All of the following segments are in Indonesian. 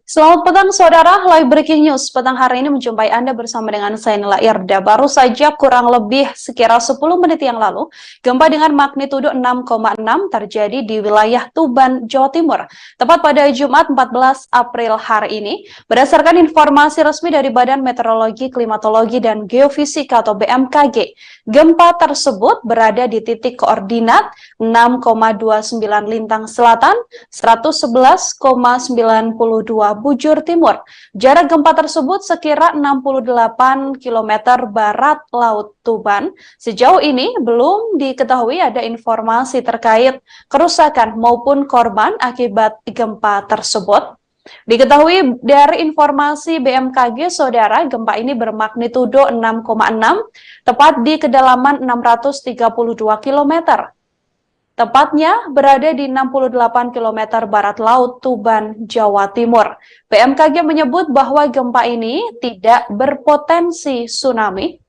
Selamat petang saudara, live breaking news petang hari ini menjumpai Anda bersama dengan saya Nela Irda. Baru saja kurang lebih sekira 10 menit yang lalu, gempa dengan magnitudo 6,6 terjadi di wilayah Tuban, Jawa Timur. Tepat pada Jumat 14 April hari ini, berdasarkan informasi resmi dari Badan Meteorologi, Klimatologi, dan Geofisika atau BMKG, gempa tersebut berada di titik koordinat 6,29 lintang selatan, 111,92 bujur timur. Jarak gempa tersebut sekira 68 km barat Laut Tuban. Sejauh ini belum diketahui ada informasi terkait kerusakan maupun korban akibat gempa tersebut. Diketahui dari informasi BMKG, saudara, gempa ini bermagnitudo 6,6, tepat di kedalaman 632 km. Tepatnya berada di 68 km barat laut Tuban, Jawa Timur. BMKG menyebut bahwa gempa ini tidak berpotensi tsunami.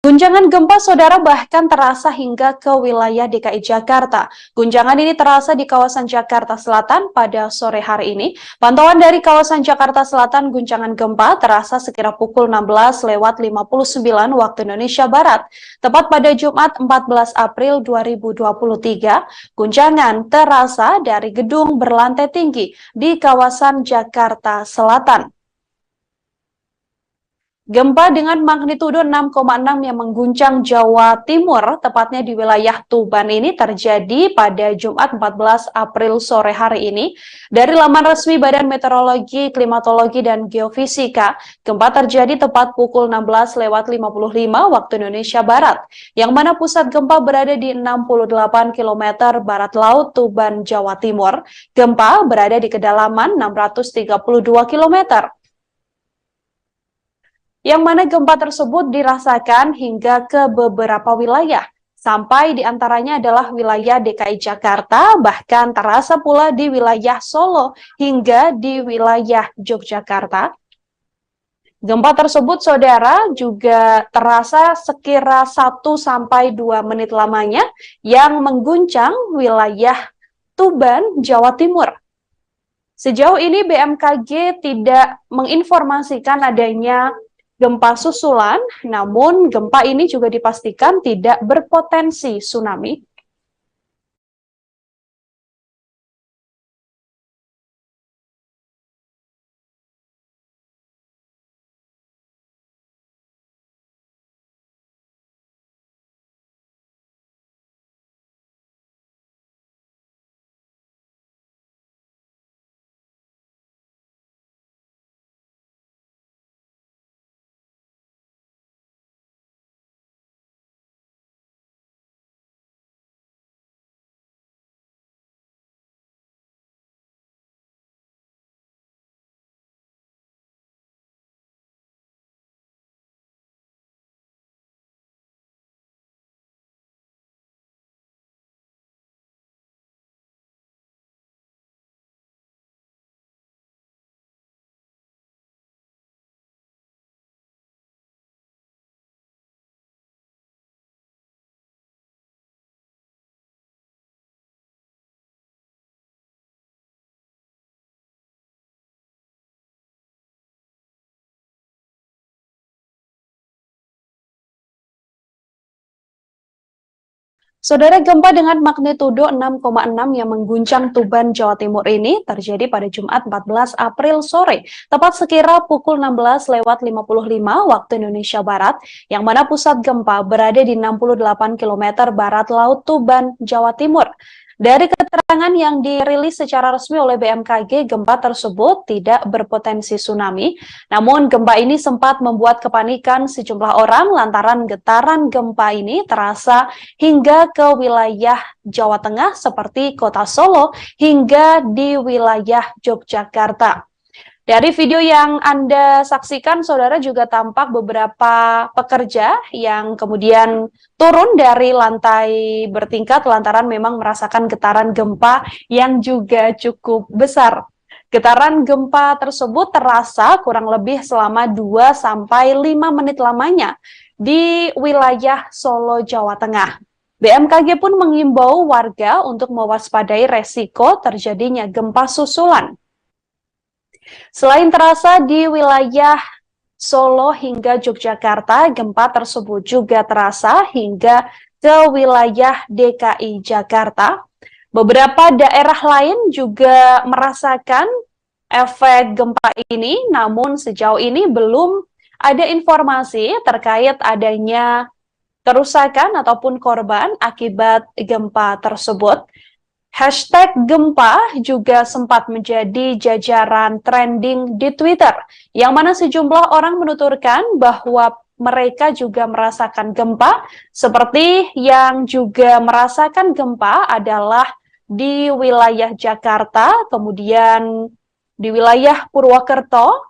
Guncangan gempa saudara bahkan terasa hingga ke wilayah DKI Jakarta. Guncangan ini terasa di kawasan Jakarta Selatan pada sore hari ini. Pantauan dari kawasan Jakarta Selatan, guncangan gempa terasa sekira pukul 16:59 waktu Indonesia Barat. Tepat pada Jumat 14 April 2023, guncangan terasa dari gedung berlantai tinggi di kawasan Jakarta Selatan. Gempa dengan magnitudo 6,6 yang mengguncang Jawa Timur, tepatnya di wilayah Tuban ini terjadi pada Jumat 14 April sore hari ini. Dari laman resmi Badan Meteorologi, Klimatologi, dan Geofisika, gempa terjadi tepat pukul 16:55 waktu Indonesia Barat, yang mana pusat gempa berada di 68 km barat laut Tuban, Jawa Timur. Gempa berada di kedalaman 632 km. Yang mana gempa tersebut dirasakan hingga ke beberapa wilayah, sampai diantaranya adalah wilayah DKI Jakarta, bahkan terasa pula di wilayah Solo hingga di wilayah Yogyakarta. Gempa tersebut, saudara, juga terasa sekira 1-2 menit lamanya yang mengguncang wilayah Tuban, Jawa Timur. Sejauh ini BMKG tidak menginformasikan adanya gempa susulan, namun gempa ini juga dipastikan tidak berpotensi tsunami. Saudara, gempa dengan magnitudo 6,6 yang mengguncang Tuban, Jawa Timur ini terjadi pada Jumat 14 April sore, tepat sekira pukul 16:55 waktu Indonesia Barat, yang mana pusat gempa berada di 68 km barat laut Tuban, Jawa Timur. Dari keterangan yang dirilis secara resmi oleh BMKG, gempa tersebut tidak berpotensi tsunami. Namun gempa ini sempat membuat kepanikan sejumlah orang lantaran getaran gempa ini terasa hingga ke wilayah Jawa Tengah seperti kota Solo hingga di wilayah Yogyakarta. Dari video yang Anda saksikan, saudara, juga tampak beberapa pekerja yang kemudian turun dari lantai bertingkat lantaran memang merasakan getaran gempa yang juga cukup besar. Getaran gempa tersebut terasa kurang lebih selama 2-5 menit lamanya di wilayah Solo, Jawa Tengah. BMKG pun mengimbau warga untuk mewaspadai resiko terjadinya gempa susulan. Selain terasa di wilayah Solo hingga Yogyakarta, gempa tersebut juga terasa hingga ke wilayah DKI Jakarta. Beberapa daerah lain juga merasakan efek gempa ini, namun sejauh ini belum ada informasi terkait adanya kerusakan ataupun korban akibat gempa tersebut. Hashtag gempa juga sempat menjadi jajaran trending di Twitter, yang mana sejumlah orang menuturkan bahwa mereka juga merasakan gempa, seperti yang juga merasakan gempa adalah di wilayah Jakarta, kemudian di wilayah Purwokerto.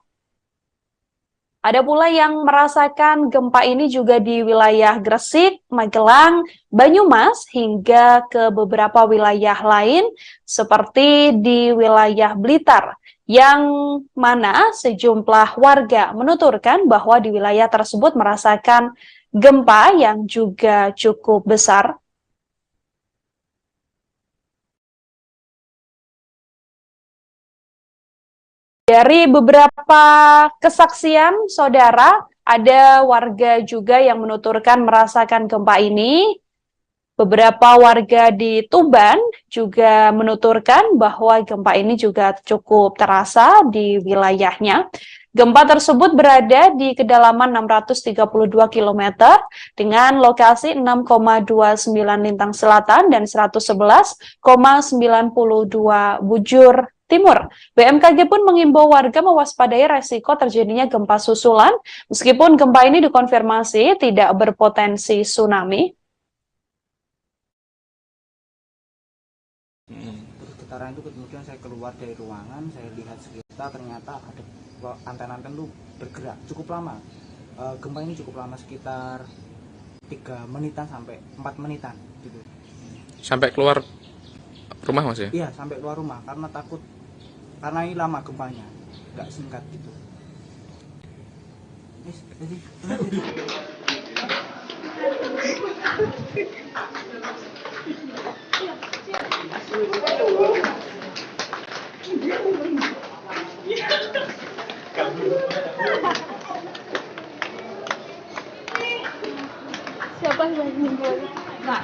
Ada pula yang merasakan gempa ini juga di wilayah Gresik, Magelang, Banyumas, hingga ke beberapa wilayah lain seperti di wilayah Blitar, yang mana sejumlah warga menuturkan bahwa di wilayah tersebut merasakan gempa yang juga cukup besar. Dari beberapa kesaksian, saudara, ada warga juga yang menuturkan merasakan gempa ini. Beberapa warga di Tuban juga menuturkan bahwa gempa ini juga cukup terasa di wilayahnya. Gempa tersebut berada di kedalaman 632 km dengan lokasi 6,29 lintang selatan dan 111,92 bujur timur. BMKG pun mengimbau warga mewaspadai resiko terjadinya gempa susulan, meskipun gempa ini dikonfirmasi tidak berpotensi tsunami. Getaran itu kemudian saya keluar dari ruangan, saya lihat sekitar, ternyata ada anten-anten itu bergerak cukup lama. Gempa ini cukup lama, sekitar 3 menitan sampai 4 menitan gitu. Sampai keluar rumah Mas ya? Iya, sampai keluar rumah karena takut, karena ini lama gempanya, nggak singkat gitu. Siapa yang meninggal? Nah,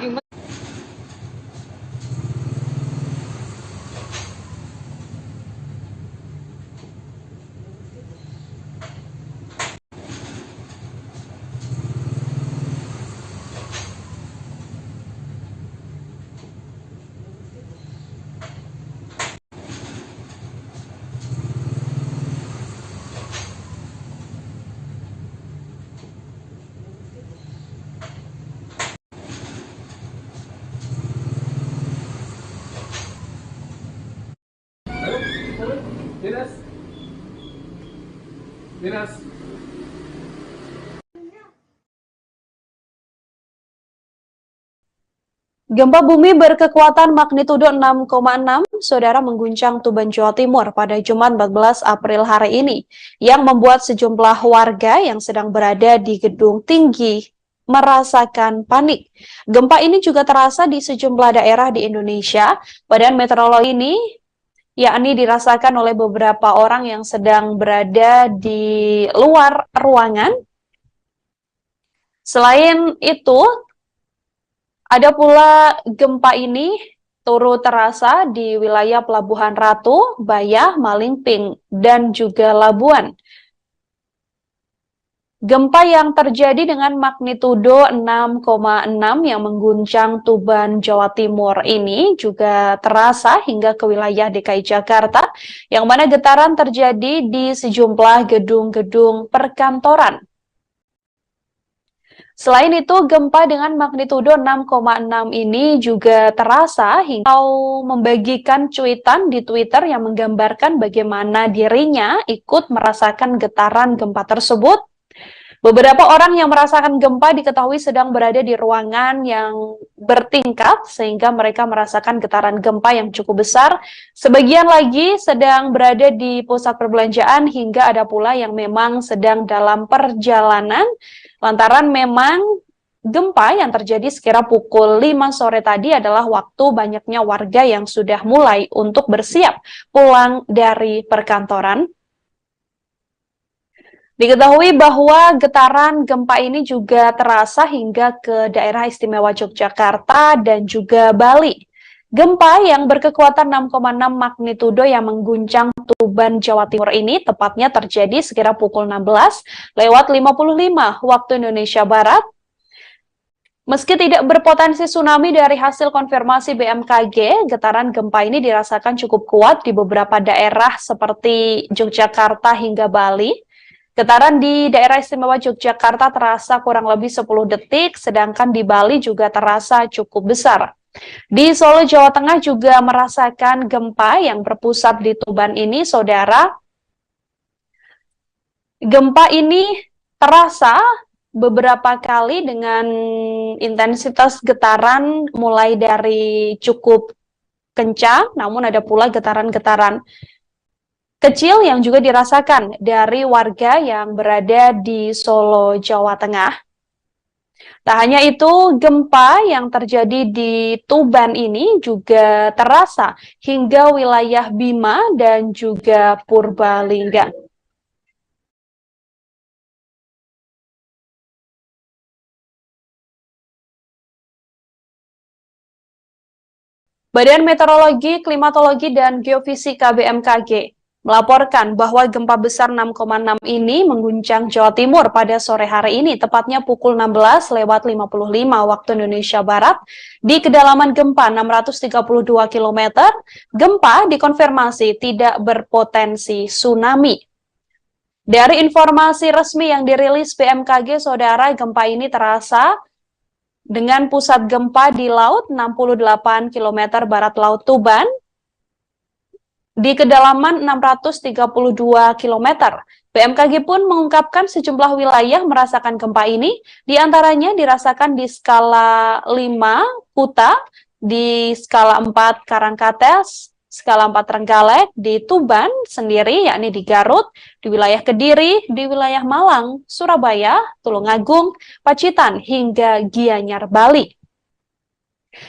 Dinas. Gempa bumi berkekuatan magnitudo 6,6, saudara, mengguncang Tuban, Jawa Timur pada Jumat 14 April hari ini, yang membuat sejumlah warga yang sedang berada di gedung tinggi merasakan panik. Gempa ini juga terasa di sejumlah daerah di Indonesia. Badan meteorologi ini yakni dirasakan oleh beberapa orang yang sedang berada di luar ruangan. Selain itu, ada pula gempa ini turut terasa di wilayah Pelabuhan Ratu, Bayah, Malingping, dan juga Labuan. Gempa yang terjadi dengan magnitudo 6,6 yang mengguncang Tuban, Jawa Timur ini juga terasa hingga ke wilayah DKI Jakarta, yang mana getaran terjadi di sejumlah gedung-gedung perkantoran. Selain itu, gempa dengan magnitudo 6,6 ini juga terasa hingga membagikan cuitan di Twitter yang menggambarkan bagaimana dirinya ikut merasakan getaran gempa tersebut. Beberapa orang yang merasakan gempa diketahui sedang berada di ruangan yang bertingkat sehingga mereka merasakan getaran gempa yang cukup besar. Sebagian lagi sedang berada di pusat perbelanjaan hingga ada pula yang memang sedang dalam perjalanan lantaran memang gempa yang terjadi sekira pukul 5 sore tadi adalah waktu banyaknya warga yang sudah mulai untuk bersiap pulang dari perkantoran. Diketahui bahwa getaran gempa ini juga terasa hingga ke daerah istimewa Yogyakarta dan juga Bali. Gempa yang berkekuatan 6,6 magnitudo yang mengguncang Tuban, Jawa Timur ini tepatnya terjadi sekira pukul 16:55 waktu Indonesia Barat. Meski tidak berpotensi tsunami dari hasil konfirmasi BMKG, getaran gempa ini dirasakan cukup kuat di beberapa daerah seperti Yogyakarta hingga Bali. Getaran di daerah istimewa Yogyakarta terasa kurang lebih 10 detik, sedangkan di Bali juga terasa cukup besar. Di Solo, Jawa Tengah juga merasakan gempa yang berpusat di Tuban ini, saudara. Gempa ini terasa beberapa kali dengan intensitas getaran mulai dari cukup kencang, namun ada pula getaran-getaran kecil yang juga dirasakan dari warga yang berada di Solo, Jawa Tengah. Tak hanya itu, gempa yang terjadi di Tuban ini juga terasa hingga wilayah Bima dan juga Purbalingga. Badan Meteorologi, Klimatologi, dan Geofisika BMKG melaporkan bahwa gempa besar 6,6 ini mengguncang Jawa Timur pada sore hari ini, tepatnya pukul 16:55 waktu Indonesia Barat, di kedalaman gempa 632 km. Gempa dikonfirmasi tidak berpotensi tsunami. Dari informasi resmi yang dirilis BMKG, saudara, gempa ini terasa dengan pusat gempa di laut 68 km barat laut Tuban, di kedalaman 632 km. BMKG pun mengungkapkan sejumlah wilayah merasakan gempa ini, diantaranya dirasakan di skala 5 Kuta, di skala 4 Karangkates, skala 4 Trenggalek, di Tuban sendiri, yakni di Garut, di wilayah Kediri, di wilayah Malang, Surabaya, Tulungagung, Pacitan, hingga Gianyar, Bali.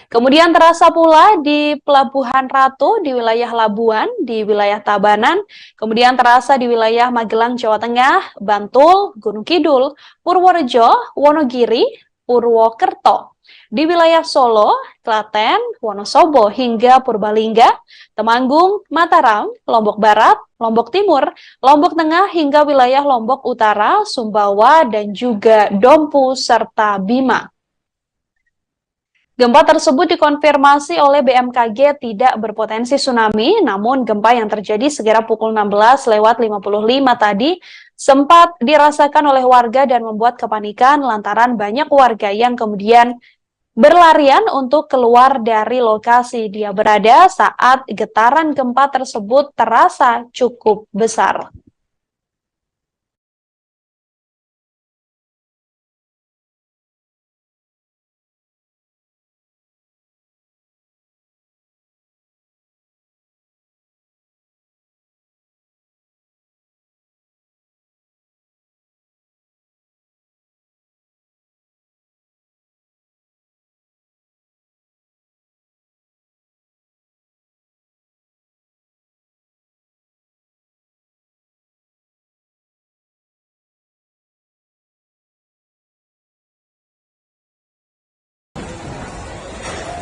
Kemudian terasa pula di Pelabuhan Ratu, di wilayah Labuan, di wilayah Tabanan, kemudian terasa di wilayah Magelang, Jawa Tengah, Bantul, Gunung Kidul, Purworejo, Wonogiri, Purwokerto, di wilayah Solo, Klaten, Wonosobo, hingga Purbalingga, Temanggung, Mataram, Lombok Barat, Lombok Timur, Lombok Tengah, hingga wilayah Lombok Utara, Sumbawa, dan juga Dompu, serta Bima. Gempa tersebut dikonfirmasi oleh BMKG tidak berpotensi tsunami, namun gempa yang terjadi sekira pukul 16:55 tadi sempat dirasakan oleh warga dan membuat kepanikan lantaran banyak warga yang kemudian berlarian untuk keluar dari lokasi dia berada saat getaran gempa tersebut terasa cukup besar.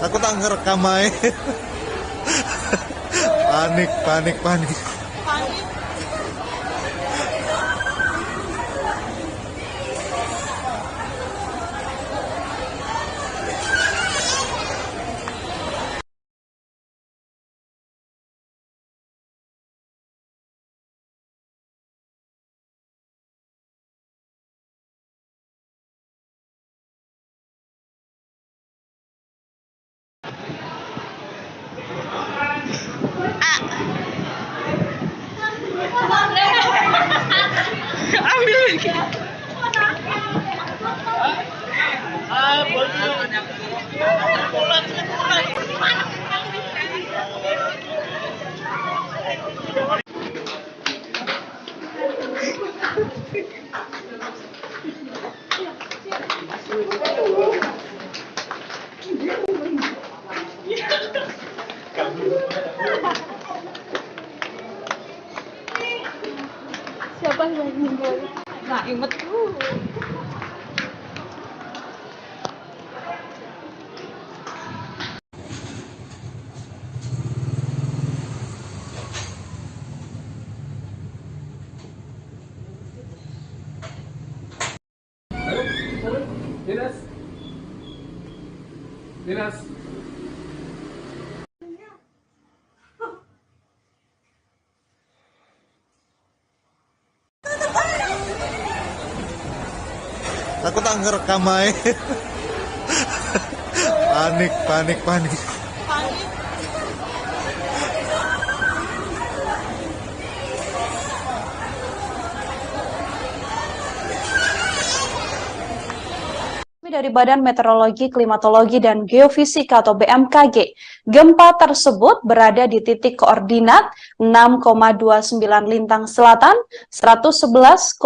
Aku tak ngerekam aja. Panik. Ambil lagi. Siapa yang meninggal? Nah, inget tuh. Dinas. Dinas. Aku tak ngerekam aja. Panik, panik, panik. Dari Badan Meteorologi, Klimatologi, dan Geofisika atau BMKG, gempa tersebut berada di titik koordinat 6,29 Lintang Selatan, 111,92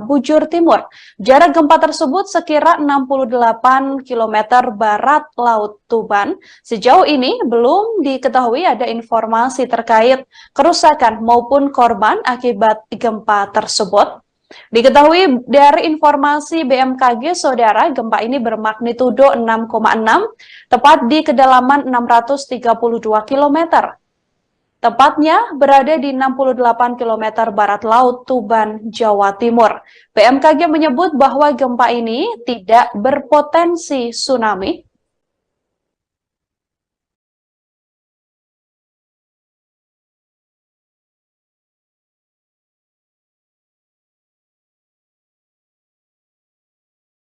Bujur Timur. Jarak gempa tersebut sekira 68 km barat Laut Tuban. Sejauh ini belum diketahui ada informasi terkait kerusakan maupun korban akibat gempa tersebut. Diketahui dari informasi BMKG, saudara, gempa ini bermagnitudo 6,6, tepat di kedalaman 632 km. Tepatnya berada di 68 km barat laut Tuban, Jawa Timur. BMKG menyebut bahwa gempa ini tidak berpotensi tsunami.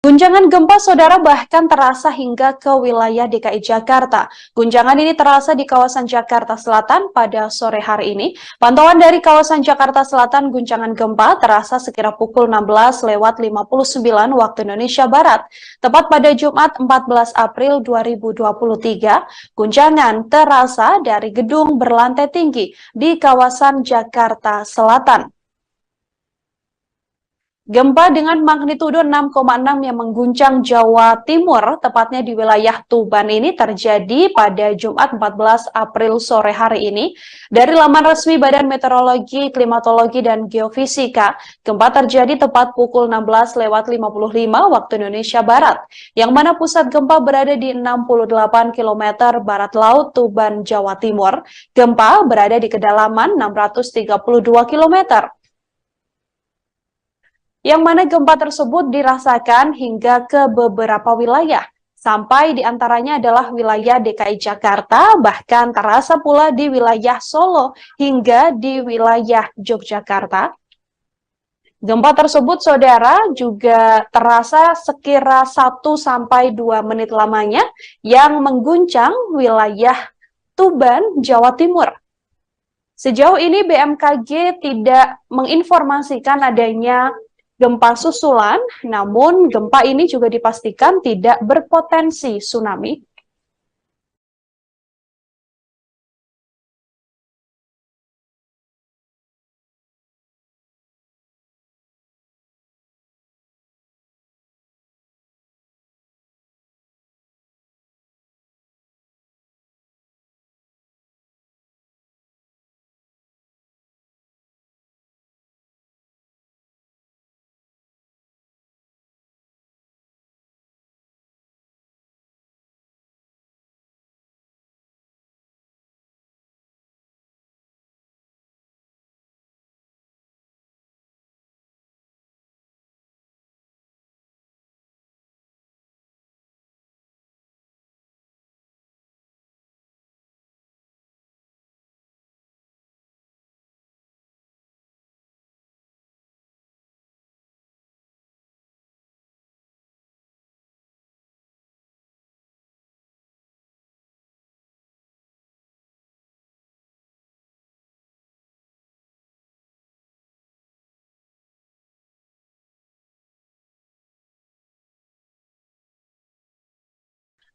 Guncangan gempa, saudara, bahkan terasa hingga ke wilayah DKI Jakarta. Guncangan ini terasa di kawasan Jakarta Selatan pada sore hari ini. Pantauan dari kawasan Jakarta Selatan, guncangan gempa terasa sekira pukul 16:59 waktu Indonesia Barat. Tepat pada Jumat 14 April 2023, guncangan terasa dari gedung berlantai tinggi di kawasan Jakarta Selatan. Gempa dengan magnitudo 6,6 yang mengguncang Jawa Timur, tepatnya di wilayah Tuban ini terjadi pada Jumat 14 April sore hari ini. Dari laman resmi Badan Meteorologi, Klimatologi, dan Geofisika, gempa terjadi tepat pukul 16:55 waktu Indonesia Barat, yang mana pusat gempa berada di 68 km barat laut Tuban, Jawa Timur. Gempa berada di kedalaman 632 km. Yang mana gempa tersebut dirasakan hingga ke beberapa wilayah, sampai diantaranya adalah wilayah DKI Jakarta, bahkan terasa pula di wilayah Solo hingga di wilayah Yogyakarta. Gempa tersebut, saudara, juga terasa sekira 1-2 menit lamanya yang mengguncang wilayah Tuban, Jawa Timur. Sejauh ini BMKG tidak menginformasikan adanya gempa susulan, namun gempa ini juga dipastikan tidak berpotensi tsunami.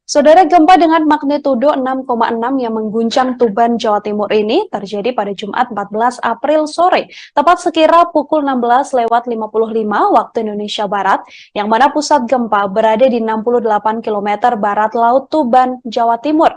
Saudara, gempa dengan magnitudo 6,6 yang mengguncang Tuban, Jawa Timur ini terjadi pada Jumat 14 April sore, tepat sekira pukul 16:55 waktu Indonesia Barat, yang mana pusat gempa berada di 68 km barat laut Tuban, Jawa Timur.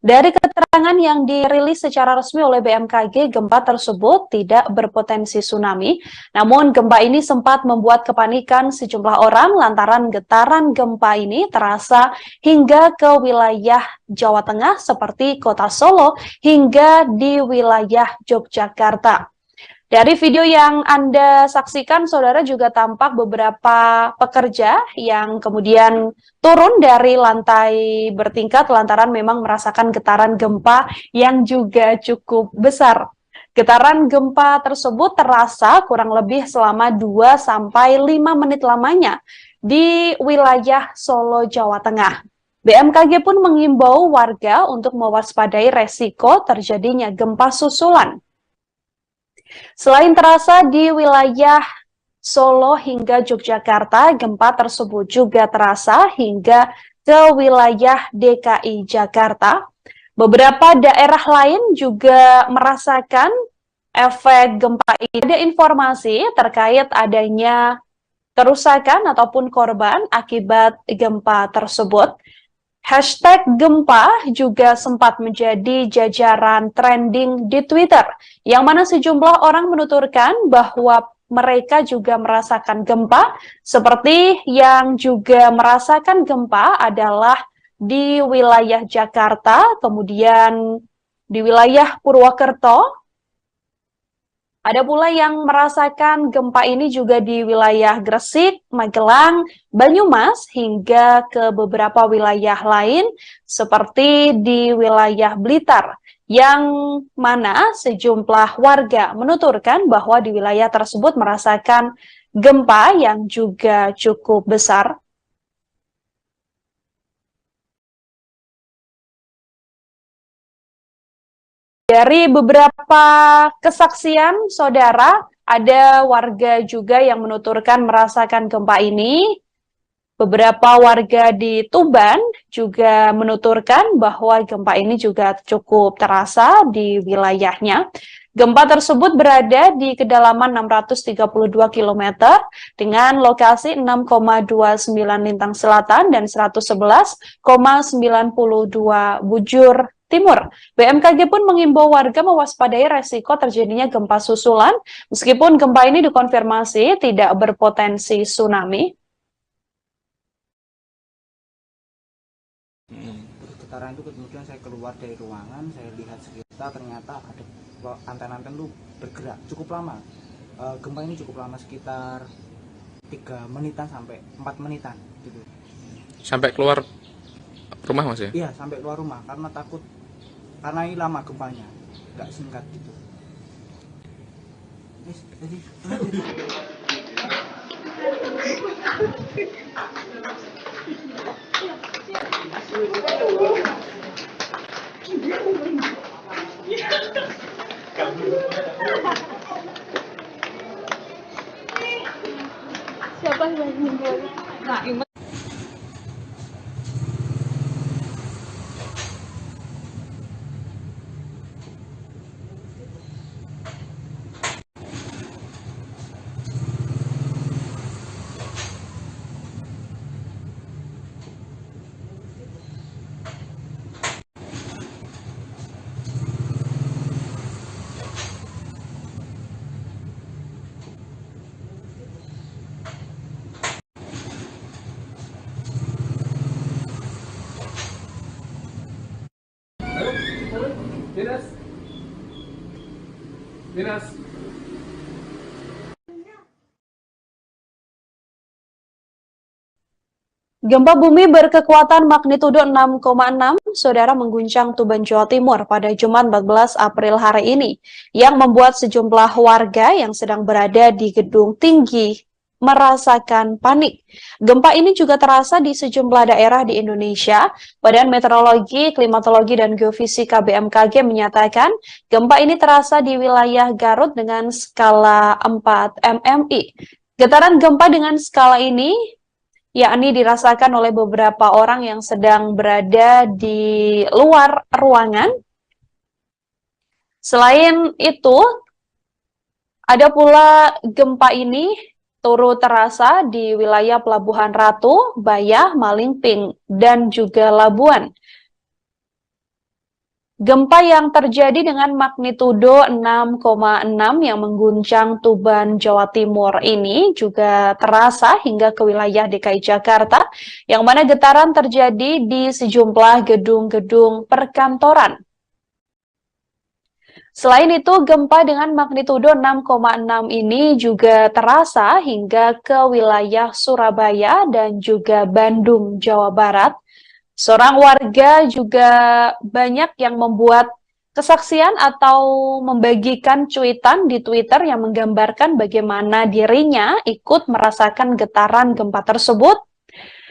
Dari keterangan yang dirilis secara resmi oleh BMKG, gempa tersebut tidak berpotensi tsunami. Namun gempa ini sempat membuat kepanikan sejumlah orang lantaran getaran gempa ini terasa hingga ke wilayah Jawa Tengah seperti kota Solo hingga di wilayah Yogyakarta. Dari video yang Anda saksikan, saudara, juga tampak beberapa pekerja yang kemudian turun dari lantai bertingkat lantaran memang merasakan getaran gempa yang juga cukup besar. Getaran gempa tersebut terasa kurang lebih selama 2-5 menit lamanya di wilayah Solo, Jawa Tengah. BMKG pun mengimbau warga untuk mewaspadai resiko terjadinya gempa susulan. Selain terasa di wilayah Solo hingga Yogyakarta, gempa tersebut juga terasa hingga ke wilayah DKI Jakarta. Beberapa daerah lain juga merasakan efek gempa ini. Ada informasi terkait adanya kerusakan ataupun korban akibat gempa tersebut. Hashtag gempa juga sempat menjadi jajaran trending di Twitter, yang mana sejumlah orang menuturkan bahwa mereka juga merasakan gempa, seperti yang juga merasakan gempa adalah di wilayah Jakarta, kemudian di wilayah Purwokerto. Ada pula yang merasakan gempa ini juga di wilayah Gresik, Magelang, Banyumas, hingga ke beberapa wilayah lain seperti di wilayah Blitar, yang mana sejumlah warga menuturkan bahwa di wilayah tersebut merasakan gempa yang juga cukup besar. Dari beberapa kesaksian, saudara, ada warga juga yang menuturkan merasakan gempa ini. Beberapa warga di Tuban juga menuturkan bahwa gempa ini juga cukup terasa di wilayahnya. Gempa tersebut berada di kedalaman 632 km dengan lokasi 6,29 lintang selatan dan 111,92 bujur timur. BMKG pun mengimbau warga mewaspadai resiko terjadinya gempa susulan, meskipun gempa ini dikonfirmasi tidak berpotensi tsunami. Terus getaran itu kemudian saya keluar dari ruangan, saya lihat sekitar, ternyata ada anten-anten itu bergerak cukup lama. Gempa ini cukup lama, sekitar 3 menitan sampai 4 menitan gitu. Sampai keluar rumah Mas ya? Iya, sampai keluar rumah karena takut, karena ini lama gempanya, nggak singkat gitu. Siapa yang meninggal? Nah, ingat. Dinas. Dinas. Gempa bumi berkekuatan magnitudo 6,6, saudara, mengguncang Tuban, Jawa Timur pada Jumat 14 April hari ini, yang membuat sejumlah warga yang sedang berada di gedung tinggi merasakan panik. Gempa ini juga terasa di sejumlah daerah di Indonesia. Badan Meteorologi, Klimatologi, dan Geofisika BMKG menyatakan gempa ini terasa di wilayah Garut dengan skala 4 mmi. Getaran gempa dengan skala ini yakni dirasakan oleh beberapa orang yang sedang berada di luar ruangan. Selain itu, ada pula gempa ini turut terasa di wilayah Pelabuhan Ratu, Bayah, Malingping, dan juga Labuan. Gempa yang terjadi dengan magnitudo 6,6 yang mengguncang Tuban, Jawa Timur ini juga terasa hingga ke wilayah DKI Jakarta, yang mana getaran terjadi di sejumlah gedung-gedung perkantoran. Selain itu, gempa dengan magnitudo 6,6 ini juga terasa hingga ke wilayah Surabaya dan juga Bandung, Jawa Barat. Seorang warga juga banyak yang membuat kesaksian atau membagikan cuitan di Twitter yang menggambarkan bagaimana dirinya ikut merasakan getaran gempa tersebut.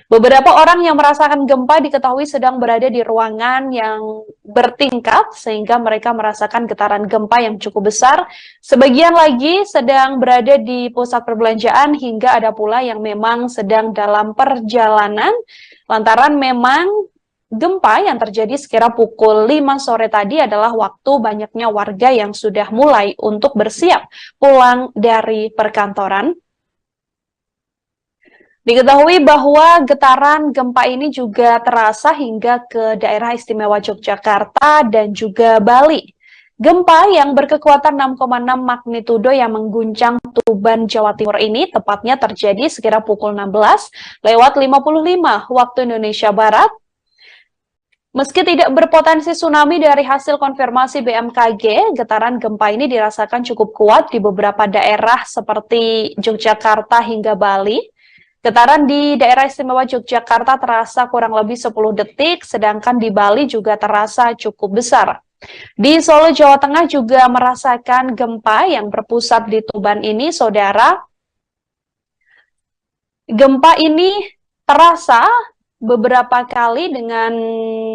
Beberapa orang yang merasakan gempa diketahui sedang berada di ruangan yang bertingkat sehingga mereka merasakan getaran gempa yang cukup besar. Sebagian lagi sedang berada di pusat perbelanjaan hingga ada pula yang memang sedang dalam perjalanan lantaran memang gempa yang terjadi sekira pukul 5 sore tadi adalah waktu banyaknya warga yang sudah mulai untuk bersiap pulang dari perkantoran. Diketahui bahwa getaran gempa ini juga terasa hingga ke daerah istimewa Yogyakarta dan juga Bali. Gempa yang berkekuatan 6,6 magnitudo yang mengguncang Tuban, Jawa Timur ini tepatnya terjadi sekira pukul 16:55 waktu Indonesia Barat. Meski tidak berpotensi tsunami dari hasil konfirmasi BMKG, getaran gempa ini dirasakan cukup kuat di beberapa daerah seperti Yogyakarta hingga Bali. Getaran di daerah istimewa Yogyakarta terasa kurang lebih 10 detik, sedangkan di Bali juga terasa cukup besar. Di Solo, Jawa Tengah juga merasakan gempa yang berpusat di Tuban ini, saudara. Gempa ini terasa beberapa kali dengan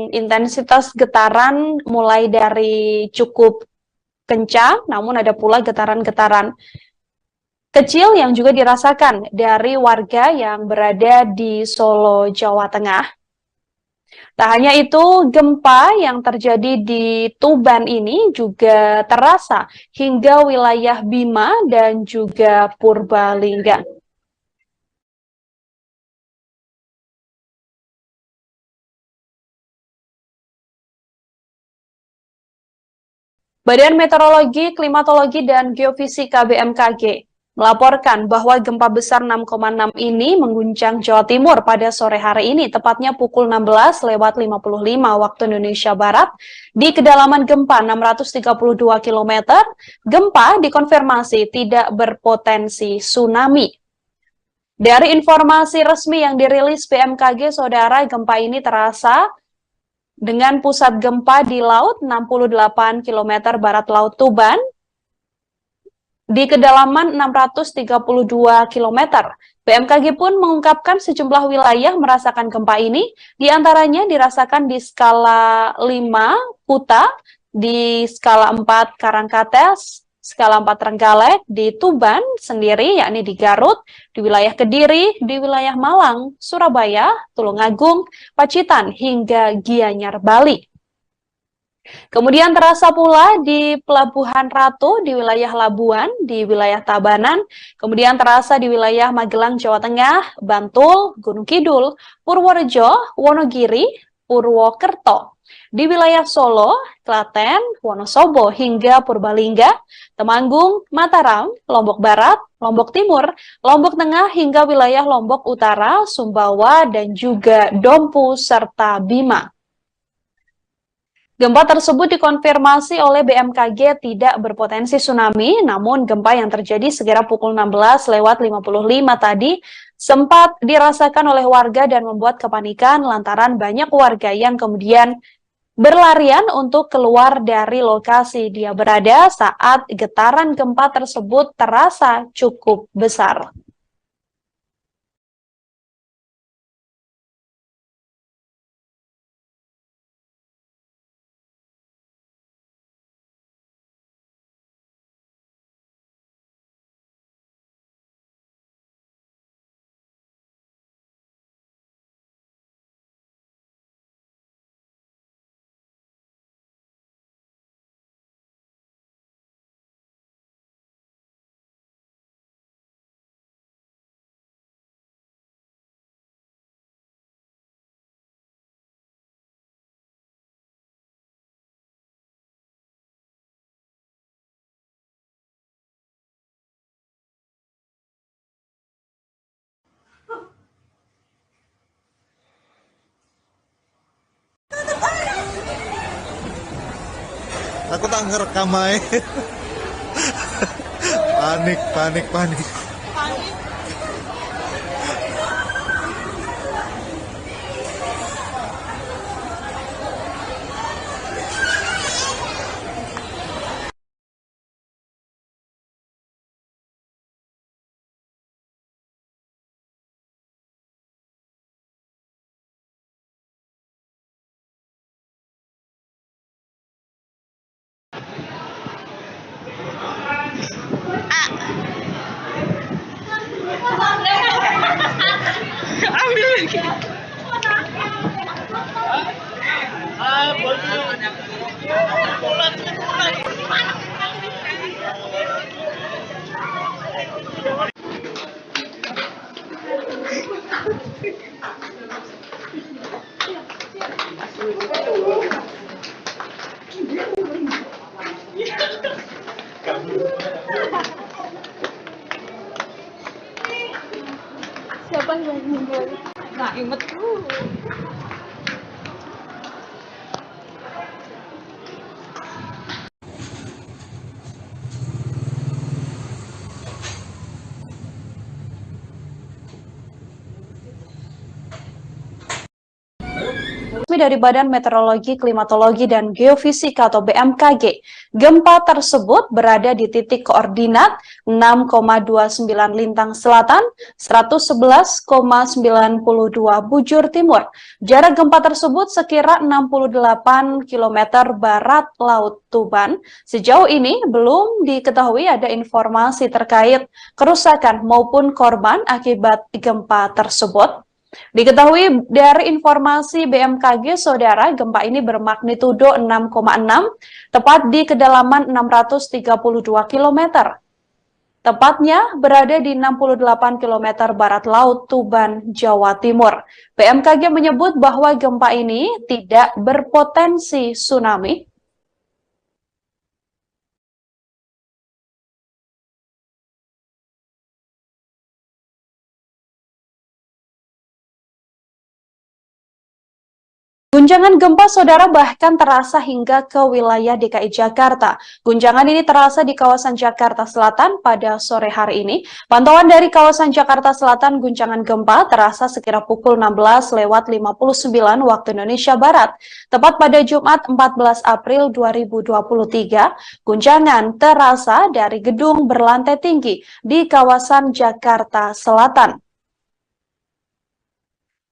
intensitas getaran mulai dari cukup kencang, namun ada pula getaran-getaran kecil yang juga dirasakan dari warga yang berada di Solo, Jawa Tengah. Tak hanya itu, gempa yang terjadi di Tuban ini juga terasa hingga wilayah Bima dan juga Purbalingga. Badan Meteorologi, Klimatologi, dan Geofisika BMKG melaporkan bahwa gempa besar 6,6 ini mengguncang Jawa Timur pada sore hari ini, tepatnya pukul 16:55 waktu Indonesia Barat. Di kedalaman gempa 632 km, gempa dikonfirmasi tidak berpotensi tsunami. Dari informasi resmi yang dirilis BMKG, saudara, gempa ini terasa dengan pusat gempa di laut 68 km barat laut Tuban, di kedalaman 632 km. BMKG pun mengungkapkan sejumlah wilayah merasakan gempa ini, diantaranya dirasakan di skala 5 Kuta, di skala 4 Karangkates, skala 4 Trenggalek, di Tuban sendiri, yakni di Garut, di wilayah Kediri, di wilayah Malang, Surabaya, Tulungagung, Pacitan, hingga Gianyar, Bali. Kemudian terasa pula di Pelabuhan Ratu, di wilayah Labuan, di wilayah Tabanan, kemudian terasa di wilayah Magelang, Jawa Tengah, Bantul, Gunung Kidul, Purworejo, Wonogiri, Purwokerto. Di wilayah Solo, Klaten, Wonosobo, hingga Purbalingga, Temanggung, Mataram, Lombok Barat, Lombok Timur, Lombok Tengah, hingga wilayah Lombok Utara, Sumbawa, dan juga Dompu, serta Bima. Gempa tersebut dikonfirmasi oleh BMKG tidak berpotensi tsunami, namun gempa yang terjadi sekira pukul 16:55 tadi sempat dirasakan oleh warga dan membuat kepanikan lantaran banyak warga yang kemudian berlarian untuk keluar dari lokasi dia berada saat getaran gempa tersebut terasa cukup besar. Aku tak ngerekam aja. Panik, panik, panik. Siapa yang meninggal? Nah, inget dulu. Dari Badan Meteorologi, Klimatologi, dan Geofisika atau BMKG. Gempa tersebut berada di titik koordinat 6,29 Lintang Selatan, 111,92 Bujur Timur. Jarak gempa tersebut sekira 68 km barat Laut Tuban. Sejauh ini belum diketahui ada informasi terkait kerusakan maupun korban akibat gempa tersebut. Diketahui dari informasi BMKG, Saudara, gempa ini bermagnitudo 6,6, tepat di kedalaman 632 km. Tepatnya berada di 68 km barat laut Tuban, Jawa Timur. BMKG menyebut bahwa gempa ini tidak berpotensi tsunami. Guncangan gempa, Saudara, bahkan terasa hingga ke wilayah DKI Jakarta. Guncangan ini terasa di kawasan Jakarta Selatan pada sore hari ini. Pantauan dari kawasan Jakarta Selatan, guncangan gempa terasa sekira pukul 16:59 waktu Indonesia Barat. Tepat pada Jumat 14 April 2023, guncangan terasa dari gedung berlantai tinggi di kawasan Jakarta Selatan.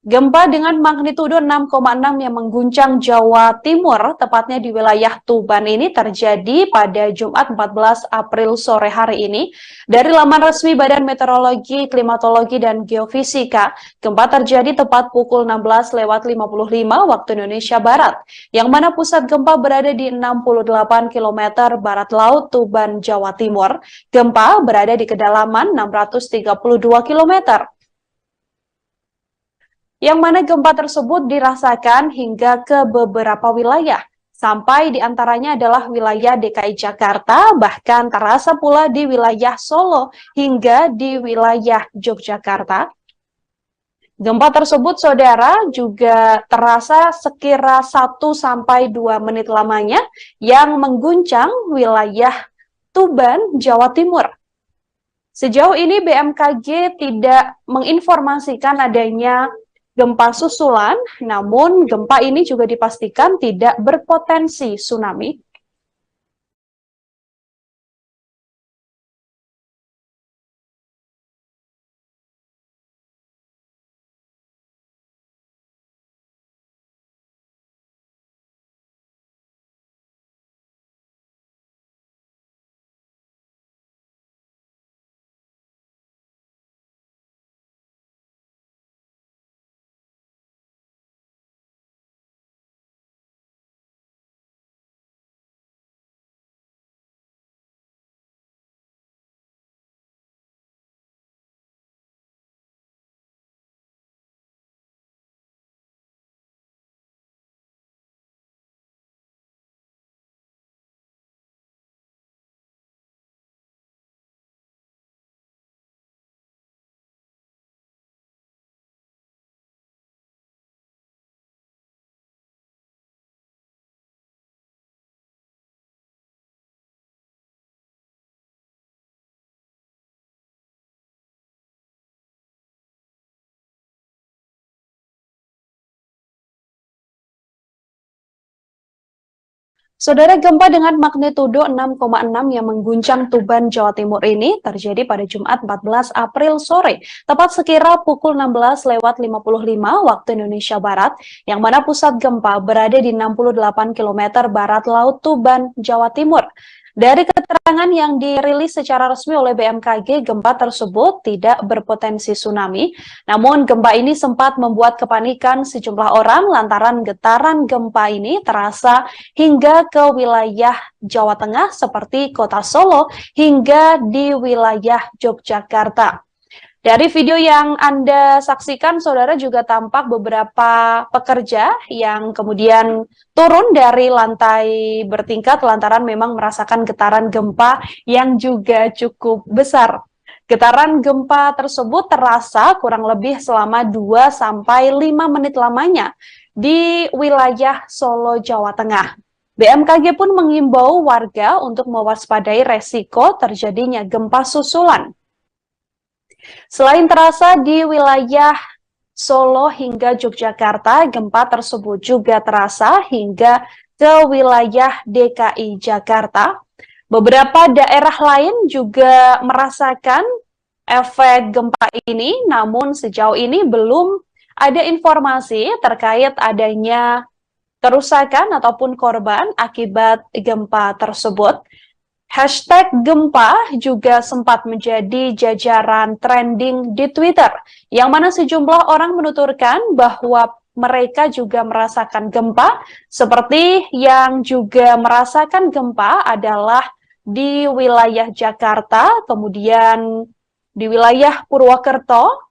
Gempa dengan magnitudo 6,6 yang mengguncang Jawa Timur, tepatnya di wilayah Tuban ini terjadi pada Jumat 14 April sore hari ini. Dari laman resmi Badan Meteorologi, Klimatologi, dan Geofisika, gempa terjadi tepat pukul 16:55 waktu Indonesia Barat, yang mana pusat gempa berada di 68 km barat laut Tuban, Jawa Timur. Gempa berada di kedalaman 632 km. Yang mana gempa tersebut dirasakan hingga ke beberapa wilayah, sampai diantaranya adalah wilayah DKI Jakarta, bahkan terasa pula di wilayah Solo hingga di wilayah Yogyakarta. Gempa tersebut, Saudara, juga terasa sekira 1-2 menit lamanya yang mengguncang wilayah Tuban, Jawa Timur. Sejauh ini BMKG tidak menginformasikan adanya gempa susulan, namun gempa ini juga dipastikan tidak berpotensi tsunami. Saudara, gempa dengan magnitudo 6,6 yang mengguncang Tuban, Jawa Timur ini terjadi pada Jumat 14 April sore, tepat sekira pukul 16:55 waktu Indonesia Barat, yang mana pusat gempa berada di 68 km barat laut Tuban, Jawa Timur. Dari keterangan yang dirilis secara resmi oleh BMKG, gempa tersebut tidak berpotensi tsunami. Namun gempa ini sempat membuat kepanikan sejumlah orang lantaran getaran gempa ini terasa hingga ke wilayah Jawa Tengah seperti Kota Solo hingga di wilayah Yogyakarta. Dari video yang Anda saksikan, saudara, juga tampak beberapa pekerja yang kemudian turun dari lantai bertingkat lantaran memang merasakan getaran gempa yang juga cukup besar. Getaran gempa tersebut terasa kurang lebih selama 2-5 menit lamanya di wilayah Solo, Jawa Tengah. BMKG pun mengimbau warga untuk mewaspadai resiko terjadinya gempa susulan. Selain terasa di wilayah Solo hingga Yogyakarta, gempa tersebut juga terasa hingga ke wilayah DKI Jakarta. Beberapa daerah lain juga merasakan efek gempa ini, namun sejauh ini belum ada informasi terkait adanya kerusakan ataupun korban akibat gempa tersebut. Hashtag gempa juga sempat menjadi jajaran trending di Twitter, yang mana sejumlah orang menuturkan bahwa mereka juga merasakan gempa, seperti yang juga merasakan gempa adalah di wilayah Jakarta, kemudian di wilayah Purwokerto.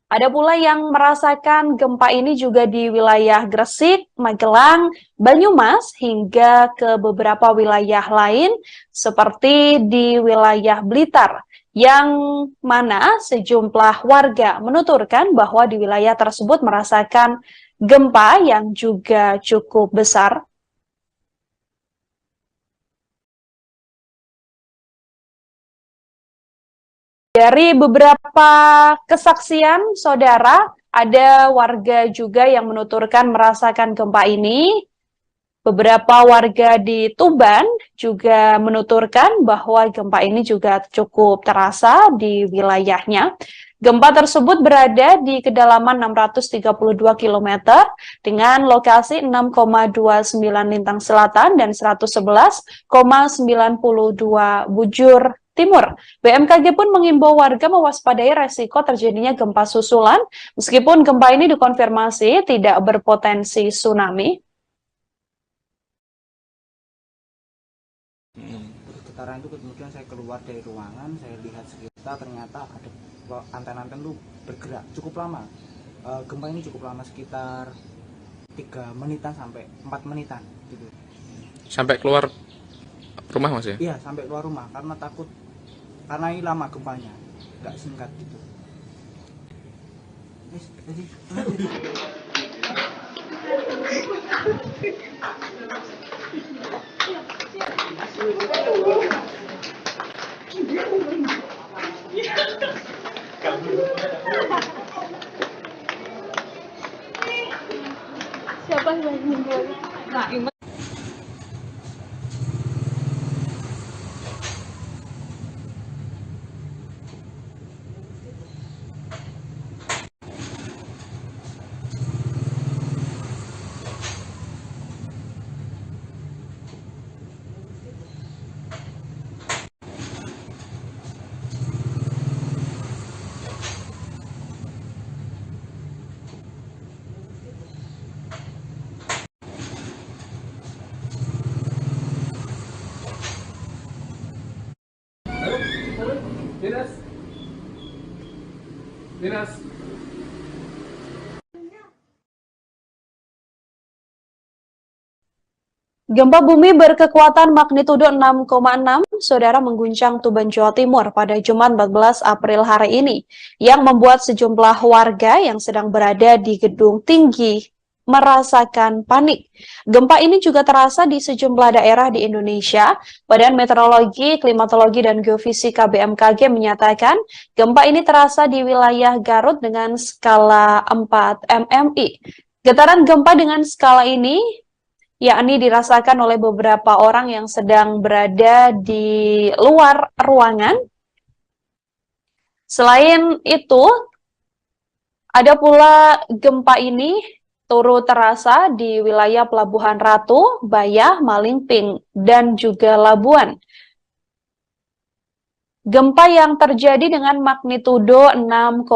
Ada pula yang merasakan gempa ini juga di wilayah Gresik, Magelang, Banyumas, hingga ke beberapa wilayah lain seperti di wilayah Blitar, yang mana sejumlah warga menuturkan bahwa di wilayah tersebut merasakan gempa yang juga cukup besar. Dari beberapa kesaksian, saudara, ada warga juga yang menuturkan merasakan gempa ini. Beberapa warga di Tuban juga menuturkan bahwa gempa ini juga cukup terasa di wilayahnya. Gempa tersebut berada di kedalaman 632 km dengan lokasi 6,29 lintang selatan dan 111,92 bujur timur. BMKG pun mengimbau warga mewaspadai resiko terjadinya gempa susulan, meskipun gempa ini dikonfirmasi tidak berpotensi tsunami. Terus getaran itu kemudian saya keluar dari ruangan, saya lihat sekitar, ternyata ada anten-anten itu bergerak cukup lama. Gempa ini cukup lama, sekitar 3 menitan sampai 4 menitan gitu. Sampai keluar rumah, Mas ya? Iya, sampai keluar rumah karena takut, karena ini lama gempanya, nggak singkat gitu. Siapa yang meninggal? Nah, ingat. Dinas. Gempa bumi berkekuatan magnitudo 6,6, saudara, mengguncang Tuban, Jawa Timur pada Jumat 14 April hari ini, yang membuat sejumlah warga yang sedang berada di gedung tinggi merasakan panik. Gempa ini juga terasa di sejumlah daerah di Indonesia. Badan Meteorologi, Klimatologi, dan Geofisika BMKG menyatakan gempa ini terasa di wilayah Garut dengan skala 4 mmi. Getaran gempa dengan skala ini yakni dirasakan oleh beberapa orang yang sedang berada di luar ruangan. Selain itu, ada pula gempa ini turut terasa di wilayah Pelabuhan Ratu, Bayah, Malingping, dan juga Labuan. Gempa yang terjadi dengan magnitudo 6,6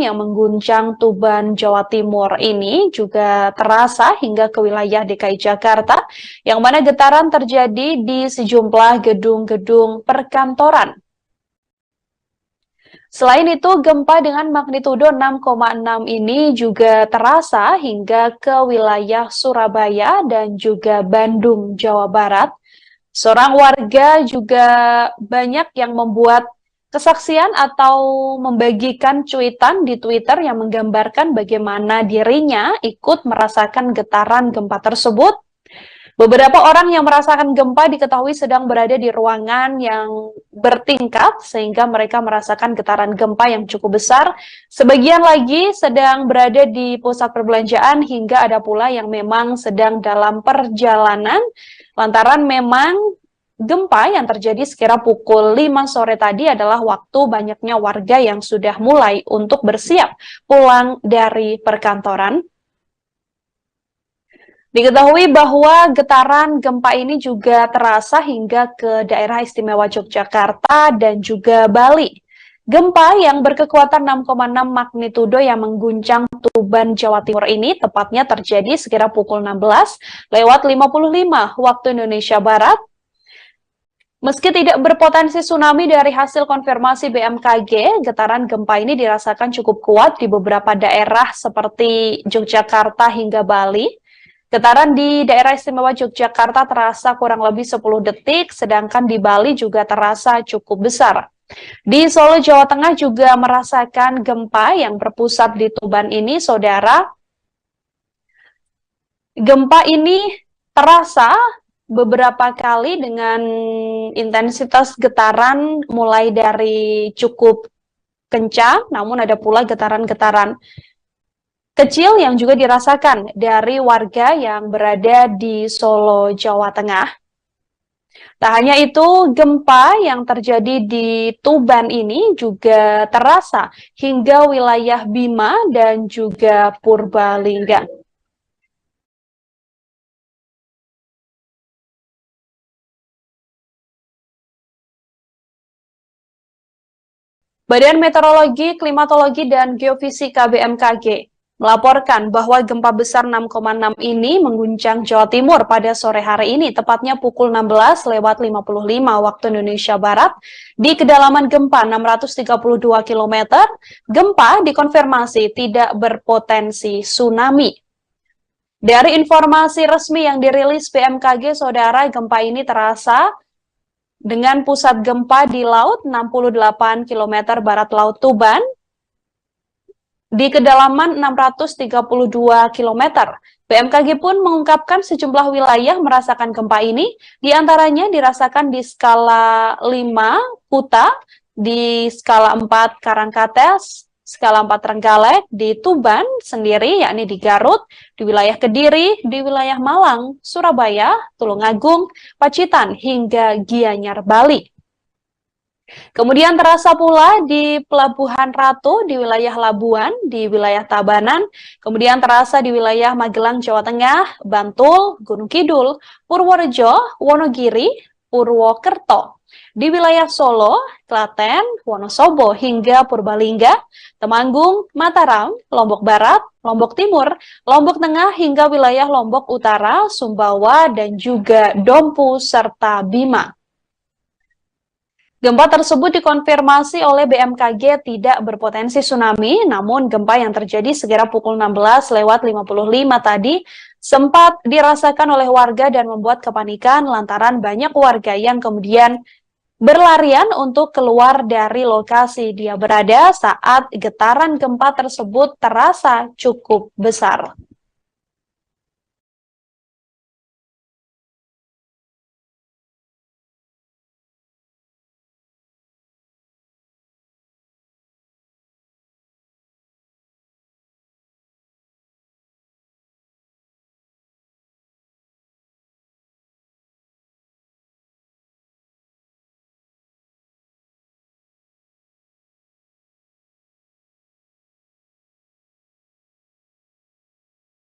yang mengguncang Tuban, Jawa Timur ini juga terasa hingga ke wilayah DKI Jakarta, yang mana getaran terjadi di sejumlah gedung-gedung perkantoran. Selain itu, gempa dengan magnitudo 6,6 ini juga terasa hingga ke wilayah Surabaya dan juga Bandung, Jawa Barat. Seorang warga juga banyak yang membuat kesaksian atau membagikan cuitan di Twitter yang menggambarkan bagaimana dirinya ikut merasakan getaran gempa tersebut. Beberapa orang yang merasakan gempa diketahui sedang berada di ruangan yang bertingkat sehingga mereka merasakan getaran gempa yang cukup besar. Sebagian lagi sedang berada di pusat perbelanjaan hingga ada pula yang memang sedang dalam perjalanan lantaran memang gempa yang terjadi sekira pukul 5 sore tadi adalah waktu banyaknya warga yang sudah mulai untuk bersiap pulang dari perkantoran. Diketahui bahwa getaran gempa ini juga terasa hingga ke daerah istimewa Yogyakarta dan juga Bali. Gempa yang berkekuatan 6,6 magnitudo yang mengguncang Tuban, Jawa Timur ini tepatnya terjadi sekira pukul 16:55 waktu Indonesia Barat. Meski tidak berpotensi tsunami dari hasil konfirmasi BMKG, getaran gempa ini dirasakan cukup kuat di beberapa daerah seperti Yogyakarta hingga Bali. Getaran di daerah istimewa Yogyakarta terasa kurang lebih 10 detik, sedangkan di Bali juga terasa cukup besar. Di Solo, Jawa Tengah juga merasakan gempa yang berpusat di Tuban ini, saudara. Gempa ini terasa beberapa kali dengan intensitas getaran mulai dari cukup kencang, namun ada pula getaran-getaran kecil yang juga dirasakan dari warga yang berada di Solo, Jawa Tengah. Tak hanya itu, gempa yang terjadi di Tuban ini juga terasa hingga wilayah Bima dan juga Purbalingga. Badan Meteorologi, Klimatologi, dan Geofisika BMKG melaporkan bahwa gempa besar 6,6 ini mengguncang Jawa Timur pada sore hari ini, tepatnya pukul 16:55 waktu Indonesia Barat, di kedalaman gempa 632 km. Gempa dikonfirmasi tidak berpotensi tsunami. Dari informasi resmi yang dirilis BMKG, saudara, gempa ini terasa dengan pusat gempa di laut 68 km barat laut Tuban, di kedalaman 632 km. BMKG pun mengungkapkan sejumlah wilayah merasakan gempa ini, diantaranya dirasakan di skala 5 Kuta, di skala 4 Karangkates, skala 4 Trenggalek, di Tuban sendiri, yakni di Garut, di wilayah Kediri, di wilayah Malang, Surabaya, Tulungagung, Pacitan, hingga Gianyar, Bali. Kemudian terasa pula di Pelabuhan Ratu, di wilayah Labuan, di wilayah Tabanan, kemudian terasa di wilayah Magelang, Jawa Tengah, Bantul, Gunung Kidul, Purworejo, Wonogiri, Purwokerto. Di wilayah Solo, Klaten, Wonosobo, hingga Purbalingga, Temanggung, Mataram, Lombok Barat, Lombok Timur, Lombok Tengah, hingga wilayah Lombok Utara, Sumbawa, dan juga Dompu, serta Bima. Gempa tersebut dikonfirmasi oleh BMKG tidak berpotensi tsunami, namun gempa yang terjadi sekira pukul 16:55 tadi sempat dirasakan oleh warga dan membuat kepanikan lantaran banyak warga yang kemudian berlarian untuk keluar dari lokasi dia berada saat getaran gempa tersebut terasa cukup besar.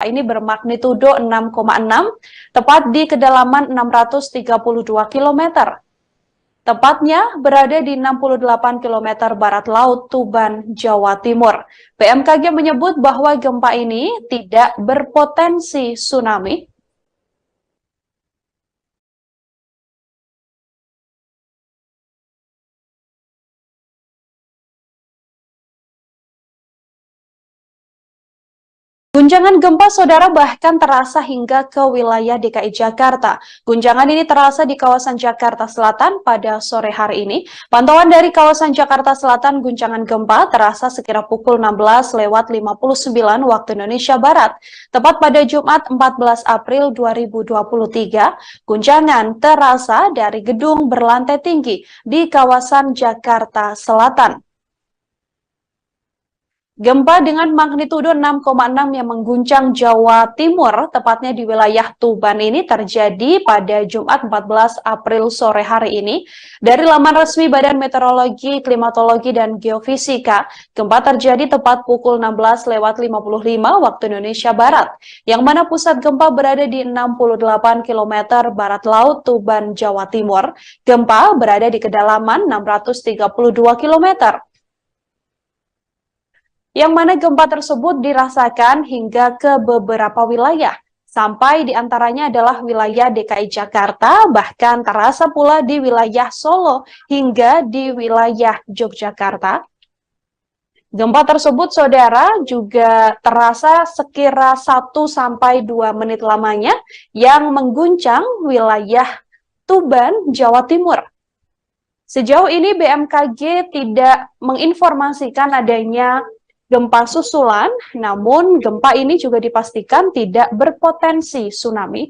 ini bermagnitudo 6,6, tepat di kedalaman 632 km. Tepatnya berada di 68 km barat laut Tuban, Jawa Timur. BMKG menyebut bahwa gempa ini tidak berpotensi tsunami. Guncangan gempa saudara bahkan terasa hingga ke wilayah DKI Jakarta. Guncangan ini terasa di kawasan Jakarta Selatan pada sore hari ini. Pantauan dari kawasan Jakarta Selatan, guncangan gempa terasa sekira pukul 16:59 waktu Indonesia Barat. Tepat pada Jumat 14 April 2023, guncangan terasa dari gedung berlantai tinggi di kawasan Jakarta Selatan. Gempa dengan magnitudo 6,6 yang mengguncang Jawa Timur, tepatnya di wilayah Tuban ini terjadi pada Jumat 14 April sore hari ini. Dari laman resmi Badan Meteorologi, Klimatologi, dan Geofisika, gempa terjadi tepat pukul 16:55 waktu Indonesia Barat, yang mana pusat gempa berada di 68 km barat laut Tuban, Jawa Timur. Gempa berada di kedalaman 632 km. Yang mana gempa tersebut dirasakan hingga ke beberapa wilayah, sampai diantaranya adalah wilayah DKI Jakarta, bahkan terasa pula di wilayah Solo hingga di wilayah Yogyakarta. Gempa tersebut, saudara, juga terasa sekira 1-2 menit lamanya yang mengguncang wilayah Tuban, Jawa Timur. Sejauh ini BMKG tidak menginformasikan adanya gempa susulan, namun gempa ini juga dipastikan tidak berpotensi tsunami.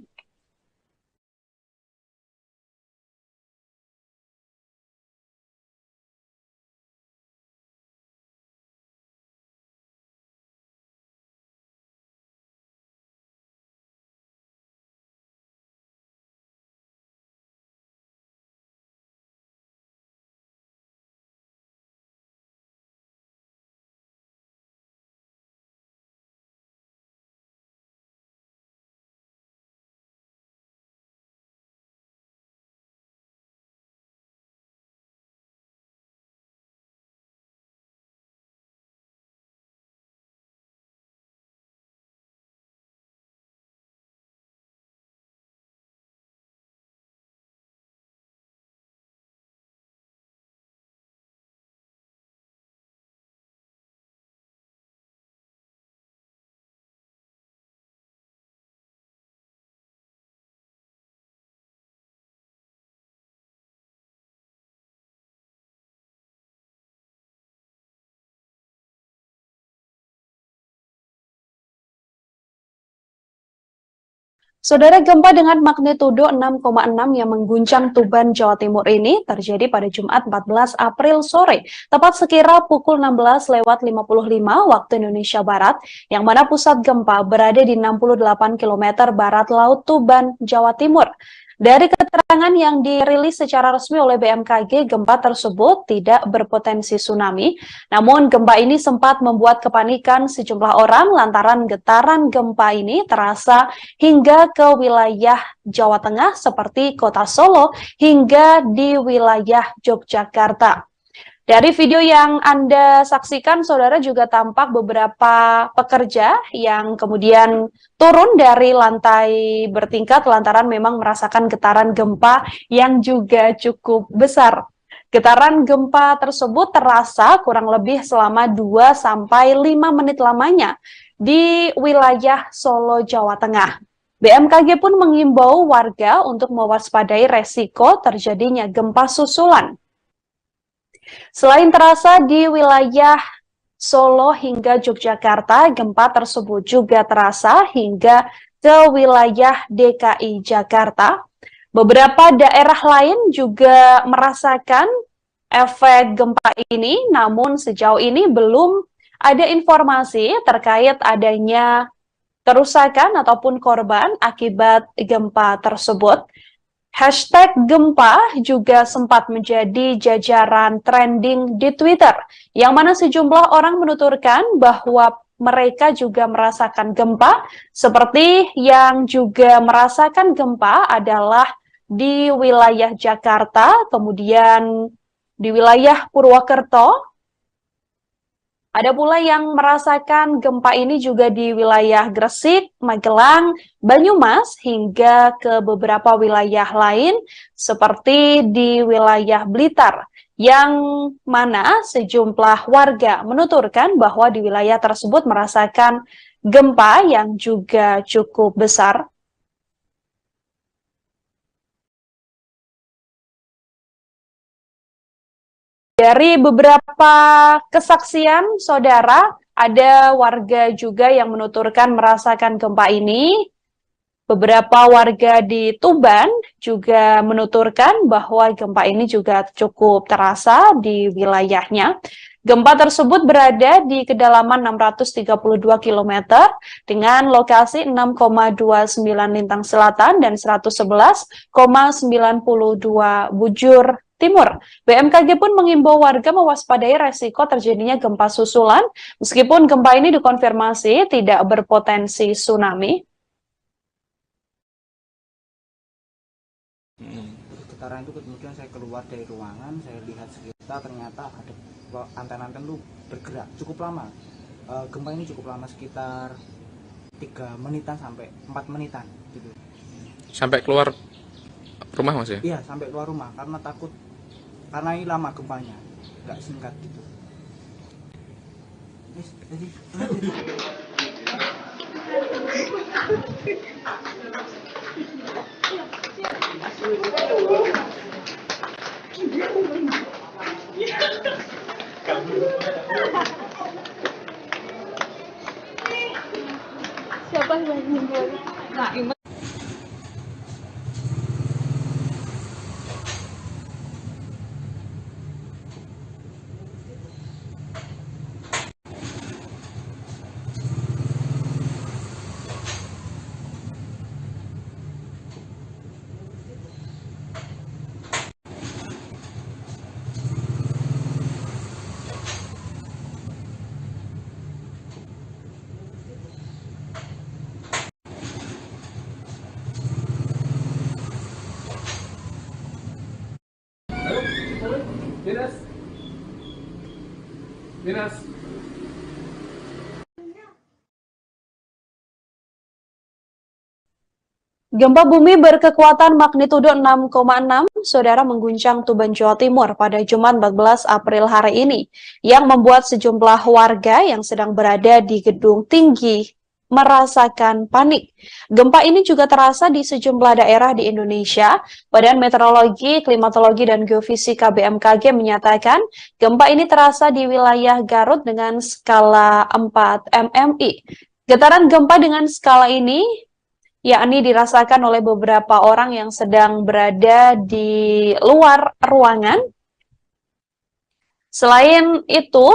Saudara, gempa dengan magnitudo 6,6 yang mengguncang Tuban, Jawa Timur ini terjadi pada Jumat 14 April sore, tepat sekira pukul 16:55 waktu Indonesia Barat, yang mana pusat gempa berada di 68 km barat laut Tuban, Jawa Timur. Dari keterangan yang dirilis secara resmi oleh BMKG, gempa tersebut tidak berpotensi tsunami. Namun gempa ini sempat membuat kepanikan sejumlah orang lantaran getaran gempa ini terasa hingga ke wilayah Jawa Tengah seperti kota Solo hingga di wilayah Yogyakarta. Dari video yang Anda saksikan, saudara, juga tampak beberapa pekerja yang kemudian turun dari lantai bertingkat lantaran memang merasakan getaran gempa yang juga cukup besar. Getaran gempa tersebut terasa kurang lebih selama 2-5 menit lamanya di wilayah Solo, Jawa Tengah. BMKG pun mengimbau warga untuk mewaspadai resiko terjadinya gempa susulan. Selain terasa di wilayah Solo hingga Yogyakarta, gempa tersebut juga terasa hingga ke wilayah DKI Jakarta. Beberapa daerah lain juga merasakan efek gempa ini, namun sejauh ini belum ada informasi terkait adanya kerusakan ataupun korban akibat gempa tersebut. Hashtag gempa juga sempat menjadi jajaran trending di Twitter, yang mana sejumlah orang menuturkan bahwa mereka juga merasakan gempa. Seperti yang juga merasakan gempa adalah di wilayah Jakarta, kemudian di wilayah Purwokerto. Ada pula yang merasakan gempa ini juga di wilayah Gresik, Magelang, Banyumas, hingga ke beberapa wilayah lain seperti di wilayah Blitar, yang mana sejumlah warga menuturkan bahwa di wilayah tersebut merasakan gempa yang juga cukup besar. Dari beberapa kesaksian, saudara, ada warga juga yang menuturkan merasakan gempa ini. Beberapa warga di Tuban juga menuturkan bahwa gempa ini juga cukup terasa di wilayahnya. Gempa tersebut berada di kedalaman 632 km dengan lokasi 6,29 lintang selatan dan 111,92 bujur timur. BMKG pun mengimbau warga mewaspadai resiko terjadinya gempa susulan, meskipun gempa ini dikonfirmasi tidak berpotensi tsunami. Getaran itu kemudian saya keluar dari ruangan, saya lihat sekitar, ternyata ada anten-anten itu bergerak cukup lama. Gempa ini cukup lama, sekitar 3 menitan sampai 4 menitan gitu. Sampai keluar rumah Mas ya? Iya, sampai keluar rumah karena takut, karena ini lama gempanya, nggak singkat gitu. Siapa yang meninggal? Nah, Imet. Dinas. Gempa bumi berkekuatan magnitudo 6,6, saudara, mengguncang Tuban, Jawa Timur pada Jumat 14 April hari ini, yang membuat sejumlah warga yang sedang berada di gedung tinggi merasakan panik. Gempa ini juga terasa di sejumlah daerah di Indonesia. Badan Meteorologi, Klimatologi, dan Geofisika BMKG menyatakan gempa ini terasa di wilayah Garut dengan skala 4 MMI. Getaran gempa dengan skala ini yakni dirasakan oleh beberapa orang yang sedang berada di luar ruangan. Selain itu,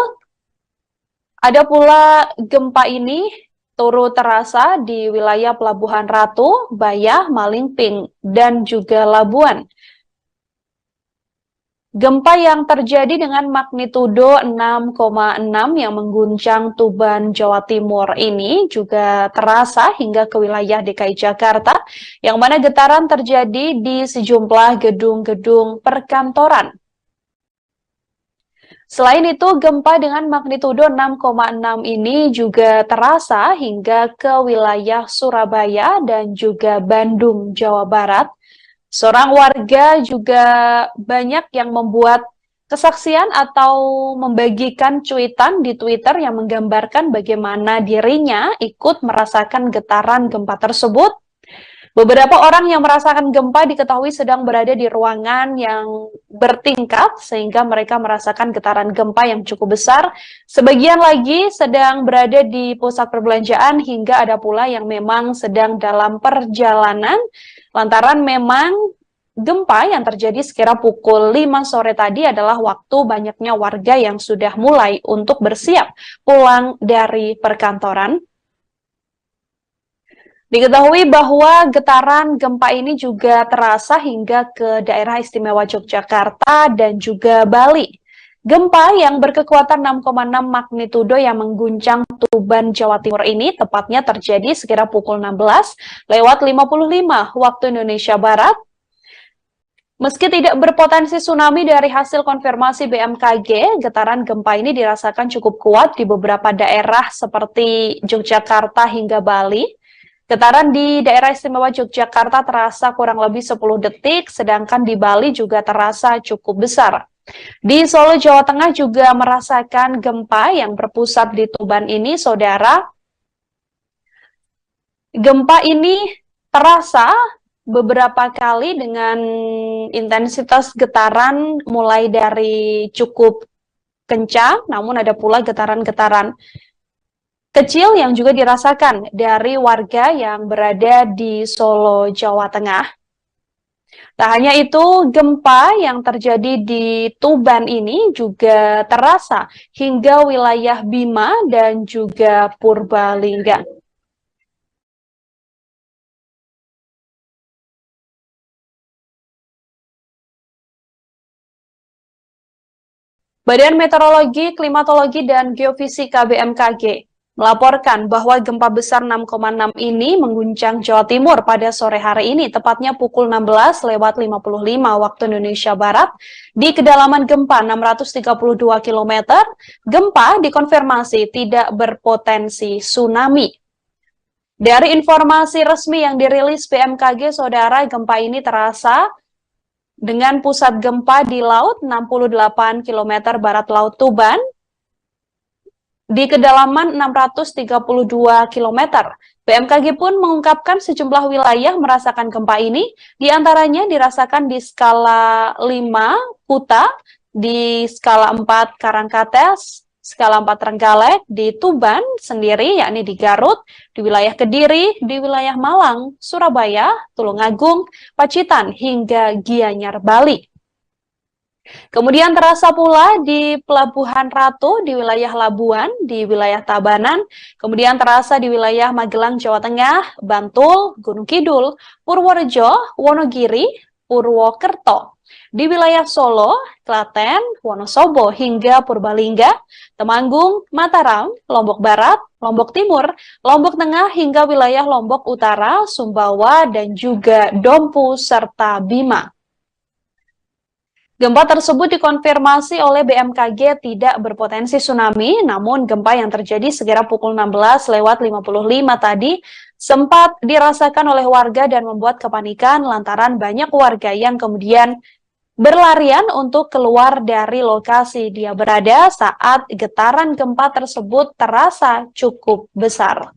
ada pula gempa ini turut terasa di wilayah Pelabuhan Ratu, Bayah, Malingping, dan juga Labuan. Gempa yang terjadi dengan magnitudo 6,6 yang mengguncang Tuban, Jawa Timur ini juga terasa hingga ke wilayah DKI Jakarta, yang mana getaran terjadi di sejumlah gedung-gedung perkantoran. Selain itu, gempa dengan magnitudo 6,6 ini juga terasa hingga ke wilayah Surabaya dan juga Bandung, Jawa Barat. Seorang warga juga banyak yang membuat kesaksian atau membagikan cuitan di Twitter yang menggambarkan bagaimana dirinya ikut merasakan getaran gempa tersebut. Beberapa orang yang merasakan gempa diketahui sedang berada di ruangan yang bertingkat sehingga mereka merasakan getaran gempa yang cukup besar. Sebagian lagi sedang berada di pusat perbelanjaan, hingga ada pula yang memang sedang dalam perjalanan lantaran memang gempa yang terjadi sekira pukul 5 sore tadi adalah waktu banyaknya warga yang sudah mulai untuk bersiap pulang dari perkantoran. Diketahui bahwa getaran gempa ini juga terasa hingga ke daerah istimewa Yogyakarta dan juga Bali. Gempa yang berkekuatan 6,6 magnitudo yang mengguncang Tuban, Jawa Timur ini tepatnya terjadi sekira pukul 16:55 waktu Indonesia Barat. Meski tidak berpotensi tsunami dari hasil konfirmasi BMKG, getaran gempa ini dirasakan cukup kuat di beberapa daerah seperti Yogyakarta hingga Bali. Getaran di daerah istimewa Yogyakarta terasa kurang lebih 10 detik, sedangkan di Bali juga terasa cukup besar. Di Solo, Jawa Tengah juga merasakan gempa yang berpusat di Tuban ini, saudara. Gempa ini terasa beberapa kali dengan intensitas getaran mulai dari cukup kencang, namun ada pula getaran-getaran kecil yang juga dirasakan dari warga yang berada di Solo, Jawa Tengah. Tak hanya itu, gempa yang terjadi di Tuban ini juga terasa hingga wilayah Bima dan juga Purbalingga. Badan Meteorologi, Klimatologi, dan Geofisika BMKG melaporkan bahwa gempa besar 6,6 ini mengguncang Jawa Timur pada sore hari ini, tepatnya pukul 16:55 waktu Indonesia Barat. Di kedalaman gempa 632 km, gempa dikonfirmasi tidak berpotensi tsunami. Dari informasi resmi yang dirilis BMKG, saudara, gempa ini terasa dengan pusat gempa di laut 68 km barat laut Tuban, di kedalaman 632 km. BMKG pun mengungkapkan sejumlah wilayah merasakan gempa ini, diantaranya dirasakan di skala 5 Kuta, di skala 4 Karangkates, skala 4 Trenggalek, di Tuban sendiri, yakni di Garut, di wilayah Kediri, di wilayah Malang, Surabaya, Tulungagung, Pacitan, hingga Gianyar, Bali. Kemudian terasa pula di Pelabuhan Ratu, di wilayah Labuan, di wilayah Tabanan, kemudian terasa di wilayah Magelang, Jawa Tengah, Bantul, Gunung Kidul, Purworejo, Wonogiri, Purwokerto. Di wilayah Solo, Klaten, Wonosobo, hingga Purbalingga, Temanggung, Mataram, Lombok Barat, Lombok Timur, Lombok Tengah, hingga wilayah Lombok Utara, Sumbawa, dan juga Dompu, serta Bima. Gempa tersebut dikonfirmasi oleh BMKG tidak berpotensi tsunami, namun gempa yang terjadi sekira pukul 16:55 tadi sempat dirasakan oleh warga dan membuat kepanikan lantaran banyak warga yang kemudian berlarian untuk keluar dari lokasi dia berada saat getaran gempa tersebut terasa cukup besar.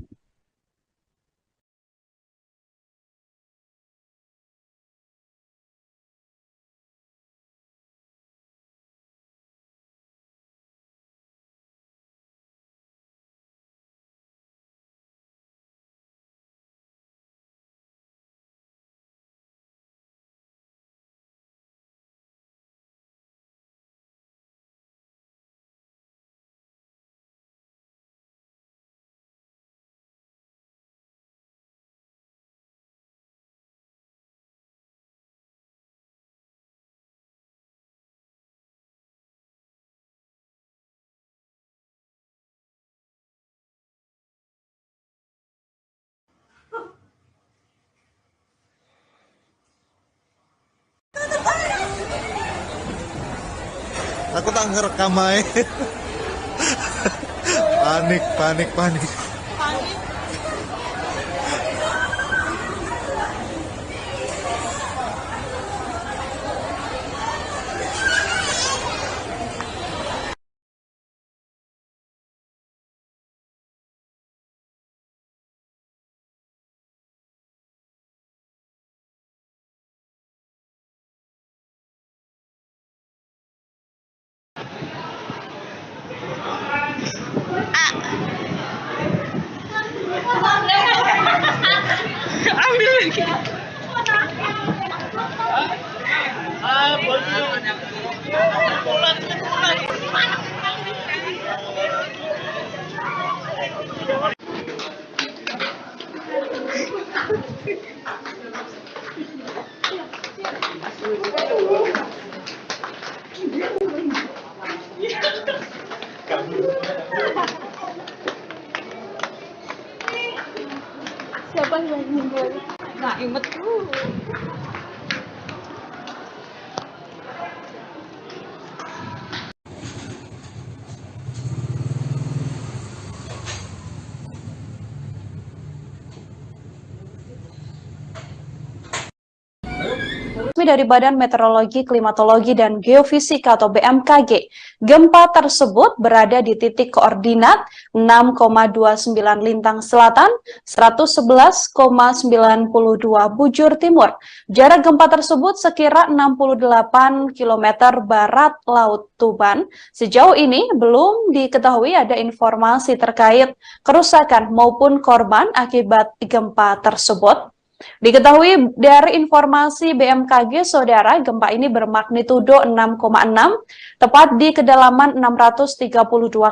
Aku tak ngerekam aja. Panik, panik, panik. Sumpah merinding banget. Nggak inget. Dari Badan Meteorologi, Klimatologi, dan Geofisika atau BMKG, gempa tersebut berada di titik koordinat 6,29 lintang selatan, 111,92 bujur timur. Jarak gempa tersebut sekira 68 km barat Laut Tuban. Sejauh ini belum diketahui ada informasi terkait kerusakan maupun korban akibat gempa tersebut. Diketahui dari informasi BMKG, saudara, gempa ini bermagnitudo 6,6, tepat di kedalaman 632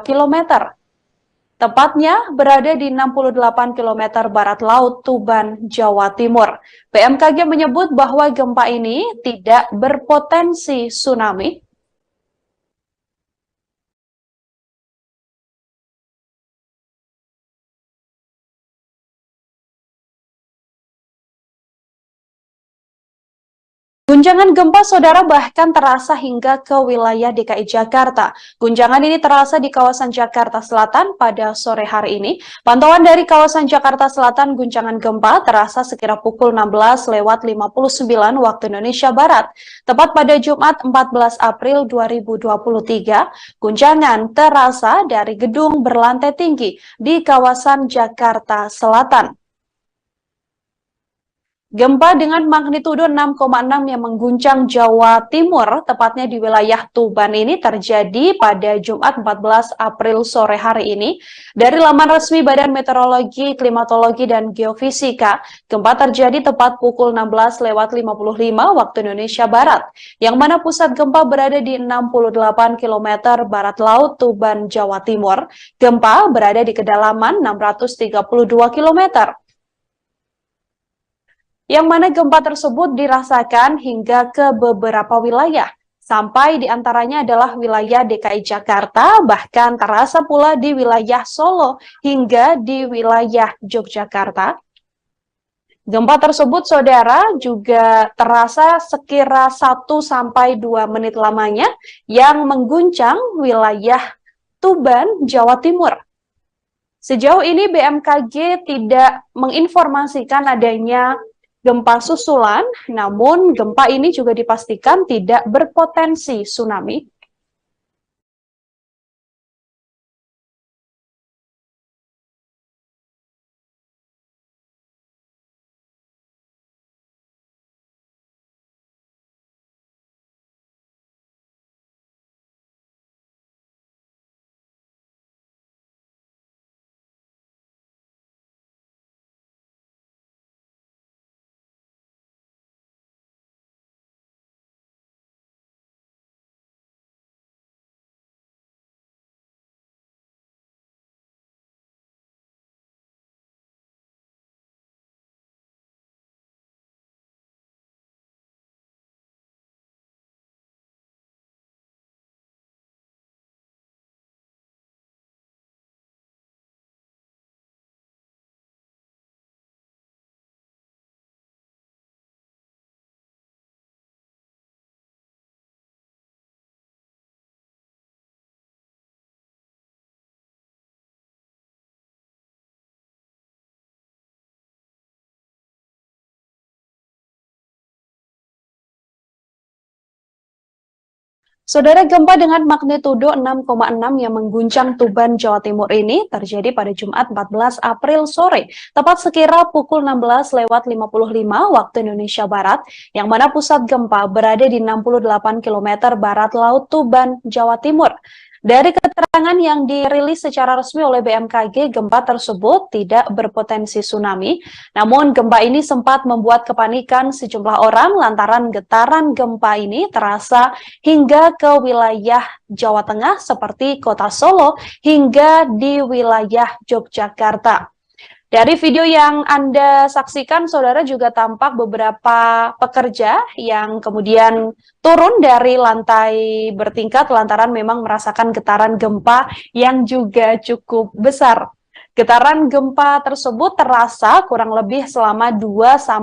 km. Tepatnya berada di 68 km barat Laut Tuban, Jawa Timur. BMKG menyebut bahwa gempa ini tidak berpotensi tsunami. Guncangan gempa, saudara, bahkan terasa hingga ke wilayah DKI Jakarta. Guncangan ini terasa di kawasan Jakarta Selatan pada sore hari ini. Pantauan dari kawasan Jakarta Selatan, guncangan gempa terasa sekira pukul 16:59 waktu Indonesia Barat. Tepat pada Jumat 14 April 2023, guncangan terasa dari gedung berlantai tinggi di kawasan Jakarta Selatan. Gempa dengan magnitudo 6,6 yang mengguncang Jawa Timur, tepatnya di wilayah Tuban ini terjadi pada Jumat 14 April sore hari ini. Dari laman resmi Badan Meteorologi, Klimatologi, dan Geofisika, gempa terjadi tepat pukul 16:55 waktu Indonesia Barat, yang mana pusat gempa berada di 68 km barat Laut Tuban, Jawa Timur. Gempa berada di kedalaman 632 km. Yang mana gempa tersebut dirasakan hingga ke beberapa wilayah, sampai diantaranya adalah wilayah DKI Jakarta, bahkan terasa pula di wilayah Solo hingga di wilayah Yogyakarta. Gempa tersebut, saudara, juga terasa sekira 1-2 menit lamanya yang mengguncang wilayah Tuban, Jawa Timur. Sejauh ini BMKG tidak menginformasikan adanya gempa susulan, namun gempa ini juga dipastikan tidak berpotensi tsunami. Saudara, gempa dengan magnitudo 6,6 yang mengguncang Tuban, Jawa Timur ini terjadi pada Jumat 14 April sore, tepat sekira pukul 16:55 waktu Indonesia Barat, yang mana pusat gempa berada di 68 km barat Laut Tuban, Jawa Timur. Dari keterangan yang dirilis secara resmi oleh BMKG, gempa tersebut tidak berpotensi tsunami. Namun gempa ini sempat membuat kepanikan sejumlah orang lantaran getaran gempa ini terasa hingga ke wilayah Jawa Tengah seperti kota Solo hingga di wilayah Yogyakarta. Dari video yang Anda saksikan, saudara, juga tampak beberapa pekerja yang kemudian turun dari lantai bertingkat lantaran memang merasakan getaran gempa yang juga cukup besar. Getaran gempa tersebut terasa kurang lebih selama 2-5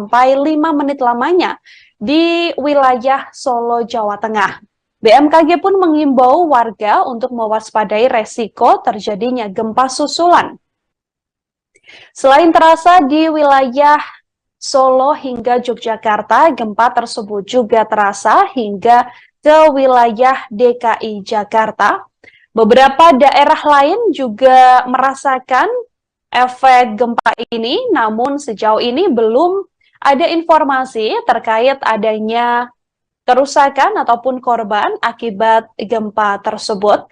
menit lamanya di wilayah Solo, Jawa Tengah. BMKG pun mengimbau warga untuk mewaspadai resiko terjadinya gempa susulan. Selain terasa di wilayah Solo hingga Yogyakarta, gempa tersebut juga terasa hingga ke wilayah DKI Jakarta. Beberapa daerah lain juga merasakan efek gempa ini, namun sejauh ini belum ada informasi terkait adanya kerusakan ataupun korban akibat gempa tersebut.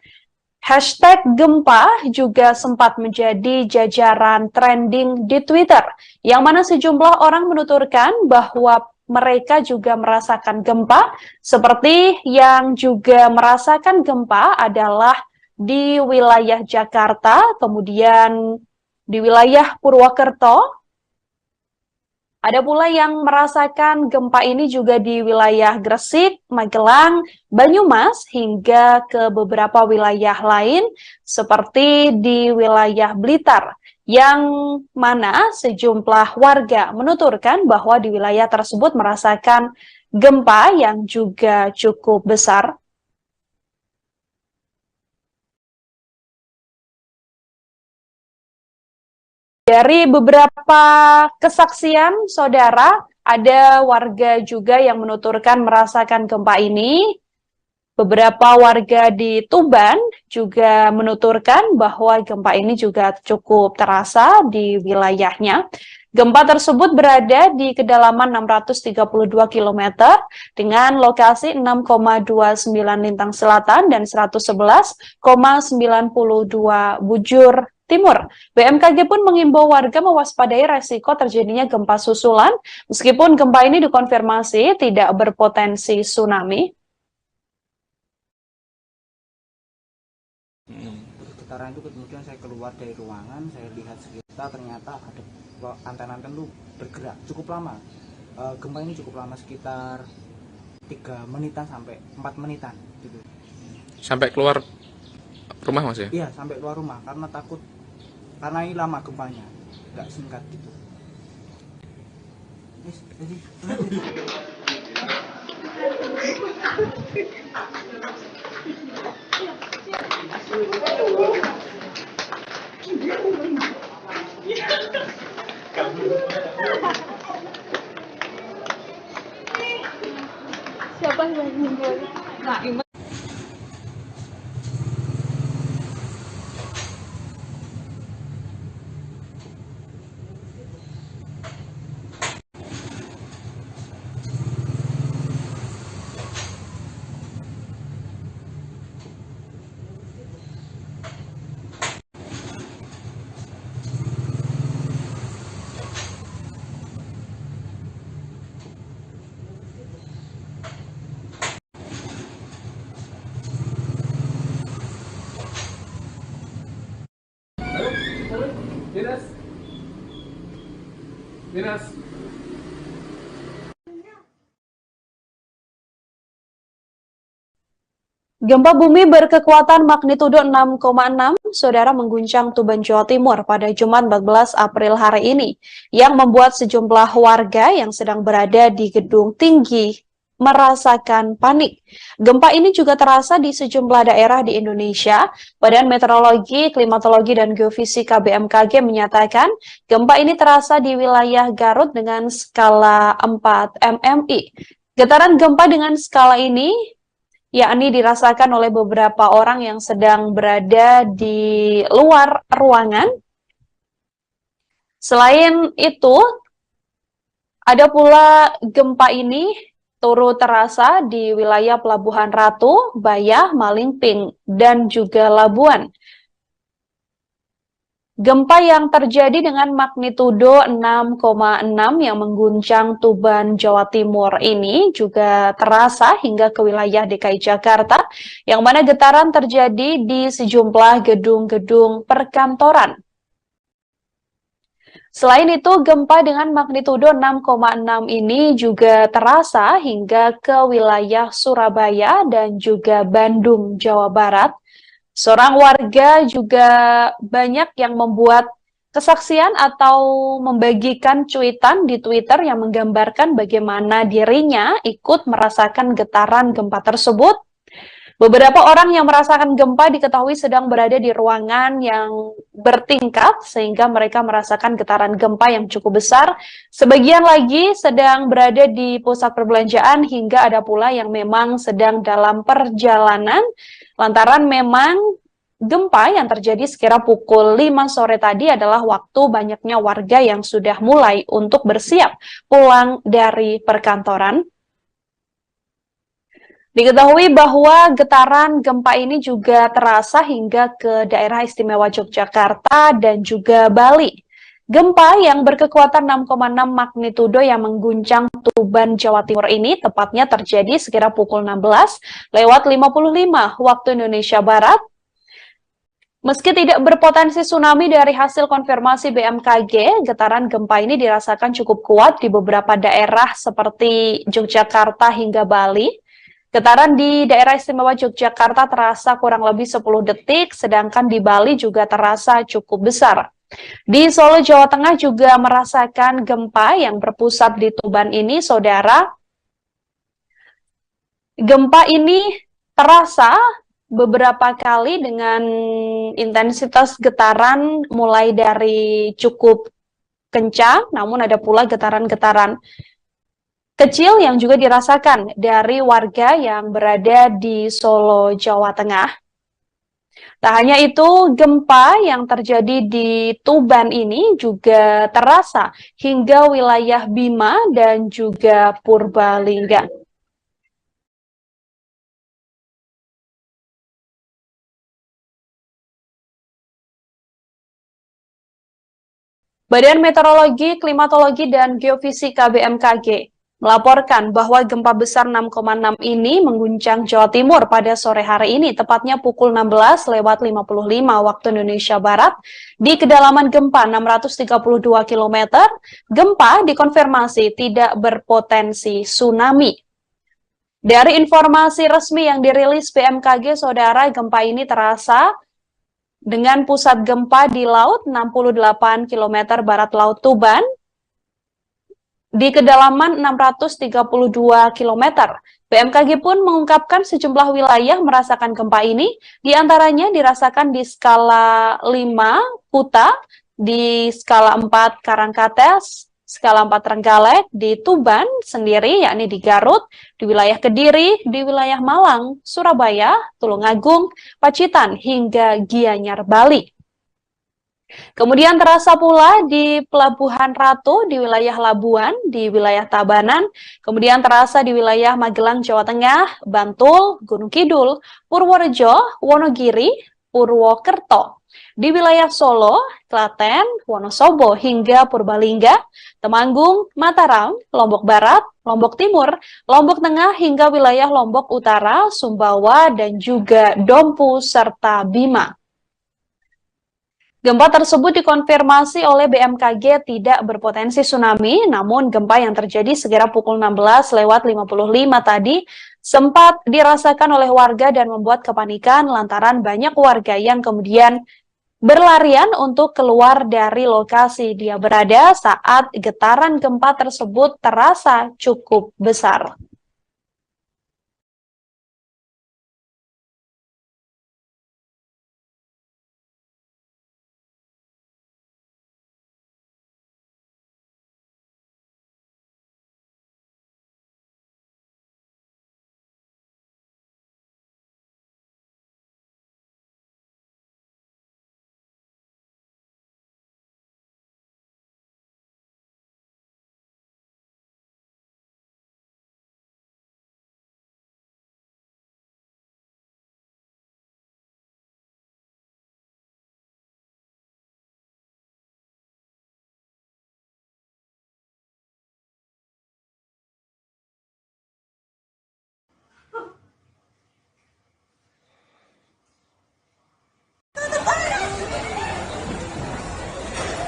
Hashtag gempa juga sempat menjadi jajaran trending di Twitter, yang mana sejumlah orang menuturkan bahwa mereka juga merasakan gempa, seperti yang juga merasakan gempa adalah di wilayah Jakarta, kemudian di wilayah Purwokerto. Ada pula yang merasakan gempa ini juga di wilayah Gresik, Magelang, Banyumas, hingga ke beberapa wilayah lain seperti di wilayah Blitar, yang mana sejumlah warga menuturkan bahwa di wilayah tersebut merasakan gempa yang juga cukup besar. Dari beberapa kesaksian, saudara, ada warga juga yang menuturkan merasakan gempa ini. Beberapa warga di Tuban juga menuturkan bahwa gempa ini juga cukup terasa di wilayahnya. Gempa tersebut berada di kedalaman 632 km dengan lokasi 6,29 lintang selatan dan 111,92 bujur timur. BMKG pun mengimbau warga mewaspadai resiko terjadinya gempa susulan, meskipun gempa ini dikonfirmasi tidak berpotensi tsunami. Getaran itu kemudian saya keluar dari ruangan, saya lihat sekitar, ternyata ada anten-anten itu bergerak cukup lama. Gempa ini cukup lama, sekitar 3 menitan sampai 4 menitan gitu. Sampai keluar rumah Mas ya? Iya, sampai keluar rumah karena takut, karena ini lama gempanya, nggak singkat gitu. Siapa yang ngumpul? Nah, Imet. Dinas. Gempa bumi berkekuatan magnitudo 6,6, saudara, mengguncang Tuban, Jawa Timur pada Jumat 14 April hari ini, yang membuat sejumlah warga yang sedang berada di gedung tinggi merasakan panik. Gempa ini juga terasa di sejumlah daerah di Indonesia. Badan Meteorologi, Klimatologi, dan Geofisika BMKG menyatakan gempa ini terasa di wilayah Garut dengan skala 4 MMI. Getaran gempa dengan skala ini yakni dirasakan oleh beberapa orang yang sedang berada di luar ruangan. Selain itu, ada pula gempa ini turut terasa di wilayah Pelabuhan Ratu, Bayah, Malingping, dan juga Labuan. Gempa yang terjadi dengan magnitudo 6,6 yang mengguncang Tuban, Jawa Timur ini juga terasa hingga ke wilayah DKI Jakarta, yang mana getaran terjadi di sejumlah gedung-gedung perkantoran. Selain itu, gempa dengan magnitudo 6,6 ini juga terasa hingga ke wilayah Surabaya dan juga Bandung, Jawa Barat. Seorang warga juga banyak yang membuat kesaksian atau membagikan cuitan di Twitter yang menggambarkan bagaimana dirinya ikut merasakan getaran gempa tersebut. Beberapa orang yang merasakan gempa diketahui sedang berada di ruangan yang bertingkat sehingga mereka merasakan getaran gempa yang cukup besar. Sebagian lagi sedang berada di pusat perbelanjaan hingga ada pula yang memang sedang dalam perjalanan lantaran memang gempa yang terjadi sekira pukul 5 sore tadi adalah waktu banyaknya warga yang sudah mulai untuk bersiap pulang dari perkantoran. Diketahui bahwa getaran gempa ini juga terasa hingga ke daerah istimewa Yogyakarta dan juga Bali. Gempa yang berkekuatan 6,6 magnitudo yang mengguncang Tuban, Jawa Timur ini tepatnya terjadi sekira pukul 16:55 waktu Indonesia Barat. Meski tidak berpotensi tsunami dari hasil konfirmasi BMKG, getaran gempa ini dirasakan cukup kuat di beberapa daerah seperti Yogyakarta hingga Bali. Getaran di daerah istimewa Yogyakarta terasa kurang lebih 10 detik, sedangkan di Bali juga terasa cukup besar. Di Solo, Jawa Tengah juga merasakan gempa yang berpusat di Tuban ini, saudara. Gempa ini terasa beberapa kali dengan intensitas getaran mulai dari cukup kencang, namun ada pula getaran-getaran kecil yang juga dirasakan dari warga yang berada di Solo, Jawa Tengah. Tak hanya itu, gempa yang terjadi di Tuban ini juga terasa hingga wilayah Bima dan juga Purbalingga. Badan Meteorologi, Klimatologi, dan Geofisika BMKG melaporkan bahwa gempa besar 6,6 ini mengguncang Jawa Timur pada sore hari ini, tepatnya pukul 16:55 waktu Indonesia Barat. Di kedalaman gempa 632 km, gempa dikonfirmasi tidak berpotensi tsunami. Dari informasi resmi yang dirilis BMKG, saudara, gempa ini terasa dengan pusat gempa di laut 68 km barat laut Tuban, di kedalaman 632 km. BMKG pun mengungkapkan sejumlah wilayah merasakan gempa ini, diantaranya dirasakan di skala 5 Kuta, di skala 4 Karangkates, skala 4 Trenggalek, di Tuban sendiri, yakni di Garut, di wilayah Kediri, di wilayah Malang, Surabaya, Tulungagung, Pacitan, hingga Gianyar, Bali. Kemudian terasa pula di Pelabuhan Ratu, di wilayah Labuan, di wilayah Tabanan, kemudian terasa di wilayah Magelang, Jawa Tengah, Bantul, Gunung Kidul, Purworejo, Wonogiri, Purwokerto, di wilayah Solo, Klaten, Wonosobo, hingga Purbalingga, Temanggung, Mataram, Lombok Barat, Lombok Timur, Lombok Tengah, hingga wilayah Lombok Utara, Sumbawa, dan juga Dompu, serta Bima. Gempa tersebut dikonfirmasi oleh BMKG tidak berpotensi tsunami, namun gempa yang terjadi sekira pukul 16:55 tadi sempat dirasakan oleh warga dan membuat kepanikan lantaran banyak warga yang kemudian berlarian untuk keluar dari lokasi dia berada saat getaran gempa tersebut terasa cukup besar.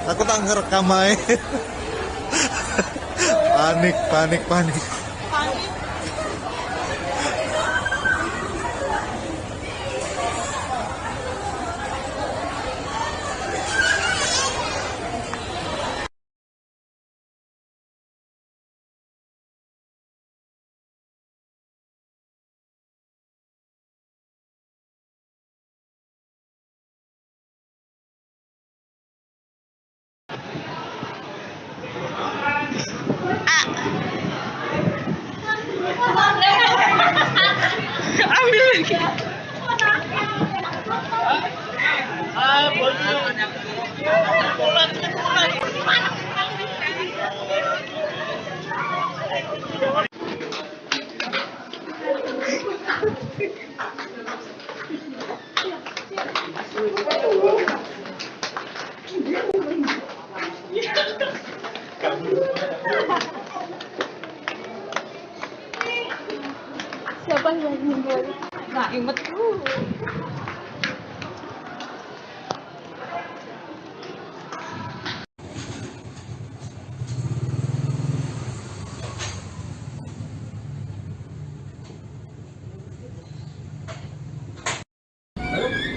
Aku tak ngerekam aja. Panik.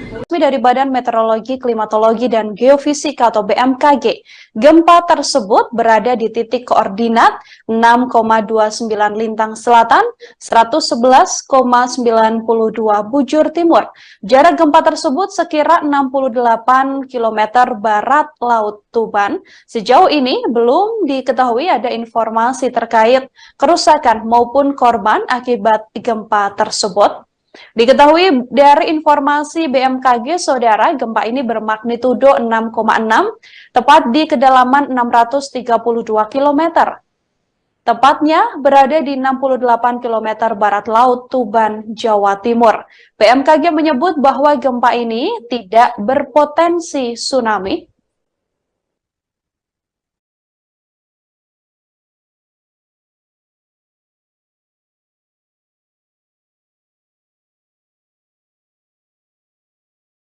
Dari Badan Meteorologi, Klimatologi, dan Geofisika atau BMKG, gempa tersebut berada di titik koordinat 6,29 Lintang Selatan, 111,92 Bujur Timur. Jarak gempa tersebut sekira 68 km barat Laut Tuban. Sejauh ini belum diketahui ada informasi terkait kerusakan maupun korban akibat gempa tersebut. Diketahui dari informasi BMKG, saudara, gempa ini bermagnitudo 6,6, tepat di kedalaman 632 km. Tepatnya berada di 68 km barat Laut Tuban, Jawa Timur. BMKG menyebut bahwa gempa ini tidak berpotensi tsunami.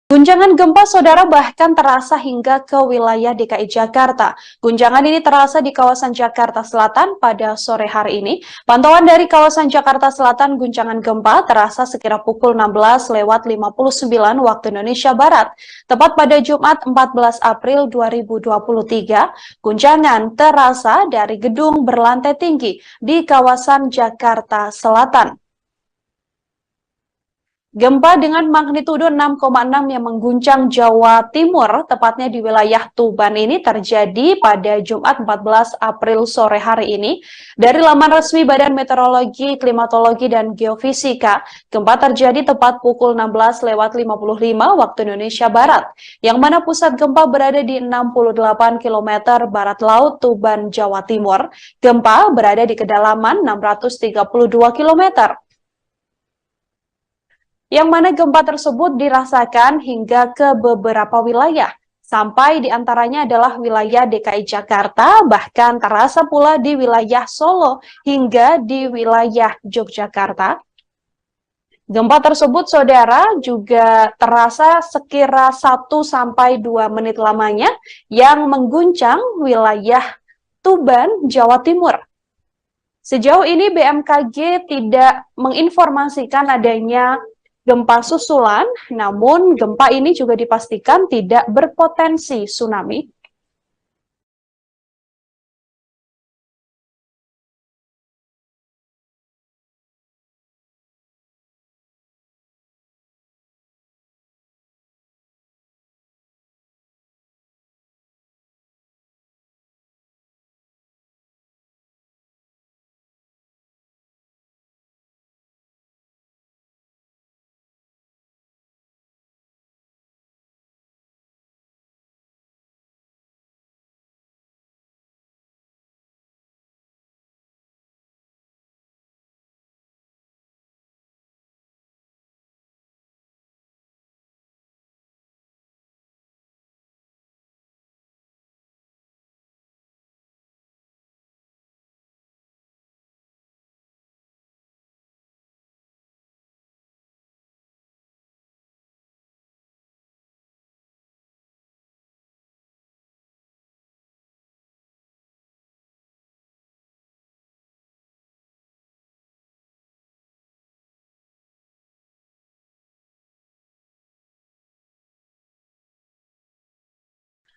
Guncangan gempa, saudara, bahkan terasa hingga ke wilayah DKI Jakarta. Guncangan ini terasa di kawasan Jakarta Selatan pada sore hari ini. Pantauan dari kawasan Jakarta Selatan, guncangan gempa terasa sekira pukul 16:59 waktu Indonesia Barat. Tepat pada Jumat 14 April 2023, guncangan terasa dari gedung berlantai tinggi di kawasan Jakarta Selatan. Gempa dengan magnitudo 6,6 yang mengguncang Jawa Timur, tepatnya di wilayah Tuban ini terjadi pada Jumat 14 April sore hari ini. Dari laman resmi Badan Meteorologi, Klimatologi, dan Geofisika, gempa terjadi tepat pukul 16:55 waktu Indonesia Barat, yang mana pusat gempa berada di 68 km barat Laut Tuban, Jawa Timur. Gempa berada di kedalaman 632 km. Yang mana gempa tersebut dirasakan hingga ke beberapa wilayah, sampai diantaranya adalah wilayah DKI Jakarta, bahkan terasa pula di wilayah Solo hingga di wilayah Yogyakarta. Gempa tersebut, saudara, juga terasa sekira 1-2 menit lamanya yang mengguncang wilayah Tuban, Jawa Timur. Sejauh ini BMKG tidak menginformasikan adanya gempa susulan, namun gempa ini juga dipastikan tidak berpotensi tsunami.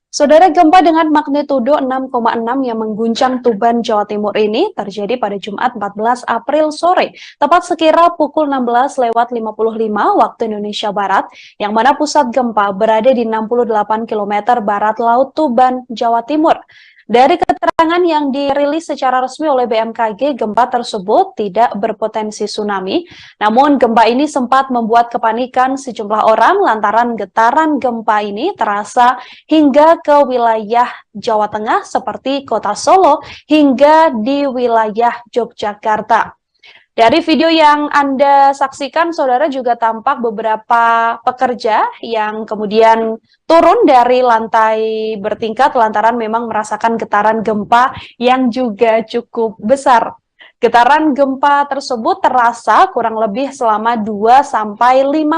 Saudara, gempa dengan magnitudo 6,6 yang mengguncang Tuban, Jawa Timur ini terjadi pada Jumat 14 April sore, tepat sekira pukul 16:55 waktu Indonesia Barat, yang mana pusat gempa berada di 68 km barat Laut Tuban, Jawa Timur. Dari keterangan yang dirilis secara resmi oleh BMKG, gempa tersebut tidak berpotensi tsunami. Namun gempa ini sempat membuat kepanikan sejumlah orang lantaran getaran gempa ini terasa hingga ke wilayah Jawa Tengah seperti kota Solo hingga di wilayah Yogyakarta. Dari video yang Anda saksikan, saudara, juga tampak beberapa pekerja yang kemudian turun dari lantai bertingkat lantaran memang merasakan getaran gempa yang juga cukup besar. Getaran gempa tersebut terasa kurang lebih selama 2-5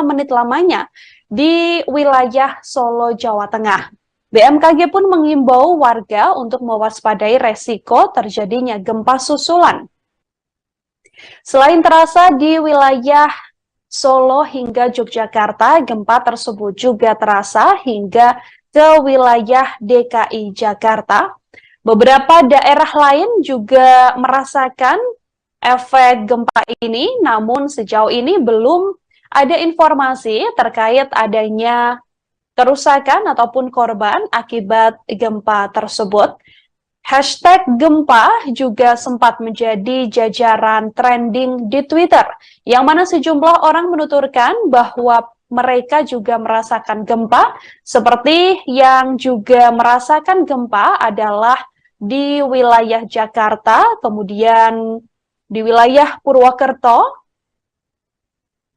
menit lamanya di wilayah Solo, Jawa Tengah. BMKG pun mengimbau warga untuk mewaspadai resiko terjadinya gempa susulan. Selain terasa di wilayah Solo hingga Yogyakarta, gempa tersebut juga terasa hingga ke wilayah DKI Jakarta. Beberapa daerah lain juga merasakan efek gempa ini, namun sejauh ini belum ada informasi terkait adanya kerusakan ataupun korban akibat gempa tersebut. Hashtag gempa juga sempat menjadi jajaran trending di Twitter, yang mana sejumlah orang menuturkan bahwa mereka juga merasakan gempa, seperti yang juga merasakan gempa adalah di wilayah Jakarta, kemudian di wilayah Purwokerto.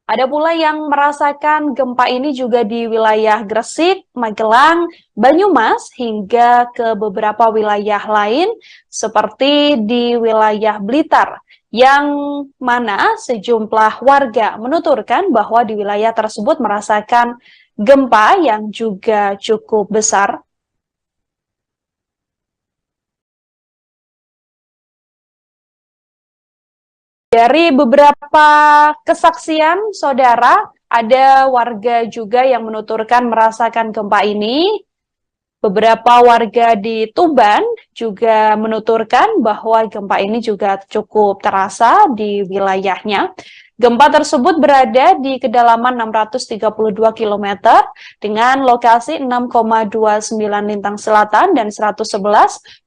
Ada pula yang merasakan gempa ini juga di wilayah Gresik, Magelang, Banyumas, hingga ke beberapa wilayah lain seperti di wilayah Blitar, yang mana sejumlah warga menuturkan bahwa di wilayah tersebut merasakan gempa yang juga cukup besar. Dari beberapa kesaksian, saudara, ada warga juga yang menuturkan merasakan gempa ini. Beberapa warga di Tuban juga menuturkan bahwa gempa ini juga cukup terasa di wilayahnya. Gempa tersebut berada di kedalaman 632 km dengan lokasi 6,29 lintang selatan dan 111,92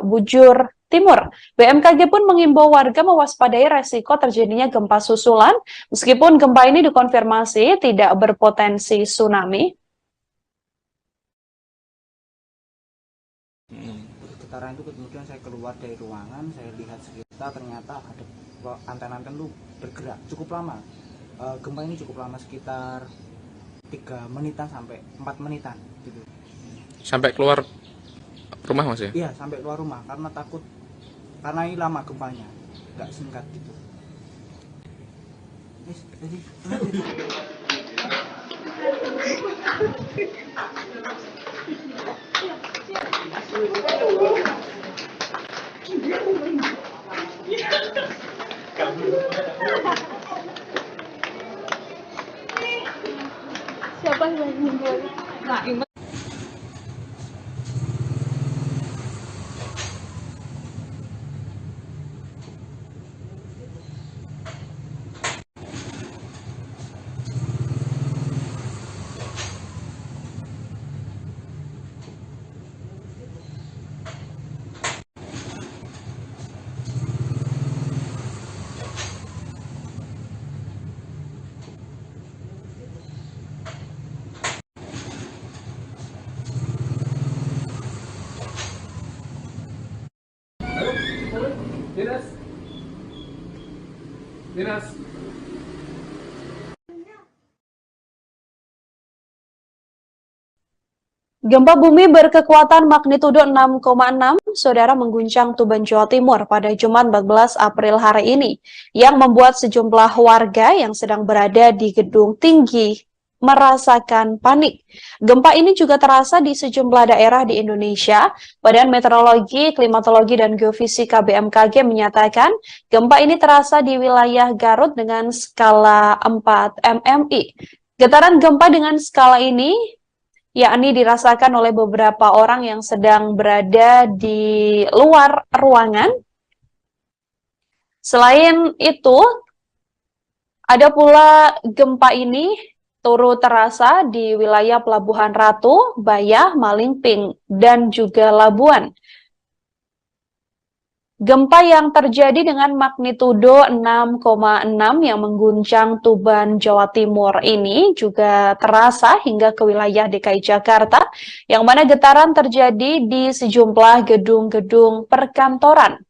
bujur timur. BMKG pun mengimbau warga mewaspadai resiko terjadinya gempa susulan, meskipun gempa ini dikonfirmasi tidak berpotensi tsunami. Getaran itu kemudian saya keluar dari ruangan, saya lihat sekitar, ternyata ada anten-anten itu bergerak cukup lama. Gempa ini cukup lama, sekitar 3 menitan sampai 4 menitan gitu. Sampai keluar rumah Mas ya? Iya, sampai keluar rumah karena takut, karena ini lama gempanya, nggak singkat gitu. Siapa yang meninggal? Nah, Dinas. Gempa bumi berkekuatan magnitudo 6,6, saudara, mengguncang Tuban, Jawa Timur pada Jumat 14 April hari ini, yang membuat sejumlah warga yang sedang berada di gedung tinggi merasakan panik. Gempa ini juga terasa di sejumlah daerah di Indonesia. Badan Meteorologi, Klimatologi, dan Geofisika BMKG menyatakan gempa ini terasa di wilayah Garut dengan skala 4 MMI. Getaran gempa dengan skala ini yakni dirasakan oleh beberapa orang yang sedang berada di luar ruangan. Selain itu, ada pula gempa ini turut terasa di wilayah Pelabuhan Ratu, Bayah, Malingping, dan juga Labuan. Gempa yang terjadi dengan magnitudo 6,6 yang mengguncang Tuban, Jawa Timur ini juga terasa hingga ke wilayah DKI Jakarta, yang mana getaran terjadi di sejumlah gedung-gedung perkantoran.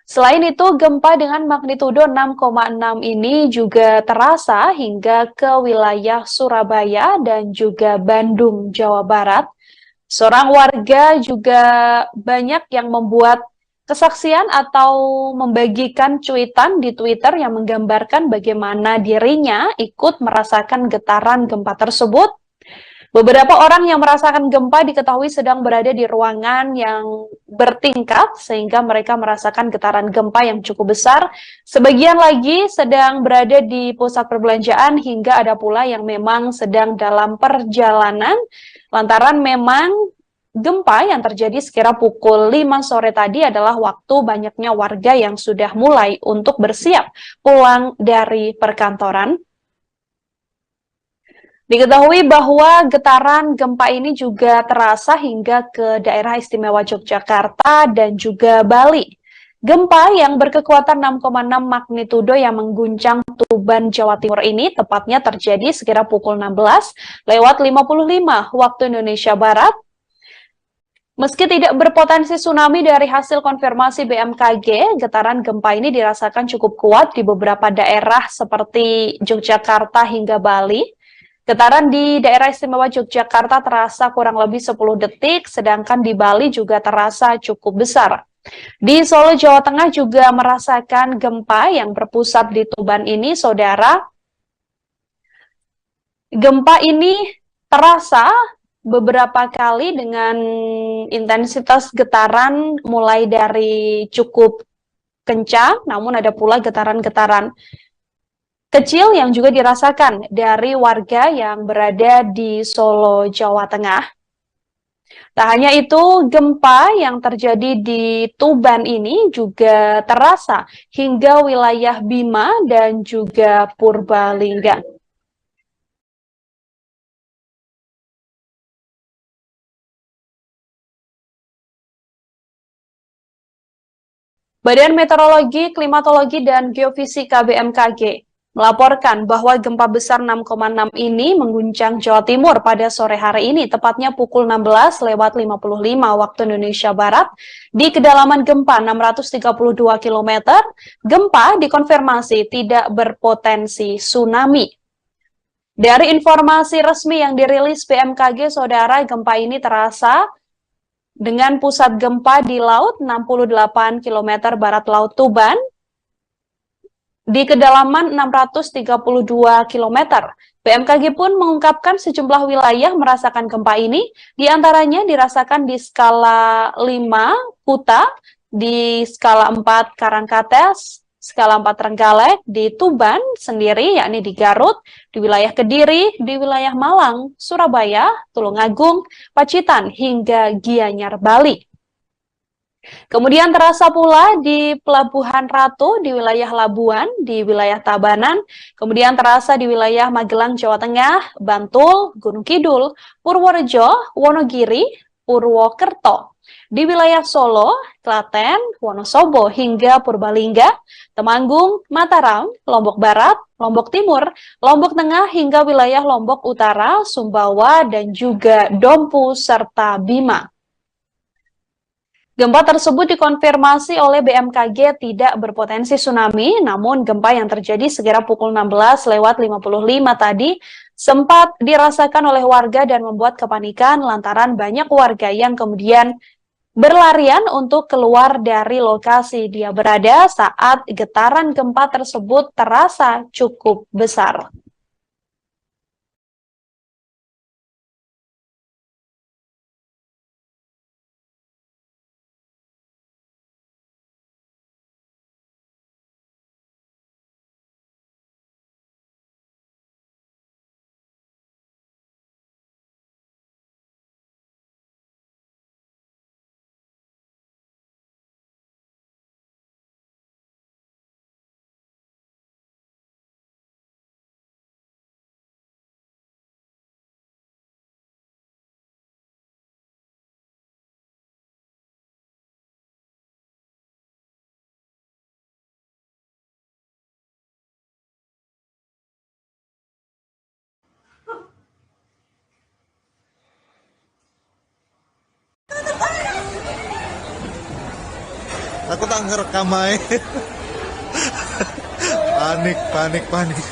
Selain itu, gempa dengan magnitudo 6,6 ini juga terasa hingga ke wilayah Surabaya dan juga Bandung, Jawa Barat. Seorang warga juga banyak yang membuat kesaksian atau membagikan cuitan di Twitter yang menggambarkan bagaimana dirinya ikut merasakan getaran gempa tersebut. Beberapa orang yang merasakan gempa diketahui sedang berada di ruangan yang bertingkat sehingga mereka merasakan getaran gempa yang cukup besar. Sebagian lagi sedang berada di pusat perbelanjaan hingga ada pula yang memang sedang dalam perjalanan lantaran memang gempa yang terjadi sekira pukul 5 sore tadi adalah waktu banyaknya warga yang sudah mulai untuk bersiap pulang dari perkantoran. Diketahui bahwa getaran gempa ini juga terasa hingga ke daerah istimewa Yogyakarta dan juga Bali. Gempa yang berkekuatan 6,6 magnitudo yang mengguncang Tuban, Jawa Timur ini tepatnya terjadi sekira pukul 16:55 waktu Indonesia Barat. Meski tidak berpotensi tsunami dari hasil konfirmasi BMKG, getaran gempa ini dirasakan cukup kuat di beberapa daerah seperti Yogyakarta hingga Bali. Getaran di daerah istimewa Yogyakarta terasa kurang lebih 10 detik, sedangkan di Bali juga terasa cukup besar. Di Solo, Jawa Tengah juga merasakan gempa yang berpusat di Tuban ini, saudara. Gempa ini terasa beberapa kali dengan intensitas getaran mulai dari cukup kencang, namun ada pula getaran-getaran kecil yang juga dirasakan dari warga yang berada di Solo, Jawa Tengah. Tak hanya itu, gempa yang terjadi di Tuban ini juga terasa hingga wilayah Bima dan juga Purbalingga. Badan Meteorologi, Klimatologi, dan Geofisika BMKG melaporkan bahwa gempa besar 6,6 ini mengguncang Jawa Timur pada sore hari ini, tepatnya pukul 16:55 waktu Indonesia Barat, di kedalaman gempa 632 km. Gempa dikonfirmasi tidak berpotensi tsunami. Dari informasi resmi yang dirilis BMKG, saudara, gempa ini terasa dengan pusat gempa di laut 68 km barat Laut Tuban, di kedalaman 632 km. BMKG pun mengungkapkan sejumlah wilayah merasakan gempa ini, diantaranya dirasakan di skala 5 Kuta, di skala 4 Karangkates, skala 4 Trenggalek, di Tuban sendiri, yakni di Garut, di wilayah Kediri, di wilayah Malang, Surabaya, Tulungagung, Pacitan, hingga Gianyar, Bali. Kemudian terasa pula di Pelabuhan Ratu, di wilayah Labuan, di wilayah Tabanan, kemudian terasa di wilayah Magelang, Jawa Tengah, Bantul, Gunung Kidul, Purworejo, Wonogiri, Purwokerto, di wilayah Solo, Klaten, Wonosobo, hingga Purbalingga, Temanggung, Mataram, Lombok Barat, Lombok Timur, Lombok Tengah, hingga wilayah Lombok Utara, Sumbawa, dan juga Dompu, serta Bima. Gempa tersebut dikonfirmasi oleh BMKG tidak berpotensi tsunami, namun gempa yang terjadi sekira pukul 16:55 tadi sempat dirasakan oleh warga dan membuat kepanikan lantaran banyak warga yang kemudian berlarian untuk keluar dari lokasi dia berada saat getaran gempa tersebut terasa cukup besar. Aku tak ngerekam aja. Panik, panik, panik.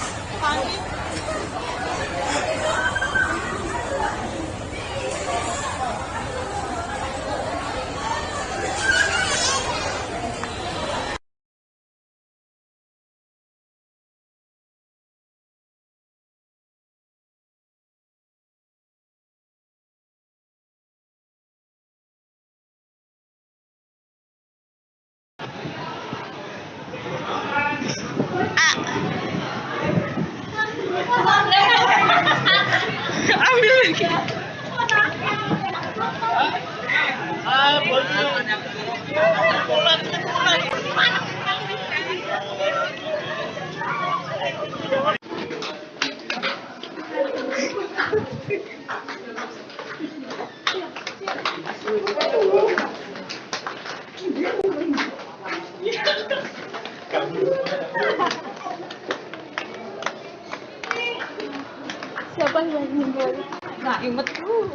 Siapa yang meninggal? Nah, inget tuh.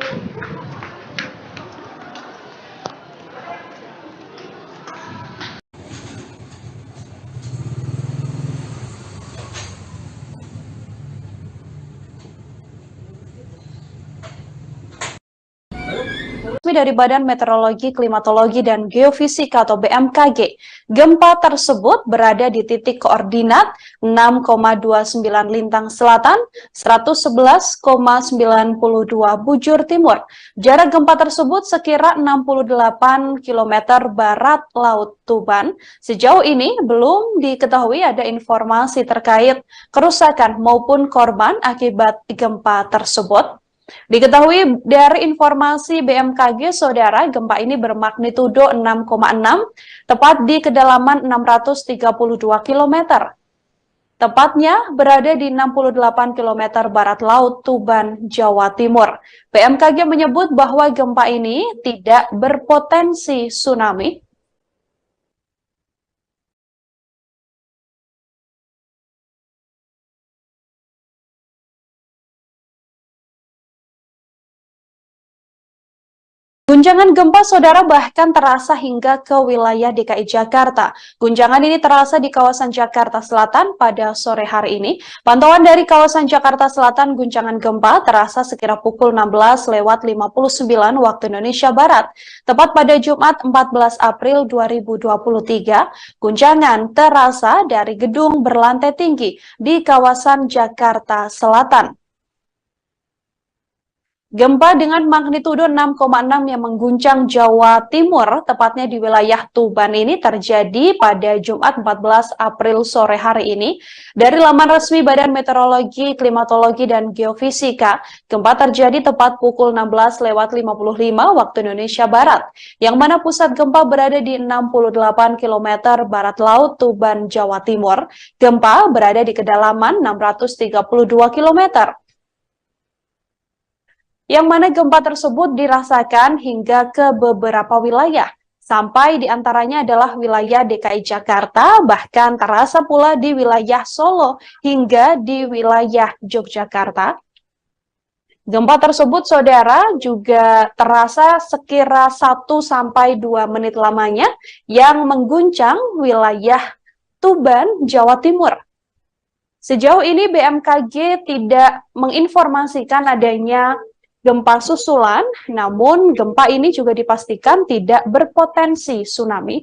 Dari Badan Meteorologi, Klimatologi, dan Geofisika atau BMKG. Gempa tersebut berada di titik koordinat 6,29 Lintang Selatan, 111,92 Bujur Timur. Jarak gempa tersebut sekira 68 km barat Laut Tuban. Sejauh ini belum diketahui ada informasi terkait kerusakan maupun korban akibat gempa tersebut. Diketahui dari informasi BMKG, saudara, gempa ini bermagnitudo 6,6, tepat di kedalaman 632 km. Tepatnya berada di 68 km barat Laut Tuban, Jawa Timur. BMKG menyebut bahwa gempa ini tidak berpotensi tsunami. Guncangan gempa, saudara, bahkan terasa hingga ke wilayah DKI Jakarta. Guncangan ini terasa di kawasan Jakarta Selatan pada sore hari ini. Pantauan dari kawasan Jakarta Selatan, guncangan gempa terasa sekira pukul 16:59 waktu Indonesia Barat. Tepat pada Jumat 14 April 2023, guncangan terasa dari gedung berlantai tinggi di kawasan Jakarta Selatan. Gempa dengan magnitudo 6,6 yang mengguncang Jawa Timur, tepatnya di wilayah Tuban ini terjadi pada Jumat 14 April sore hari ini. Dari laman resmi Badan Meteorologi, Klimatologi, dan Geofisika, gempa terjadi tepat pukul 16:55 waktu Indonesia Barat, yang mana pusat gempa berada di 68 km barat Laut Tuban, Jawa Timur. Gempa berada di kedalaman 632 km. Yang mana gempa tersebut dirasakan hingga ke beberapa wilayah, sampai diantaranya adalah wilayah DKI Jakarta, bahkan terasa pula di wilayah Solo hingga di wilayah Yogyakarta. Gempa tersebut, saudara, juga terasa sekira 1-2 menit lamanya yang mengguncang wilayah Tuban, Jawa Timur. Sejauh ini BMKG tidak menginformasikan adanya gempa susulan, namun gempa ini juga dipastikan tidak berpotensi tsunami.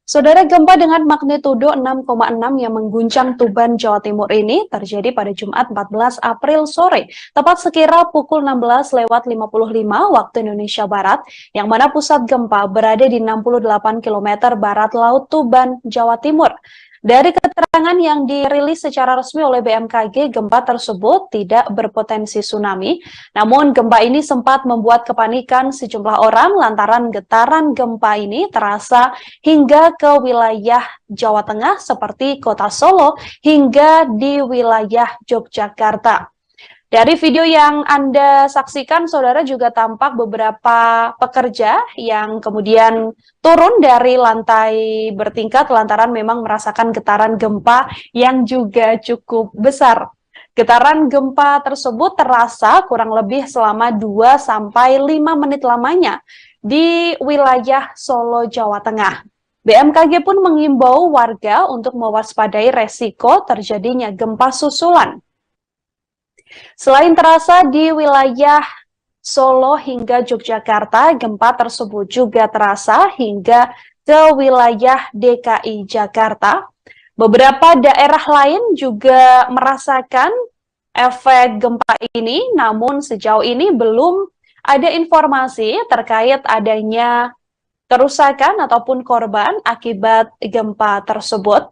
Saudara, gempa dengan magnitudo 6,6 yang mengguncang Tuban, Jawa Timur ini terjadi pada Jumat 14 April sore, tepat sekira pukul 16:55 waktu Indonesia Barat, yang mana pusat gempa berada di 68 km barat Laut Tuban, Jawa Timur. Dari keterangan yang dirilis secara resmi oleh BMKG, gempa tersebut tidak berpotensi tsunami. Namun gempa ini sempat membuat kepanikan sejumlah orang lantaran getaran gempa ini terasa hingga ke wilayah Jawa Tengah seperti kota Solo hingga di wilayah Yogyakarta. Dari video yang Anda saksikan, saudara, juga tampak beberapa pekerja yang kemudian turun dari lantai bertingkat lantaran memang merasakan getaran gempa yang juga cukup besar. Getaran gempa tersebut terasa kurang lebih selama 2-5 menit lamanya di wilayah Solo, Jawa Tengah. BMKG pun mengimbau warga untuk mewaspadai resiko terjadinya gempa susulan. Selain terasa di wilayah Solo hingga Yogyakarta, gempa tersebut juga terasa hingga ke wilayah DKI Jakarta. Beberapa daerah lain juga merasakan efek gempa ini, namun sejauh ini belum ada informasi terkait adanya kerusakan ataupun korban akibat gempa tersebut.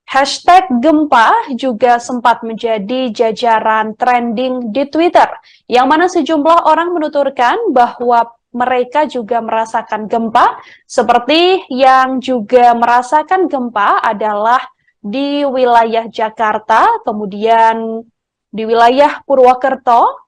Hashtag gempa juga sempat menjadi jajaran trending di Twitter, yang mana sejumlah orang menuturkan bahwa mereka juga merasakan gempa, seperti yang juga merasakan gempa adalah di wilayah Jakarta, kemudian di wilayah Purwokerto.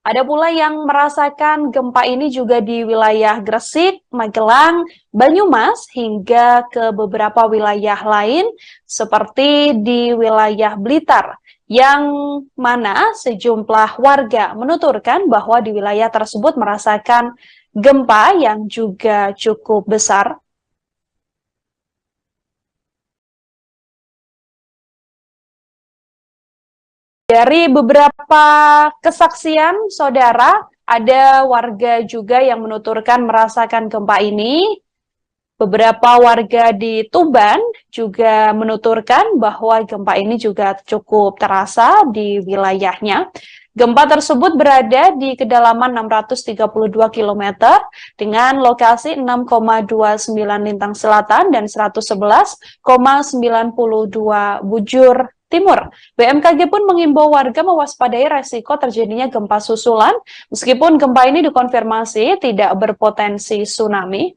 Ada pula yang merasakan gempa ini juga di wilayah Gresik, Magelang, Banyumas, hingga ke beberapa wilayah lain seperti di wilayah Blitar, yang mana sejumlah warga menuturkan bahwa di wilayah tersebut merasakan gempa yang juga cukup besar. Dari beberapa kesaksian, saudara, ada warga juga yang menuturkan merasakan gempa ini. Beberapa warga di Tuban juga menuturkan bahwa gempa ini juga cukup terasa di wilayahnya. Gempa tersebut berada di kedalaman 632 km dengan lokasi 6,29 lintang selatan dan 111,92 bujur timur. BMKG pun mengimbau warga mewaspadai resiko terjadinya gempa susulan, meskipun gempa ini dikonfirmasi tidak berpotensi tsunami.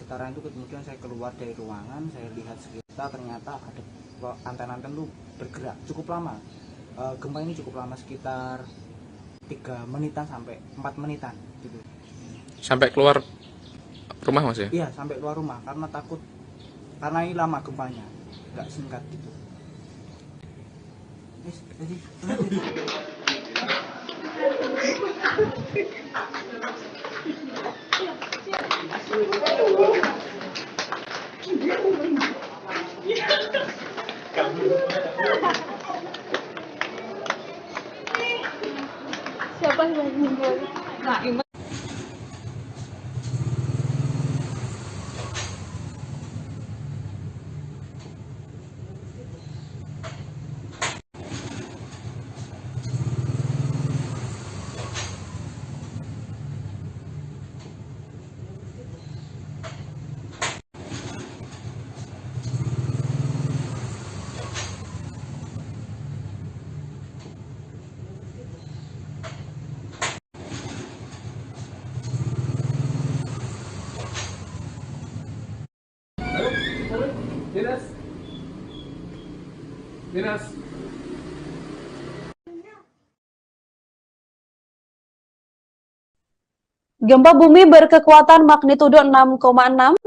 Getaran itu kemudian saya keluar dari ruangan, saya lihat sekitar, ternyata ada anten-anten itu bergerak cukup lama. Gempa ini cukup lama, sekitar 3 menitan sampai 4 menitan gitu. Sampai keluar rumah, Mas ya? Iya, sampai keluar rumah karena takut, karena ini lama gempanya, nggak singkat gitu. Siapa yang meninggal? Dinas. Gempa bumi berkekuatan magnitudo 6,6,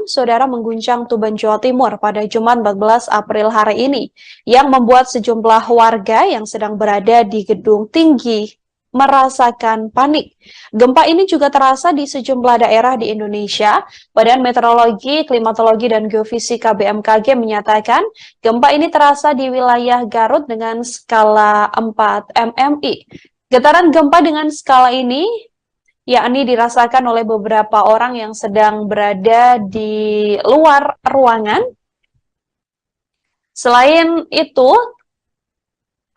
saudara, mengguncang Tuban, Jawa Timur pada Jumat 14 April hari ini, yang membuat sejumlah warga yang sedang berada di gedung tinggi merasakan panik. Gempa ini juga terasa di sejumlah daerah di Indonesia. Badan Meteorologi, Klimatologi, dan Geofisika BMKG menyatakan gempa ini terasa di wilayah Garut dengan skala 4 MMI. Getaran gempa dengan skala ini yakni dirasakan oleh beberapa orang yang sedang berada di luar ruangan. Selain itu,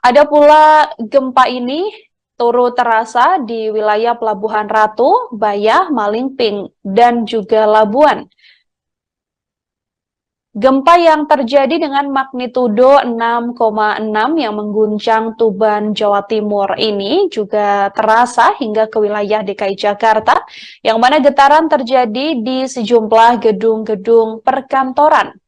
ada pula gempa ini turut terasa di wilayah Pelabuhan Ratu, Bayah, Malingping, dan juga Labuan. Gempa yang terjadi dengan magnitudo 6,6 yang mengguncang Tuban, Jawa Timur ini juga terasa hingga ke wilayah DKI Jakarta, yang mana getaran terjadi di sejumlah gedung-gedung perkantoran.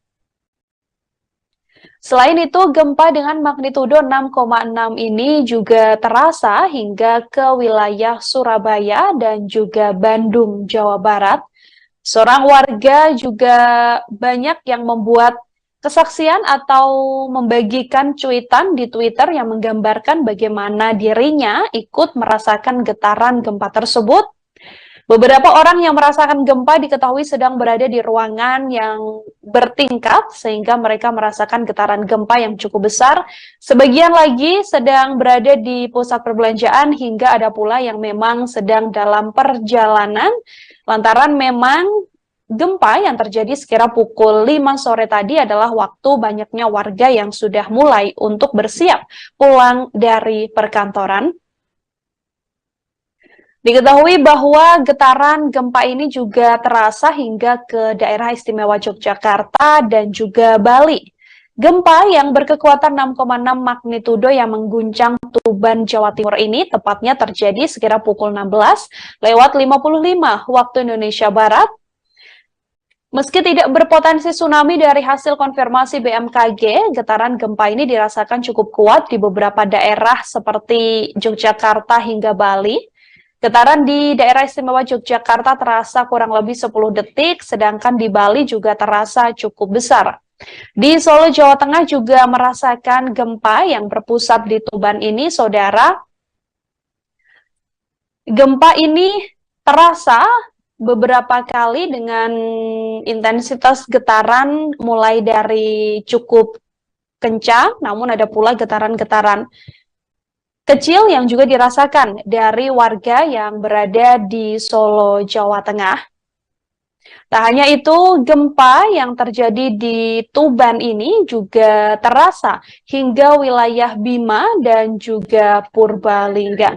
Selain itu, gempa dengan magnitudo 6,6 ini juga terasa hingga ke wilayah Surabaya dan juga Bandung, Jawa Barat. Seorang warga juga banyak yang membuat kesaksian atau membagikan cuitan di Twitter yang menggambarkan bagaimana dirinya ikut merasakan getaran gempa tersebut. Beberapa orang yang merasakan gempa diketahui sedang berada di ruangan yang bertingkat sehingga mereka merasakan getaran gempa yang cukup besar. Sebagian lagi sedang berada di pusat perbelanjaan hingga ada pula yang memang sedang dalam perjalanan lantaran memang gempa yang terjadi sekira pukul 5 sore tadi adalah waktu banyaknya warga yang sudah mulai untuk bersiap pulang dari perkantoran. Diketahui bahwa getaran gempa ini juga terasa hingga ke daerah istimewa Yogyakarta dan juga Bali. Gempa yang berkekuatan 6,6 magnitudo yang mengguncang Tuban, Jawa Timur ini tepatnya terjadi sekira pukul 16:55 waktu Indonesia Barat. Meski tidak berpotensi tsunami dari hasil konfirmasi BMKG, getaran gempa ini dirasakan cukup kuat di beberapa daerah seperti Yogyakarta hingga Bali. Getaran di daerah istimewa Yogyakarta terasa kurang lebih 10 detik, sedangkan di Bali juga terasa cukup besar. Di Solo, Jawa Tengah juga merasakan gempa yang berpusat di Tuban ini, saudara. Gempa ini terasa beberapa kali dengan intensitas getaran mulai dari cukup kencang, namun ada pula getaran-getaran kecil yang juga dirasakan dari warga yang berada di Solo, Jawa Tengah. Tak hanya itu, gempa yang terjadi di Tuban ini juga terasa hingga wilayah Bima dan juga Purbalingga.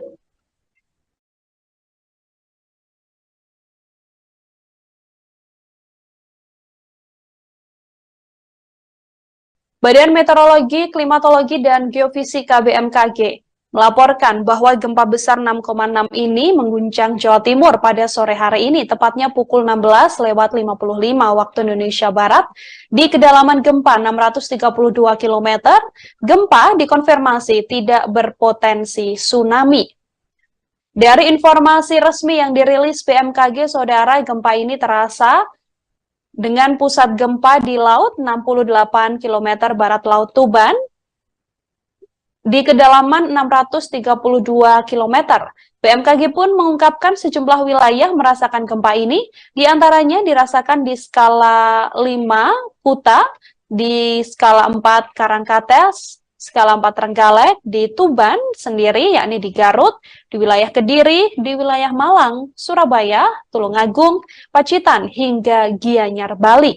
Badan Meteorologi, Klimatologi, dan Geofisika BMKG melaporkan bahwa gempa besar 6,6 ini mengguncang Jawa Timur pada sore hari ini, tepatnya pukul 16:55 waktu Indonesia Barat, di kedalaman gempa 632 km. Gempa dikonfirmasi tidak berpotensi tsunami. Dari informasi resmi yang dirilis BMKG, saudara, gempa ini terasa dengan pusat gempa di laut 68 km barat laut Tuban, di kedalaman 632 km. BMKG pun mengungkapkan sejumlah wilayah merasakan gempa ini, diantaranya dirasakan di skala 5 Kuta, di skala 4 Karangkates, skala 4 Trenggalek, di Tuban sendiri, yakni di Garut, di wilayah Kediri, di wilayah Malang, Surabaya, Tulungagung, Pacitan, hingga Gianyar, Bali.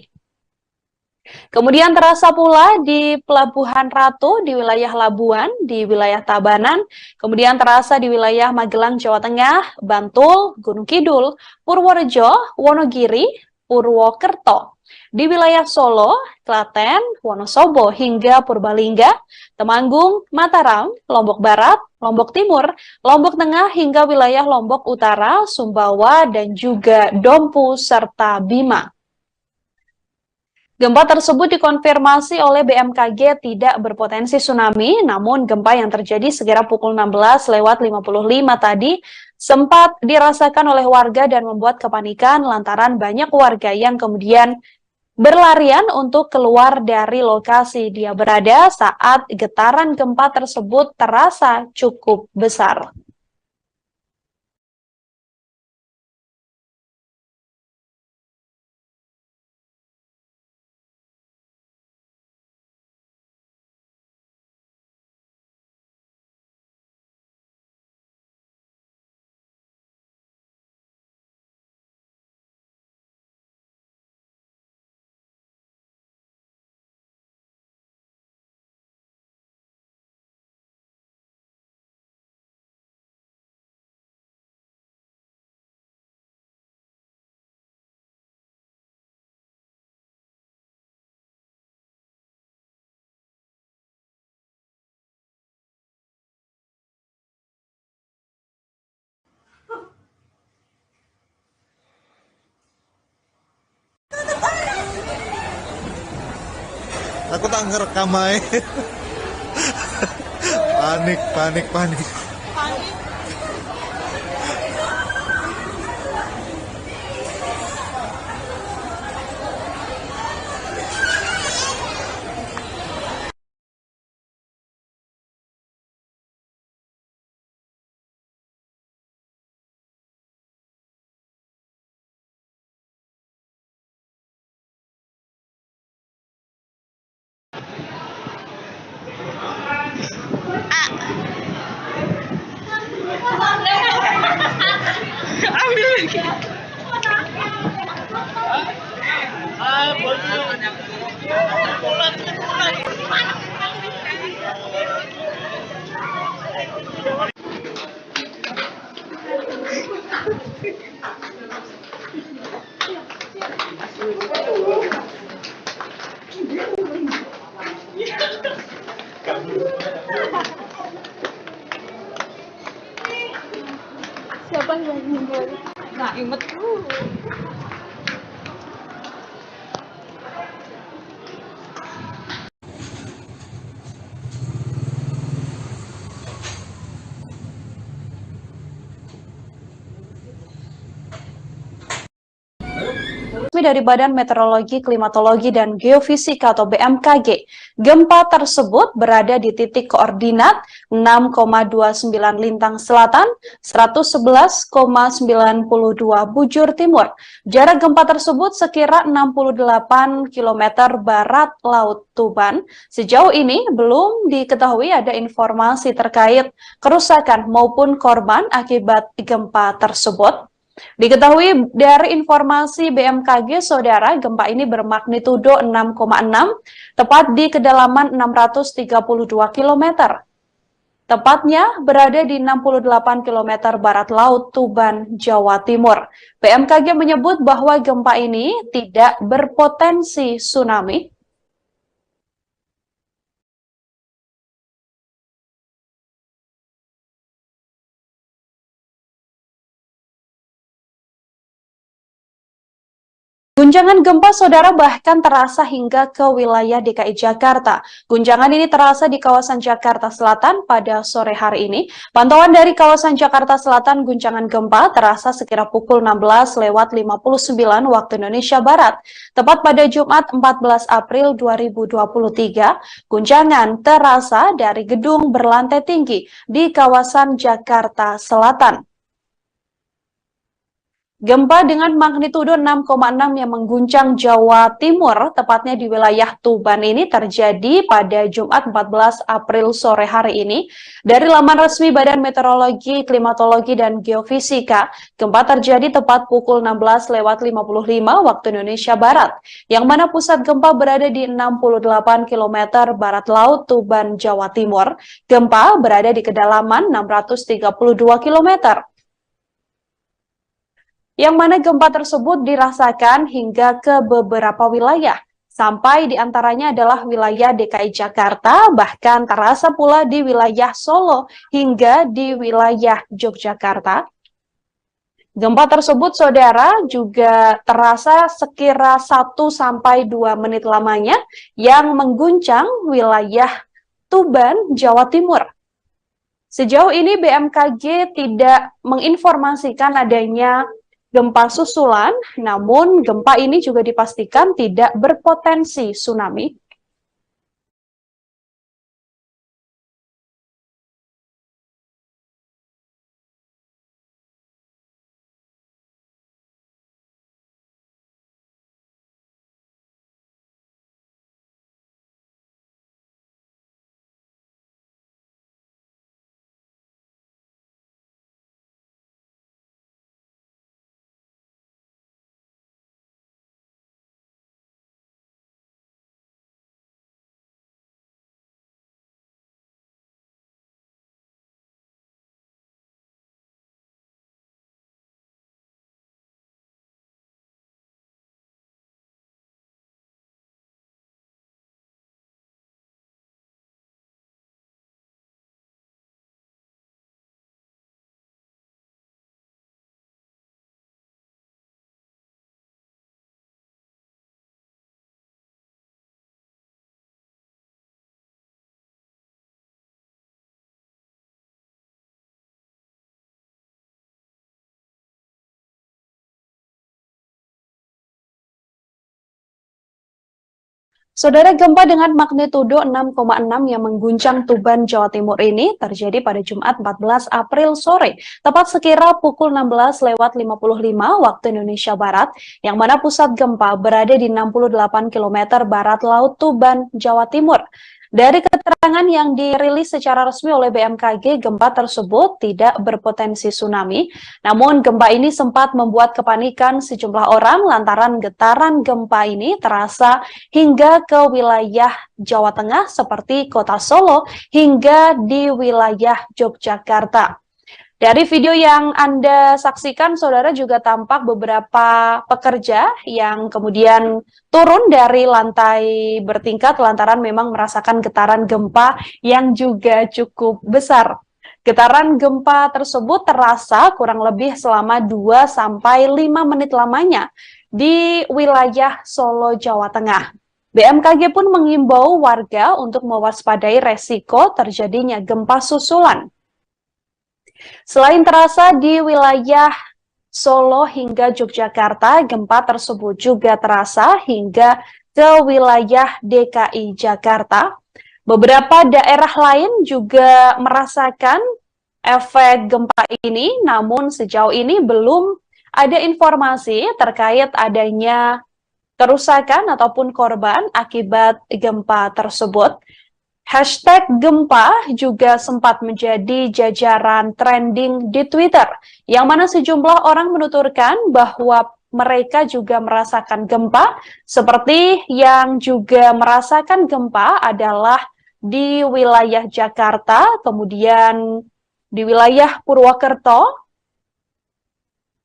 Kemudian terasa pula di Pelabuhan Ratu, di wilayah Labuan, di wilayah Tabanan, kemudian terasa di wilayah Magelang, Jawa Tengah, Bantul, Gunung Kidul, Purworejo, Wonogiri, Purwokerto, di wilayah Solo, Klaten, Wonosobo, hingga Purbalingga, Temanggung, Mataram, Lombok Barat, Lombok Timur, Lombok Tengah, hingga wilayah Lombok Utara, Sumbawa, dan juga Dompu, serta Bima. Gempa tersebut dikonfirmasi oleh BMKG tidak berpotensi tsunami, namun gempa yang terjadi sekira pukul 16:55 tadi sempat dirasakan oleh warga dan membuat kepanikan lantaran banyak warga yang kemudian berlarian untuk keluar dari lokasi dia berada saat getaran gempa tersebut terasa cukup besar. Aku tak ngerekam aja. Panik, panik, panik. Siapa yang meninggal? Nah, inget. Dari Badan Meteorologi, Klimatologi, dan Geofisika atau BMKG. Gempa tersebut berada di titik koordinat 6,29 Lintang Selatan, 111,92 Bujur Timur. Jarak gempa tersebut sekira 68 km barat Laut Tuban. Sejauh ini belum diketahui ada informasi terkait kerusakan maupun korban akibat gempa tersebut. Diketahui dari informasi BMKG, saudara, gempa ini bermagnitudo 6,6, tepat di kedalaman 632 km. Tepatnya berada di 68 km barat laut Tuban, Jawa Timur. BMKG menyebut bahwa gempa ini tidak berpotensi tsunami. Guncangan gempa, saudara, bahkan terasa hingga ke wilayah DKI Jakarta. Guncangan ini terasa di kawasan Jakarta Selatan pada sore hari ini. Pantauan dari kawasan Jakarta Selatan, guncangan gempa terasa sekira pukul 16:59 waktu Indonesia Barat. Tepat pada Jumat 14 April 2023, guncangan terasa dari gedung berlantai tinggi di kawasan Jakarta Selatan. Gempa dengan magnitudo 6,6 yang mengguncang Jawa Timur, tepatnya di wilayah Tuban ini terjadi pada Jumat 14 April sore hari ini. Dari laman resmi Badan Meteorologi, Klimatologi, dan Geofisika, gempa terjadi tepat pukul 16:55 waktu Indonesia Barat, yang mana pusat gempa berada di 68 km barat laut Tuban, Jawa Timur. Gempa berada di kedalaman 632 km. Yang mana gempa tersebut dirasakan hingga ke beberapa wilayah, sampai diantaranya adalah wilayah DKI Jakarta, bahkan terasa pula di wilayah Solo hingga di wilayah Yogyakarta. Gempa tersebut, saudara, juga terasa sekira 1-2 menit lamanya yang mengguncang wilayah Tuban, Jawa Timur. Sejauh ini BMKG tidak menginformasikan adanya gempa susulan, namun gempa ini juga dipastikan tidak berpotensi tsunami. Saudara, gempa dengan magnitudo 6,6 yang mengguncang Tuban, Jawa Timur ini terjadi pada Jumat 14 April sore, tepat sekira pukul 16:55 waktu Indonesia Barat, yang mana pusat gempa berada di 68 km barat laut Tuban, Jawa Timur. Dari keterangan yang dirilis secara resmi oleh BMKG, gempa tersebut tidak berpotensi tsunami. Namun gempa ini sempat membuat kepanikan sejumlah orang lantaran getaran gempa ini terasa hingga ke wilayah Jawa Tengah seperti kota Solo hingga di wilayah Yogyakarta. Dari video yang Anda saksikan, saudara, juga tampak beberapa pekerja yang kemudian turun dari lantai bertingkat lantaran memang merasakan getaran gempa yang juga cukup besar. Getaran gempa tersebut terasa kurang lebih selama 2-5 menit lamanya di wilayah Solo, Jawa Tengah. BMKG pun mengimbau warga untuk mewaspadai resiko terjadinya gempa susulan. Selain terasa di wilayah Solo hingga Yogyakarta, gempa tersebut juga terasa hingga ke wilayah DKI Jakarta. Beberapa daerah lain juga merasakan efek gempa ini, namun sejauh ini belum ada informasi terkait adanya kerusakan ataupun korban akibat gempa tersebut. Hashtag gempa juga sempat menjadi jajaran trending di Twitter, yang mana sejumlah orang menuturkan bahwa mereka juga merasakan gempa, seperti yang juga merasakan gempa adalah di wilayah Jakarta, kemudian di wilayah Purwokerto.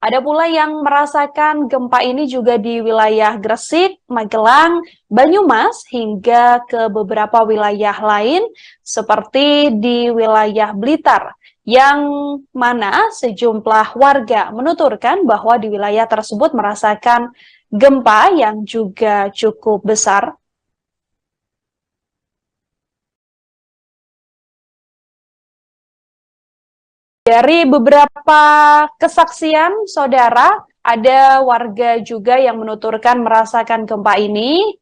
Ada pula yang merasakan gempa ini juga di wilayah Gresik, Magelang, Banyumas, hingga ke beberapa wilayah lain seperti di wilayah Blitar, yang mana sejumlah warga menuturkan bahwa di wilayah tersebut merasakan gempa yang juga cukup besar. Dari beberapa kesaksian, saudara, ada warga juga yang menuturkan merasakan gempa ini.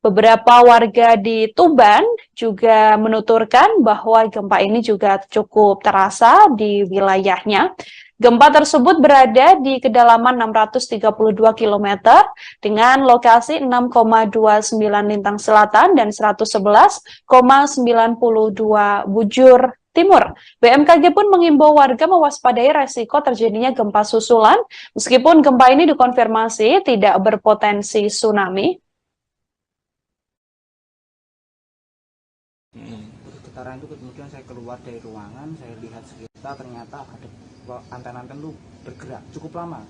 Beberapa warga di Tuban juga menuturkan bahwa gempa ini juga cukup terasa di wilayahnya. Gempa tersebut berada di kedalaman 632 km dengan lokasi 6,29 lintang selatan dan 111,92 bujur timur. BMKG pun mengimbau warga mewaspadai resiko terjadinya gempa susulan, meskipun gempa ini dikonfirmasi tidak berpotensi tsunami. Getaran itu kemudian saya keluar dari ruangan, saya lihat sekitar, ternyata ada anten-anten itu bergerak cukup lama.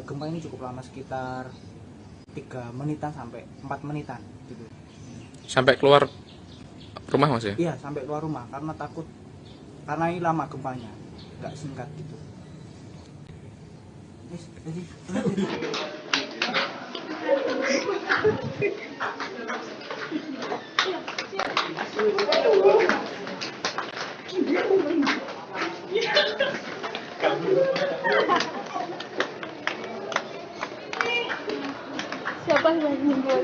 Gempa ini cukup lama, sekitar 3 menitan sampai 4 menitan gitu. Sampai keluar rumah, Mas ya? Iya, sampai keluar rumah karena takut, karena ini lama gempanya, nggak singkat gitu. Siapa yang membuat?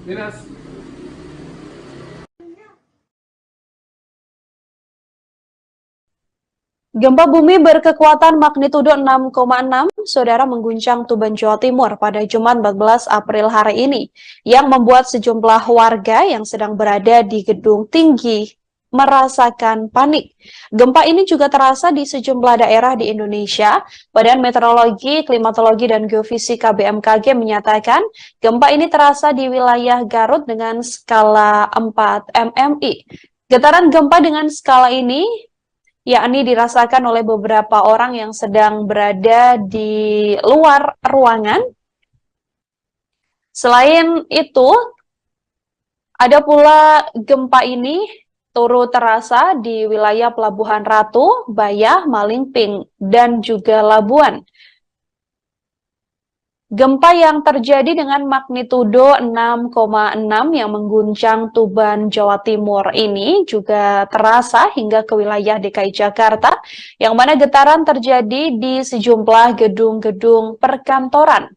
Dinas. Gempa bumi berkekuatan magnitudo 6,6, saudara, mengguncang Tuban, Jawa Timur pada Jumat 14 April hari ini, yang membuat sejumlah warga yang sedang berada di gedung tinggi merasakan panik. Gempa ini juga terasa di sejumlah daerah di Indonesia. Badan Meteorologi, Klimatologi, dan Geofisika BMKG menyatakan gempa ini terasa di wilayah Garut dengan skala 4 MMI. Getaran gempa dengan skala ini yakni dirasakan oleh beberapa orang yang sedang berada di luar ruangan. Selain itu, ada pula gempa ini turut terasa di wilayah Pelabuhan Ratu, Bayah, Malingping, dan juga Labuan. Gempa yang terjadi dengan magnitudo 6,6 yang mengguncang Tuban, Jawa Timur ini juga terasa hingga ke wilayah DKI Jakarta, yang mana getaran terjadi di sejumlah gedung-gedung perkantoran.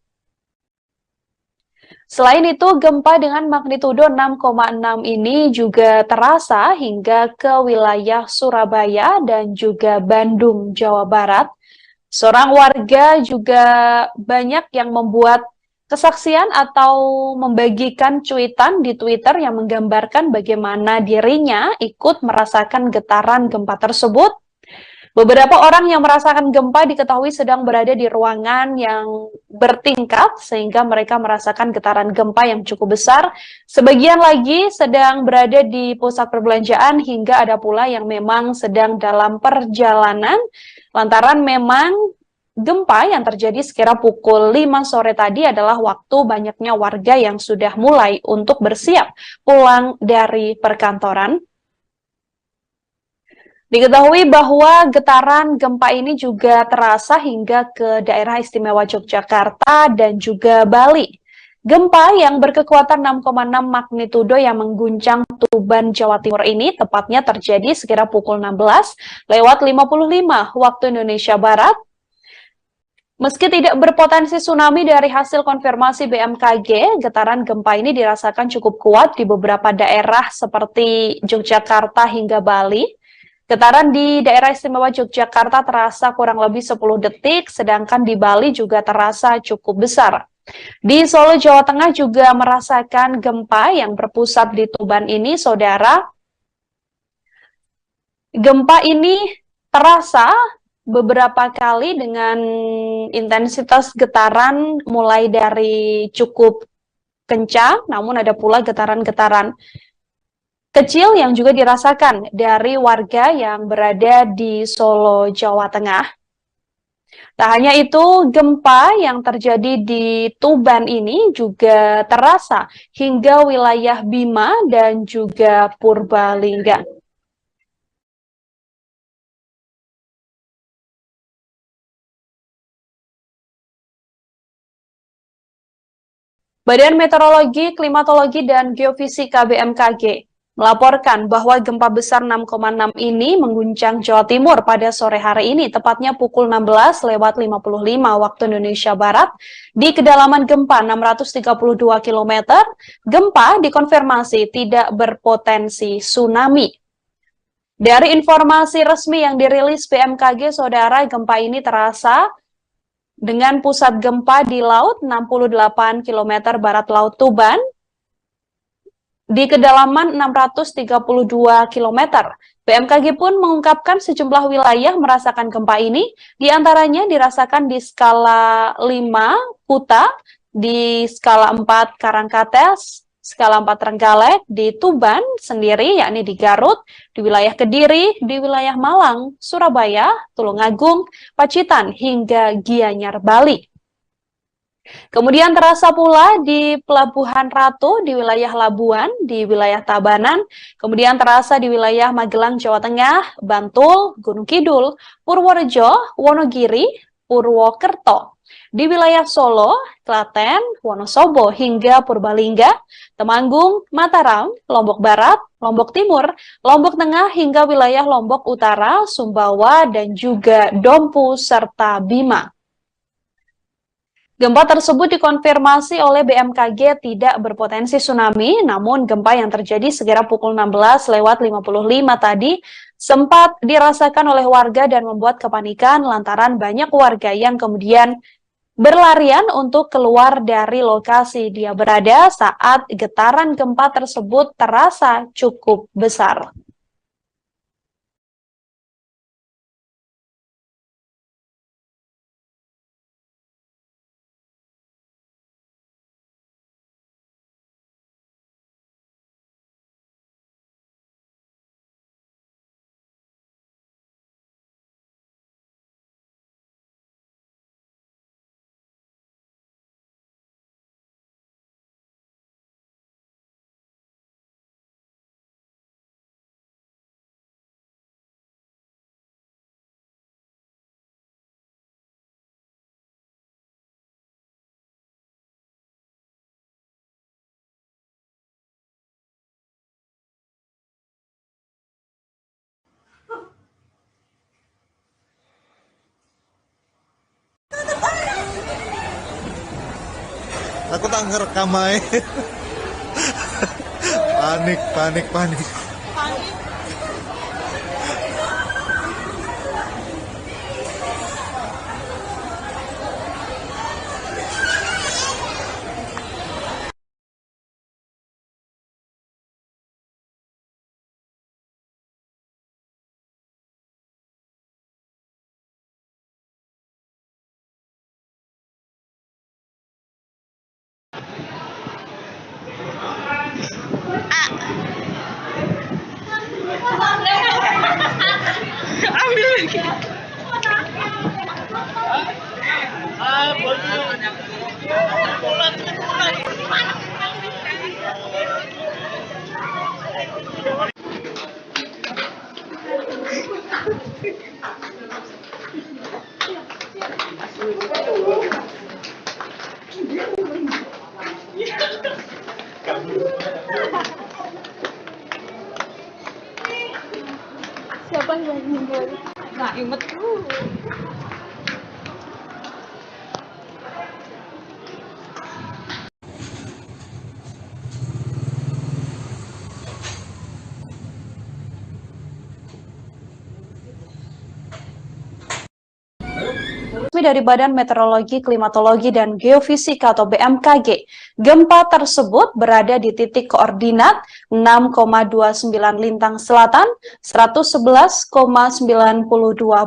Selain itu, gempa dengan magnitudo 6,6 ini juga terasa hingga ke wilayah Surabaya dan juga Bandung, Jawa Barat. Seorang warga juga banyak yang membuat kesaksian atau membagikan cuitan di Twitter yang menggambarkan bagaimana dirinya ikut merasakan getaran gempa tersebut. Beberapa orang yang merasakan gempa diketahui sedang berada di ruangan yang bertingkat sehingga mereka merasakan getaran gempa yang cukup besar. Sebagian lagi sedang berada di pusat perbelanjaan hingga ada pula yang memang sedang dalam perjalanan lantaran memang gempa yang terjadi sekira pukul 5 sore tadi adalah waktu banyaknya warga yang sudah mulai untuk bersiap pulang dari perkantoran. Diketahui bahwa getaran gempa ini juga terasa hingga ke daerah istimewa Yogyakarta dan juga Bali. Gempa yang berkekuatan 6,6 magnitudo yang mengguncang Tuban, Jawa Timur ini tepatnya terjadi sekira pukul 16:55 waktu Indonesia Barat. Meski tidak berpotensi tsunami dari hasil konfirmasi BMKG, getaran gempa ini dirasakan cukup kuat di beberapa daerah seperti Yogyakarta hingga Bali. Getaran di daerah istimewa Yogyakarta terasa kurang lebih 10 detik, sedangkan di Bali juga terasa cukup besar. Di Solo, Jawa Tengah juga merasakan gempa yang berpusat di Tuban ini, saudara. Gempa ini terasa beberapa kali dengan intensitas getaran mulai dari cukup kencang, namun ada pula getaran-getaran kecil yang juga dirasakan dari warga yang berada di Solo, Jawa Tengah. Tak hanya itu, gempa yang terjadi di Tuban ini juga terasa hingga wilayah Bima dan juga Purbalingga. Badan Meteorologi, Klimatologi, dan Geofisika BMKG melaporkan bahwa gempa besar 6,6 ini mengguncang Jawa Timur pada sore hari ini, tepatnya pukul 16:55 waktu Indonesia Barat, di kedalaman gempa 632 km. Gempa dikonfirmasi tidak berpotensi tsunami. Dari informasi resmi yang dirilis BMKG, saudara, gempa ini terasa dengan pusat gempa di laut 68 km barat Laut Tuban, di kedalaman 632 km. BMKG pun mengungkapkan sejumlah wilayah merasakan gempa ini, diantaranya dirasakan di skala 5 Kuta, di skala 4 Karangkates, skala 4 Trenggalek, di Tuban sendiri, yakni di Garut, di wilayah Kediri, di wilayah Malang, Surabaya, Tulungagung, Pacitan, hingga Gianyar, Bali. Kemudian terasa pula di Pelabuhan Ratu, di wilayah Labuan, di wilayah Tabanan, kemudian terasa di wilayah Magelang, Jawa Tengah, Bantul, Gunung Kidul, Purworejo, Wonogiri, Purwokerto, di wilayah Solo, Klaten, Wonosobo, hingga Purbalingga, Temanggung, Mataram, Lombok Barat, Lombok Timur, Lombok Tengah, hingga wilayah Lombok Utara, Sumbawa, dan juga Dompu, serta Bima. Gempa tersebut dikonfirmasi oleh BMKG tidak berpotensi tsunami, namun gempa yang terjadi sekira pukul 16:55 tadi sempat dirasakan oleh warga dan membuat kepanikan lantaran banyak warga yang kemudian berlarian untuk keluar dari lokasi dia berada saat getaran gempa tersebut terasa cukup besar. Aku tak ngerekam aja. Panik, panik, panik. Siapa yang meninggal? Nah, inget tuh. Dari Badan Meteorologi, Klimatologi, dan Geofisika atau BMKG, gempa tersebut berada di titik koordinat 6,29 lintang selatan, 111,92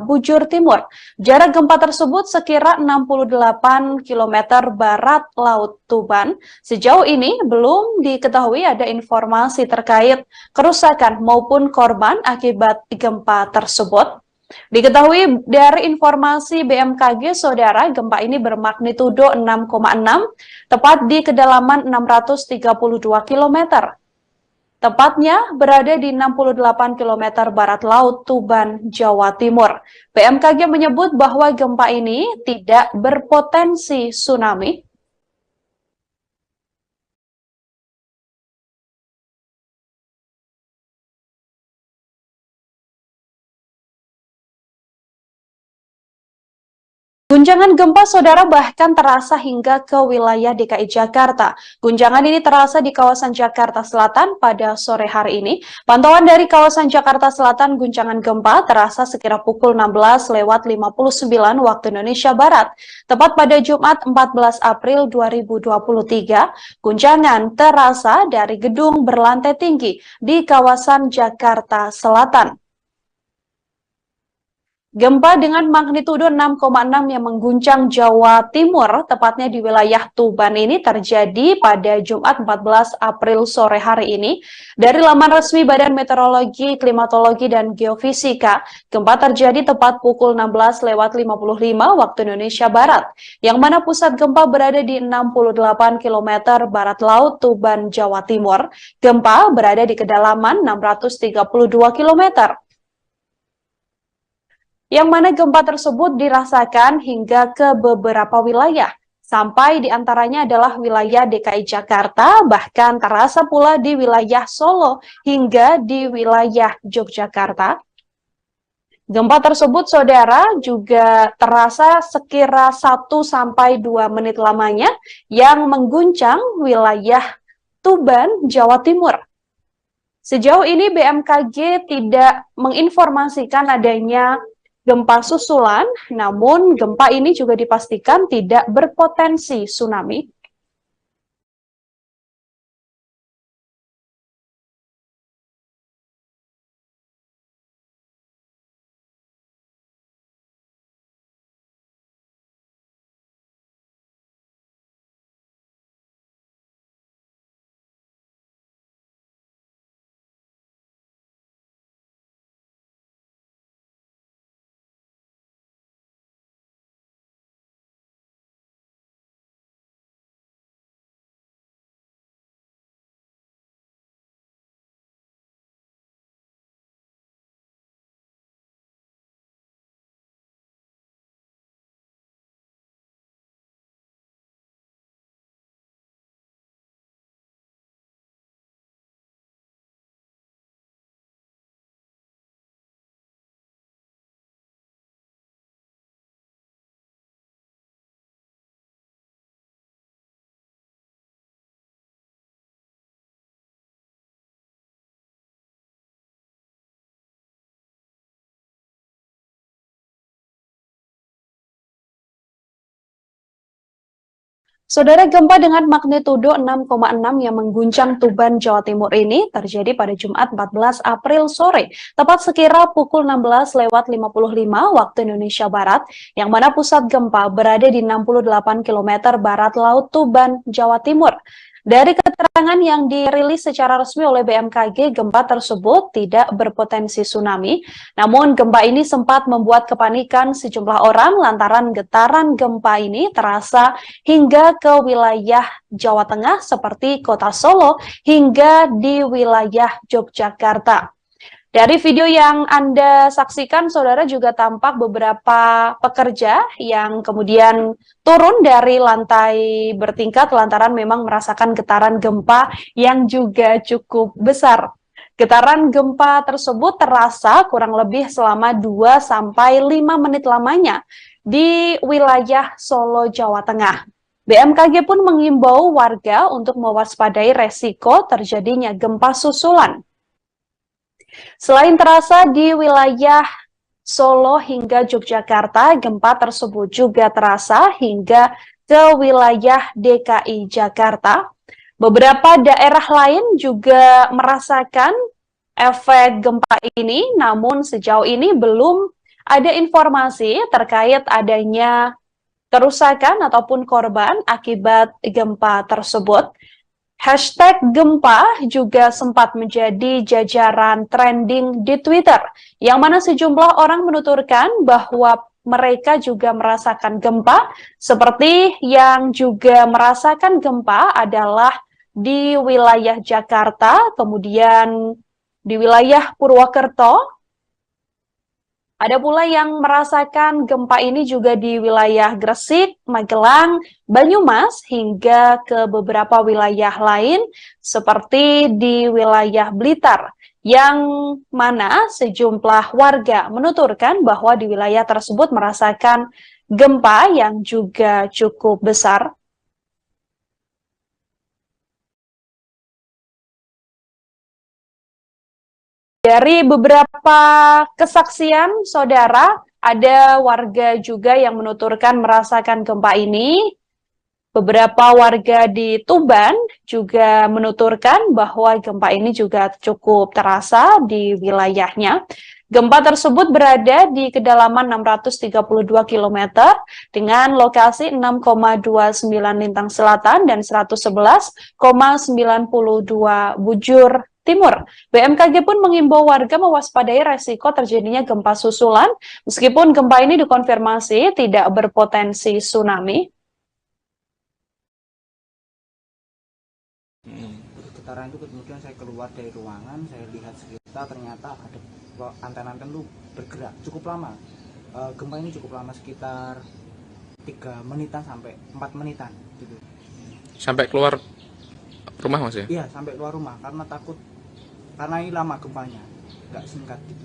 bujur timur. Jarak gempa tersebut sekira 68 km barat Laut Tuban. Sejauh ini belum diketahui ada informasi terkait kerusakan maupun korban akibat gempa tersebut. Diketahui dari informasi BMKG, saudara, gempa ini bermagnitudo 6,6, tepat di kedalaman 632 km. Tepatnya berada di 68 km barat Laut Tuban, Jawa Timur. BMKG menyebut bahwa gempa ini tidak berpotensi tsunami. Guncangan gempa, saudara, bahkan terasa hingga ke wilayah DKI Jakarta. Guncangan ini terasa di kawasan Jakarta Selatan pada sore hari ini. Pantauan dari kawasan Jakarta Selatan, guncangan gempa terasa sekira pukul 16:59 waktu Indonesia Barat. Tepat pada Jumat 14 April 2023, guncangan terasa dari gedung berlantai tinggi di kawasan Jakarta Selatan. Gempa dengan magnitudo 6,6 yang mengguncang Jawa Timur, tepatnya di wilayah Tuban ini terjadi pada Jumat 14 April sore hari ini. Dari laman resmi Badan Meteorologi, Klimatologi, dan Geofisika, gempa terjadi tepat pukul 16:55 waktu Indonesia Barat, yang mana pusat gempa berada di 68 km barat Laut Tuban, Jawa Timur. Gempa berada di kedalaman 632 km. Yang mana gempa tersebut dirasakan hingga ke beberapa wilayah, sampai diantaranya adalah wilayah DKI Jakarta, bahkan terasa pula di wilayah Solo hingga di wilayah Yogyakarta. Gempa tersebut, saudara, juga terasa sekira 1-2 menit lamanya yang mengguncang wilayah Tuban, Jawa Timur. Sejauh ini BMKG tidak menginformasikan adanya gempa susulan, namun gempa ini juga dipastikan tidak berpotensi tsunami. Saudara, gempa dengan magnitudo 6,6 yang mengguncang Tuban, Jawa Timur ini terjadi pada Jumat 14 April sore, tepat sekira pukul 16:55 waktu Indonesia Barat, yang mana pusat gempa berada di 68 km barat laut Tuban, Jawa Timur. Dari keterangan yang dirilis secara resmi oleh BMKG, gempa tersebut tidak berpotensi tsunami. Namun gempa ini sempat membuat kepanikan sejumlah orang lantaran getaran gempa ini terasa hingga ke wilayah Jawa Tengah seperti Kota Solo hingga di wilayah Yogyakarta. Dari video yang Anda saksikan, saudara, juga tampak beberapa pekerja yang kemudian turun dari lantai bertingkat lantaran memang merasakan getaran gempa yang juga cukup besar. Getaran gempa tersebut terasa kurang lebih selama 2-5 menit lamanya di wilayah Solo, Jawa Tengah. BMKG pun mengimbau warga untuk mewaspadai resiko terjadinya gempa susulan. Selain terasa di wilayah Solo hingga Yogyakarta, gempa tersebut juga terasa hingga ke wilayah DKI Jakarta. Beberapa daerah lain juga merasakan efek gempa ini, namun sejauh ini belum ada informasi terkait adanya kerusakan ataupun korban akibat gempa tersebut. Hashtag gempa juga sempat menjadi jajaran trending di Twitter, yang mana sejumlah orang menuturkan bahwa mereka juga merasakan gempa, seperti yang juga merasakan gempa adalah di wilayah Jakarta, kemudian di wilayah Purwokerto. Ada pula yang merasakan gempa ini juga di wilayah Gresik, Magelang, Banyumas, hingga ke beberapa wilayah lain seperti di wilayah Blitar, yang mana sejumlah warga menuturkan bahwa di wilayah tersebut merasakan gempa yang juga cukup besar. Dari beberapa kesaksian, saudara, ada warga juga yang menuturkan merasakan gempa ini. Beberapa warga di Tuban juga menuturkan bahwa gempa ini juga cukup terasa di wilayahnya. Gempa tersebut berada di kedalaman 632 km dengan lokasi 6,29 lintang selatan dan 111,92 bujur timur. BMKG pun mengimbau warga mewaspadai resiko terjadinya gempa susulan, meskipun gempa ini dikonfirmasi tidak berpotensi tsunami. Getaran itu kemudian saya keluar dari ruangan, saya lihat sekitar, ternyata ada anten-anten itu bergerak cukup lama. Gempa ini cukup lama, sekitar 3 menitan sampai 4 menitan gitu. Sampai keluar rumah Mas ya? Iya, sampai keluar rumah karena takut, karena ini lama gempanya, nggak singkat gitu.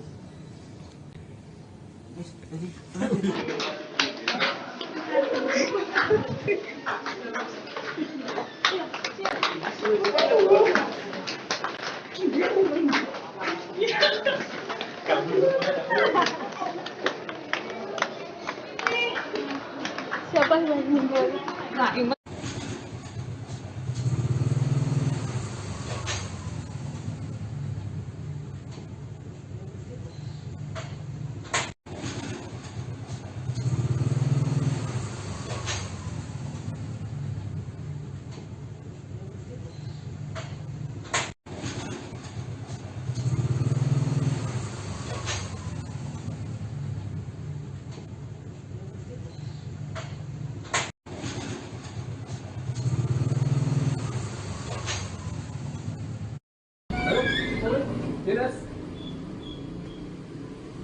Siapa yang meninggal?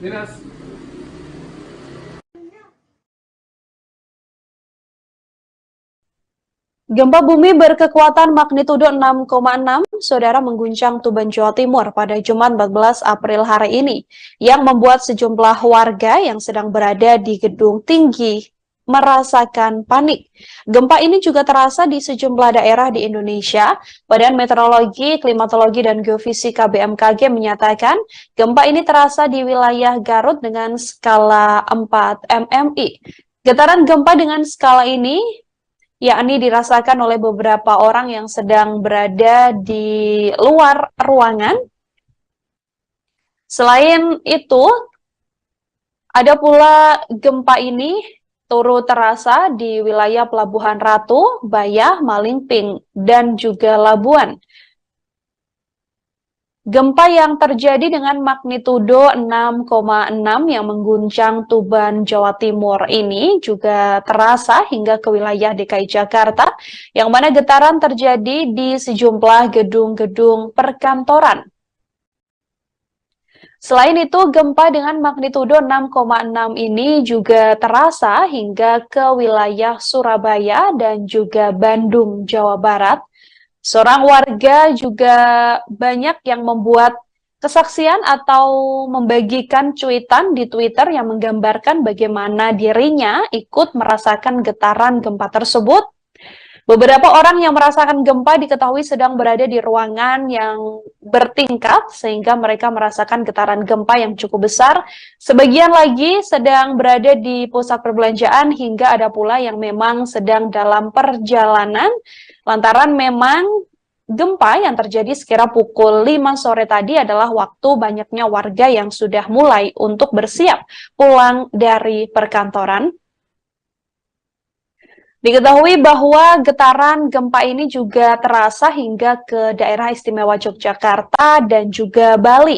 Dinas. Gempa bumi berkekuatan magnitudo 6,6, saudara, mengguncang Tuban, Jawa Timur pada Jumat 14 April hari ini, yang membuat sejumlah warga yang sedang berada di gedung tinggi merasakan panik. Gempa ini juga terasa di sejumlah daerah di Indonesia. Badan Meteorologi, Klimatologi, dan Geofisika BMKG menyatakan gempa ini terasa di wilayah Garut dengan skala 4 MMI. Getaran gempa dengan skala ini yakni dirasakan oleh beberapa orang yang sedang berada di luar ruangan. Selain itu, ada pula gempa ini turut terasa di wilayah Pelabuhan Ratu, Bayah, Malingping, dan juga Labuan. Gempa yang terjadi dengan magnitudo 6,6 yang mengguncang Tuban, Jawa Timur ini juga terasa hingga ke wilayah DKI Jakarta, yang mana getaran terjadi di sejumlah gedung-gedung perkantoran. Selain itu, gempa dengan magnitudo 6,6 ini juga terasa hingga ke wilayah Surabaya dan juga Bandung, Jawa Barat. Seorang warga juga banyak yang membuat kesaksian atau membagikan cuitan di Twitter yang menggambarkan bagaimana dirinya ikut merasakan getaran gempa tersebut. Beberapa orang yang merasakan gempa diketahui sedang berada di ruangan yang bertingkat sehingga mereka merasakan getaran gempa yang cukup besar. Sebagian lagi sedang berada di pusat perbelanjaan hingga ada pula yang memang sedang dalam perjalanan lantaran memang gempa yang terjadi sekira pukul 5 sore tadi adalah waktu banyaknya warga yang sudah mulai untuk bersiap pulang dari perkantoran. Diketahui bahwa getaran gempa ini juga terasa hingga ke daerah istimewa Yogyakarta dan juga Bali.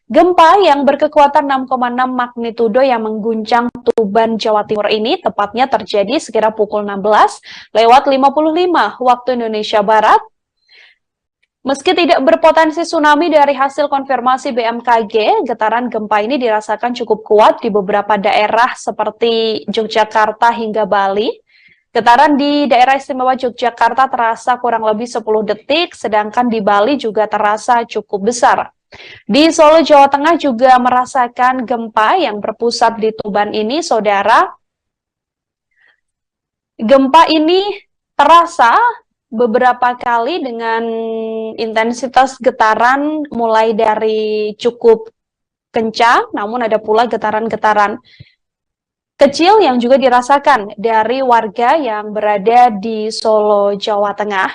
Gempa yang berkekuatan 6,6 magnitudo yang mengguncang Tuban, Jawa Timur ini tepatnya terjadi sekira pukul 16:55 waktu Indonesia Barat. Meski tidak berpotensi tsunami dari hasil konfirmasi BMKG, getaran gempa ini dirasakan cukup kuat di beberapa daerah seperti Yogyakarta hingga Bali. Getaran di daerah istimewa Yogyakarta terasa kurang lebih 10 detik, sedangkan di Bali juga terasa cukup besar. Di Solo, Jawa Tengah juga merasakan gempa yang berpusat di Tuban ini, saudara. Gempa ini terasa beberapa kali dengan intensitas getaran mulai dari cukup kencang, namun ada pula getaran-getaran kecil yang juga dirasakan dari warga yang berada di Solo, Jawa Tengah.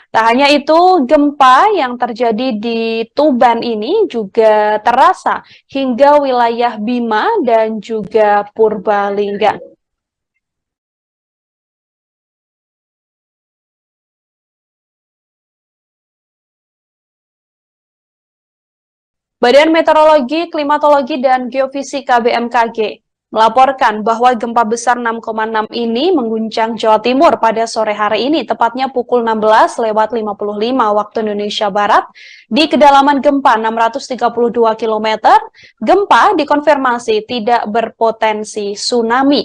Tak hanya itu, gempa yang terjadi di Tuban ini juga terasa hingga wilayah Bima dan juga Purbalingga. Badan Meteorologi, Klimatologi, dan Geofisika BMKG melaporkan bahwa gempa besar 6,6 ini mengguncang Jawa Timur pada sore hari ini, tepatnya pukul 16:55 waktu Indonesia Barat. Di kedalaman gempa 632 km, gempa dikonfirmasi tidak berpotensi tsunami.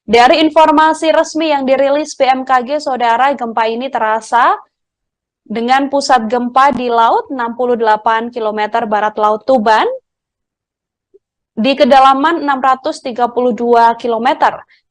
Dari informasi resmi yang dirilis BMKG, saudara, gempa ini terasa dengan pusat gempa di laut 68 km barat laut Tuban, di kedalaman 632 km.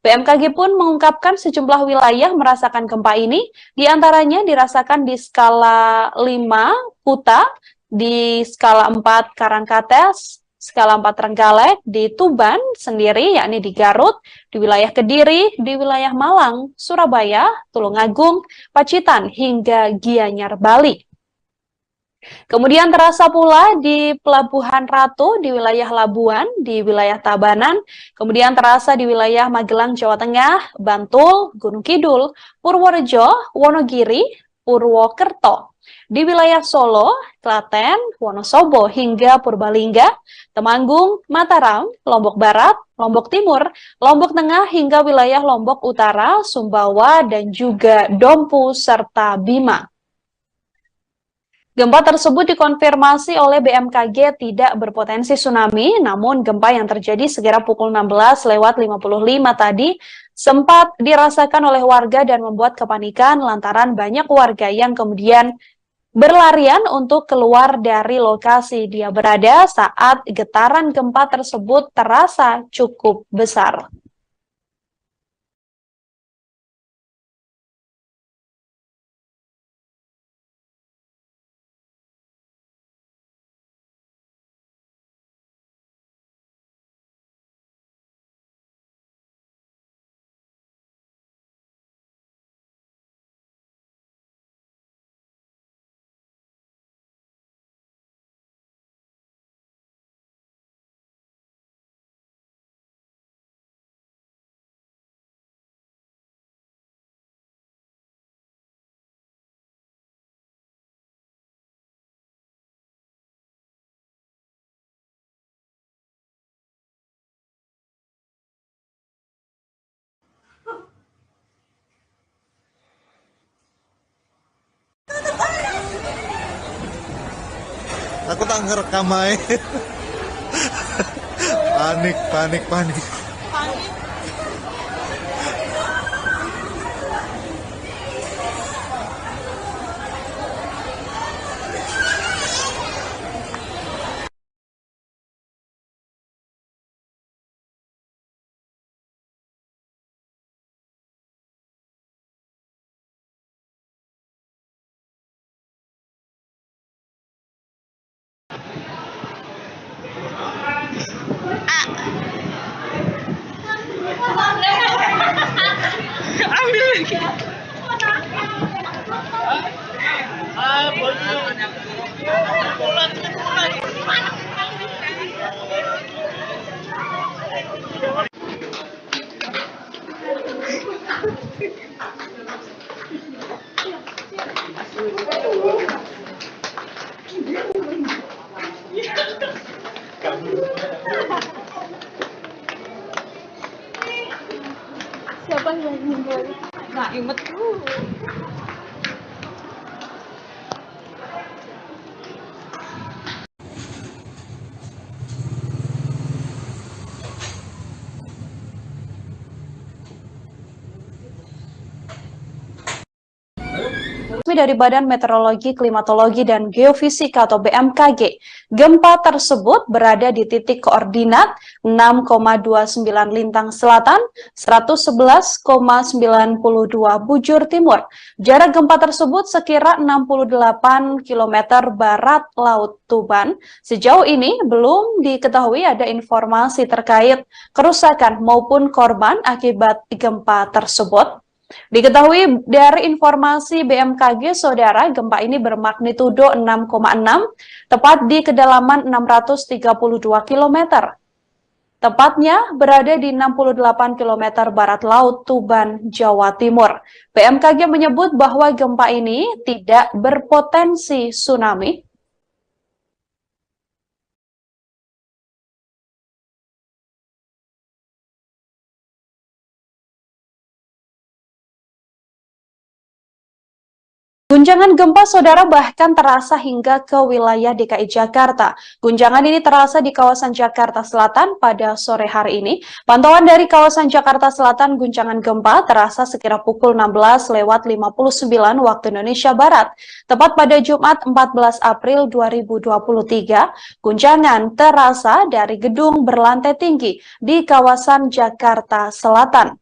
BMKG pun mengungkapkan sejumlah wilayah merasakan gempa ini, diantaranya dirasakan di skala 5 Kuta, di skala 4 Karangkates, skala 4 Trenggalek, di Tuban sendiri, yakni di Garut, di wilayah Kediri, di wilayah Malang, Surabaya, Tulungagung, Pacitan, hingga Gianyar, Bali. Kemudian terasa pula di Pelabuhan Ratu, di wilayah Labuan, di wilayah Tabanan, kemudian terasa di wilayah Magelang, Jawa Tengah, Bantul, Gunung Kidul, Purworejo, Wonogiri, Purwokerto. Di wilayah Solo, Klaten, Wonosobo, hingga Purbalingga, Temanggung, Mataram, Lombok Barat, Lombok Timur, Lombok Tengah, hingga wilayah Lombok Utara, Sumbawa, dan juga Dompu, serta Bima. Gempa tersebut dikonfirmasi oleh BMKG tidak berpotensi tsunami, namun gempa yang terjadi sekira pukul 16:55 tadi sempat dirasakan oleh warga dan membuat kepanikan lantaran banyak warga yang kemudian berlarian untuk keluar dari lokasi dia berada saat getaran gempa tersebut terasa cukup besar. Aku tak ngerekam aja. Panik, panik, panik. Siapa yang meninggal? Nah, inget dulu. Dari Badan Meteorologi, Klimatologi, dan Geofisika atau BMKG. Gempa tersebut berada di titik koordinat 6,29 Lintang Selatan, 111,92 Bujur Timur. Jarak gempa tersebut sekira 68 km barat Laut Tuban. Sejauh ini belum diketahui ada informasi terkait kerusakan maupun korban akibat gempa tersebut. Diketahui dari informasi BMKG, saudara, gempa ini bermagnitudo 6,6, tepat di kedalaman 632 km. Tepatnya berada di 68 km barat laut Tuban, Jawa Timur. BMKG menyebut bahwa gempa ini tidak berpotensi tsunami. Guncangan gempa, saudara, bahkan terasa hingga ke wilayah DKI Jakarta. Guncangan ini terasa di kawasan Jakarta Selatan pada sore hari ini. Pantauan dari kawasan Jakarta Selatan, guncangan gempa terasa sekira pukul 16:59 waktu Indonesia Barat. Tepat pada Jumat 14 April 2023, guncangan terasa dari gedung berlantai tinggi di kawasan Jakarta Selatan.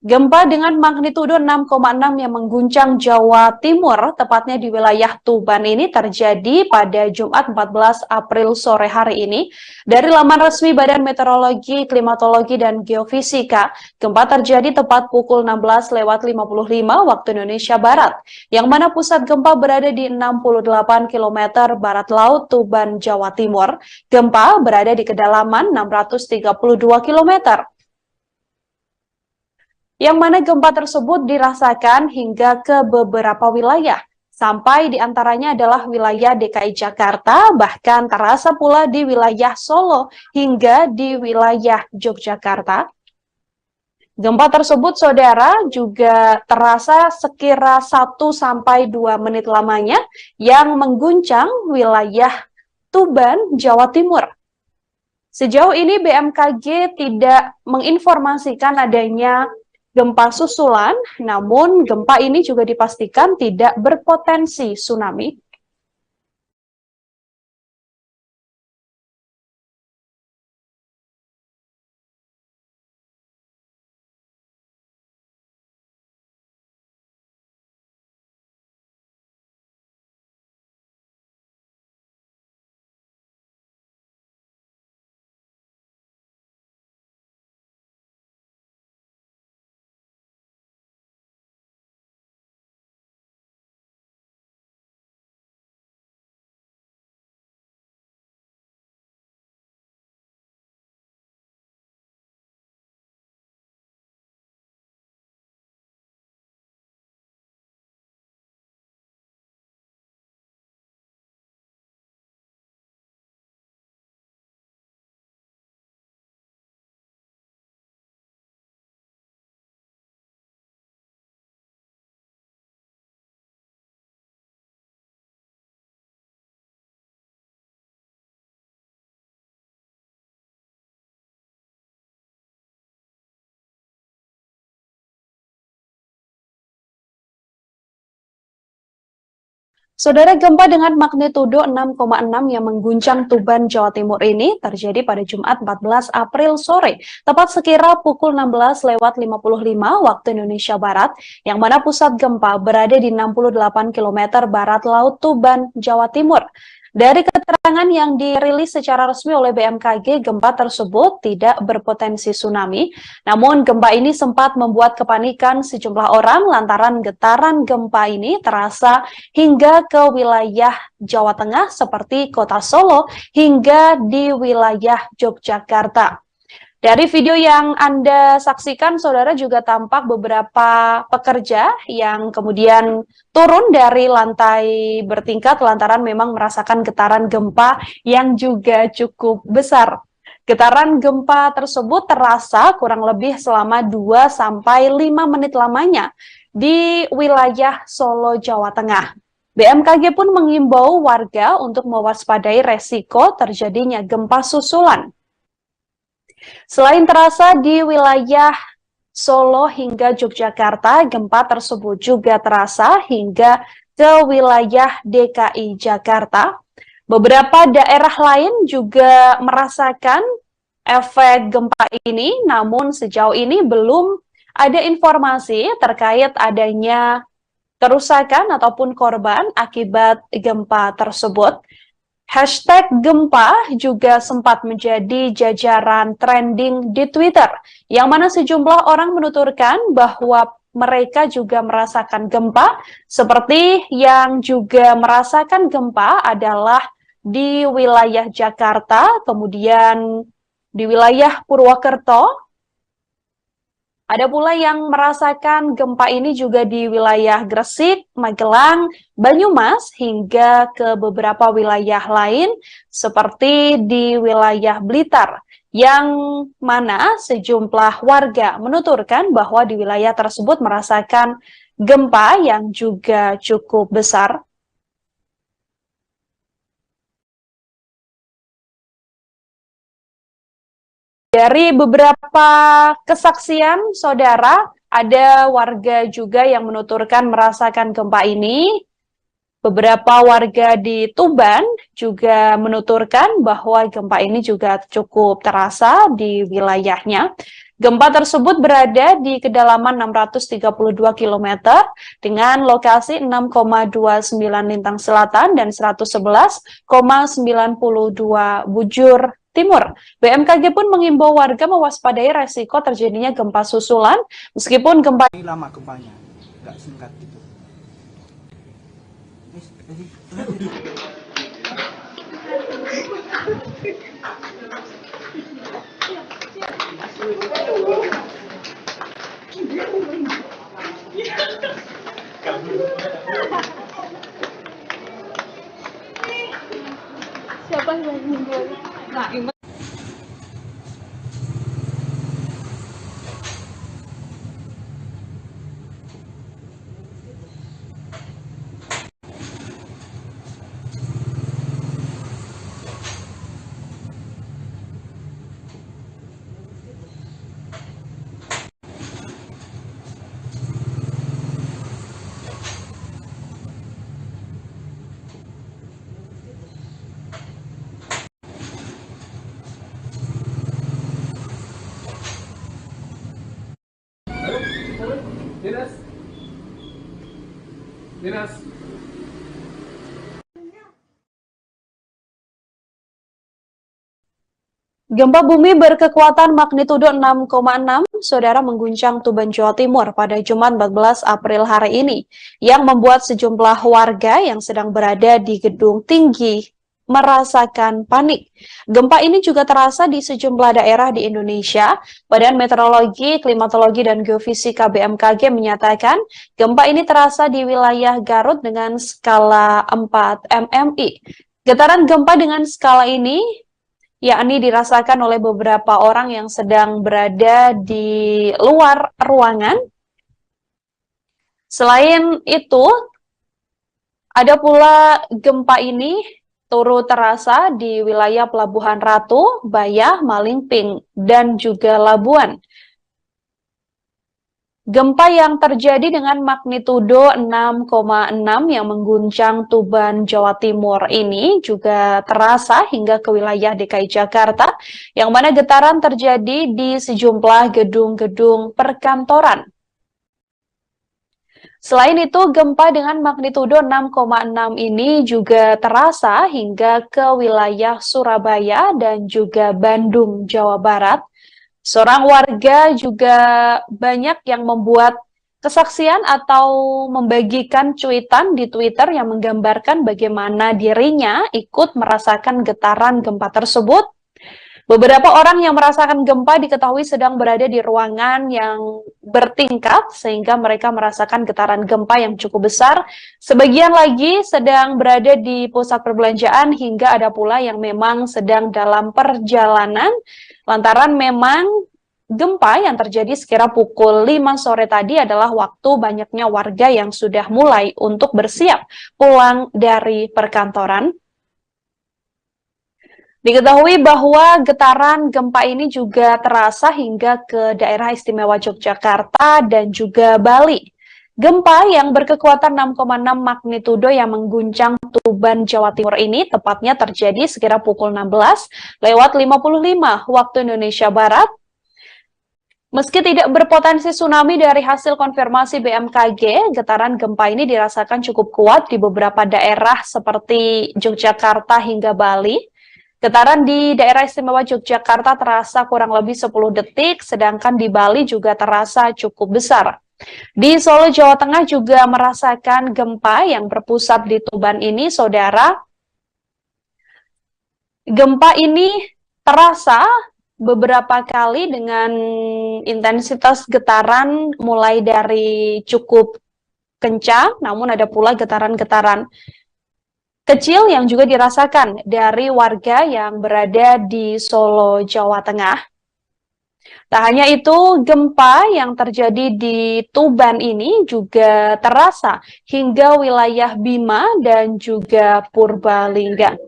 Gempa dengan magnitudo 6,6 yang mengguncang Jawa Timur, tepatnya di wilayah Tuban ini terjadi pada Jumat 14 April sore hari ini. Dari laman resmi Badan Meteorologi, Klimatologi, dan Geofisika, gempa terjadi tepat pukul 16:55 waktu Indonesia Barat, yang mana pusat gempa berada di 68 km barat laut Tuban, Jawa Timur. Gempa berada di kedalaman 632 km. Yang mana gempa tersebut dirasakan hingga ke beberapa wilayah, sampai diantaranya adalah wilayah DKI Jakarta, bahkan terasa pula di wilayah Solo hingga di wilayah Yogyakarta. Gempa tersebut, saudara, juga terasa sekira 1-2 menit lamanya yang mengguncang wilayah Tuban, Jawa Timur. Sejauh ini BMKG tidak menginformasikan adanya gempa susulan, namun gempa ini juga dipastikan tidak berpotensi tsunami. Saudara, gempa dengan magnitudo 6,6 yang mengguncang Tuban, Jawa Timur ini terjadi pada Jumat 14 April sore, tepat sekira pukul 16:55 waktu Indonesia Barat, yang mana pusat gempa berada di 68 km barat laut Tuban, Jawa Timur. Dari keterangan yang dirilis secara resmi oleh BMKG, gempa tersebut tidak berpotensi tsunami. Namun gempa ini sempat membuat kepanikan sejumlah orang lantaran getaran gempa ini terasa hingga ke wilayah Jawa Tengah seperti Kota Solo hingga di wilayah Yogyakarta. Dari video yang Anda saksikan, saudara, juga tampak beberapa pekerja yang kemudian turun dari lantai bertingkat lantaran memang merasakan getaran gempa yang juga cukup besar. Getaran gempa tersebut terasa kurang lebih selama 2-5 menit lamanya di wilayah Solo, Jawa Tengah. BMKG pun mengimbau warga untuk mewaspadai resiko terjadinya gempa susulan. Selain terasa di wilayah Solo hingga Yogyakarta, gempa tersebut juga terasa hingga ke wilayah DKI Jakarta. Beberapa daerah lain juga merasakan efek gempa ini, namun sejauh ini belum ada informasi terkait adanya kerusakan ataupun korban akibat gempa tersebut. Hashtag gempa juga sempat menjadi jajaran trending di Twitter, yang mana sejumlah orang menuturkan bahwa mereka juga merasakan gempa, seperti yang juga merasakan gempa adalah di wilayah Jakarta, kemudian di wilayah Purwokerto. Ada pula yang merasakan gempa ini juga di wilayah Gresik, Magelang, Banyumas, hingga ke beberapa wilayah lain seperti di wilayah Blitar, yang mana sejumlah warga menuturkan bahwa di wilayah tersebut merasakan gempa yang juga cukup besar. Dari beberapa kesaksian, saudara, ada warga juga yang menuturkan merasakan gempa ini. Beberapa warga di Tuban juga menuturkan bahwa gempa ini juga cukup terasa di wilayahnya. Gempa tersebut berada di kedalaman 632 km dengan lokasi 6,29 lintang selatan dan 111,92 bujur timur. BMKG pun mengimbau warga mewaspadai resiko terjadinya gempa susulan, meskipun gempa Ini lama gempanya, nggak singkat gitu. Siapa yang meninggal? Dinas. Gempa bumi berkekuatan magnitudo 6,6, saudara, mengguncang Tuban, Jawa Timur pada Jumat 14 April hari ini, yang membuat sejumlah warga yang sedang berada di gedung tinggi merasakan panik. Gempa ini juga terasa di sejumlah daerah di Indonesia. Badan Meteorologi, Klimatologi, dan Geofisika BMKG menyatakan gempa ini terasa di wilayah Garut dengan skala 4 MMI. Getaran gempa dengan skala ini yakni dirasakan oleh beberapa orang yang sedang berada di luar ruangan. Selain itu, ada pula gempa ini turut terasa di wilayah Pelabuhan Ratu, Bayah, Malingping, dan juga Labuan. Gempa yang terjadi dengan magnitudo 6,6 yang mengguncang Tuban, Jawa Timur ini juga terasa hingga ke wilayah DKI Jakarta, yang mana getaran terjadi di sejumlah gedung-gedung perkantoran. Selain itu, gempa dengan magnitudo 6,6 ini juga terasa hingga ke wilayah Surabaya dan juga Bandung, Jawa Barat. Seorang warga juga banyak yang membuat kesaksian atau membagikan cuitan di Twitter yang menggambarkan bagaimana dirinya ikut merasakan getaran gempa tersebut. Beberapa orang yang merasakan gempa diketahui sedang berada di ruangan yang bertingkat sehingga mereka merasakan getaran gempa yang cukup besar. Sebagian lagi sedang berada di pusat perbelanjaan hingga ada pula yang memang sedang dalam perjalanan lantaran memang gempa yang terjadi sekira pukul 5 sore tadi adalah waktu banyaknya warga yang sudah mulai untuk bersiap pulang dari perkantoran. Diketahui bahwa getaran gempa ini juga terasa hingga ke daerah istimewa Yogyakarta dan juga Bali. Gempa yang berkekuatan 6,6 magnitudo yang mengguncang Tuban, Jawa Timur ini tepatnya terjadi sekira pukul 16:55 waktu Indonesia Barat. Meski tidak berpotensi tsunami dari hasil konfirmasi BMKG, getaran gempa ini dirasakan cukup kuat di beberapa daerah seperti Yogyakarta hingga Bali. Getaran di daerah istimewa Yogyakarta terasa kurang lebih 10 detik, sedangkan di Bali juga terasa cukup besar. Di Solo, Jawa Tengah juga merasakan gempa yang berpusat di Tuban ini, saudara. Gempa ini terasa beberapa kali dengan intensitas getaran mulai dari cukup kencang, namun ada pula getaran-getaran kecil yang juga dirasakan dari warga yang berada di Solo, Jawa Tengah. Tak hanya itu, gempa yang terjadi di Tuban ini juga terasa hingga wilayah Bima dan juga Purbalingga.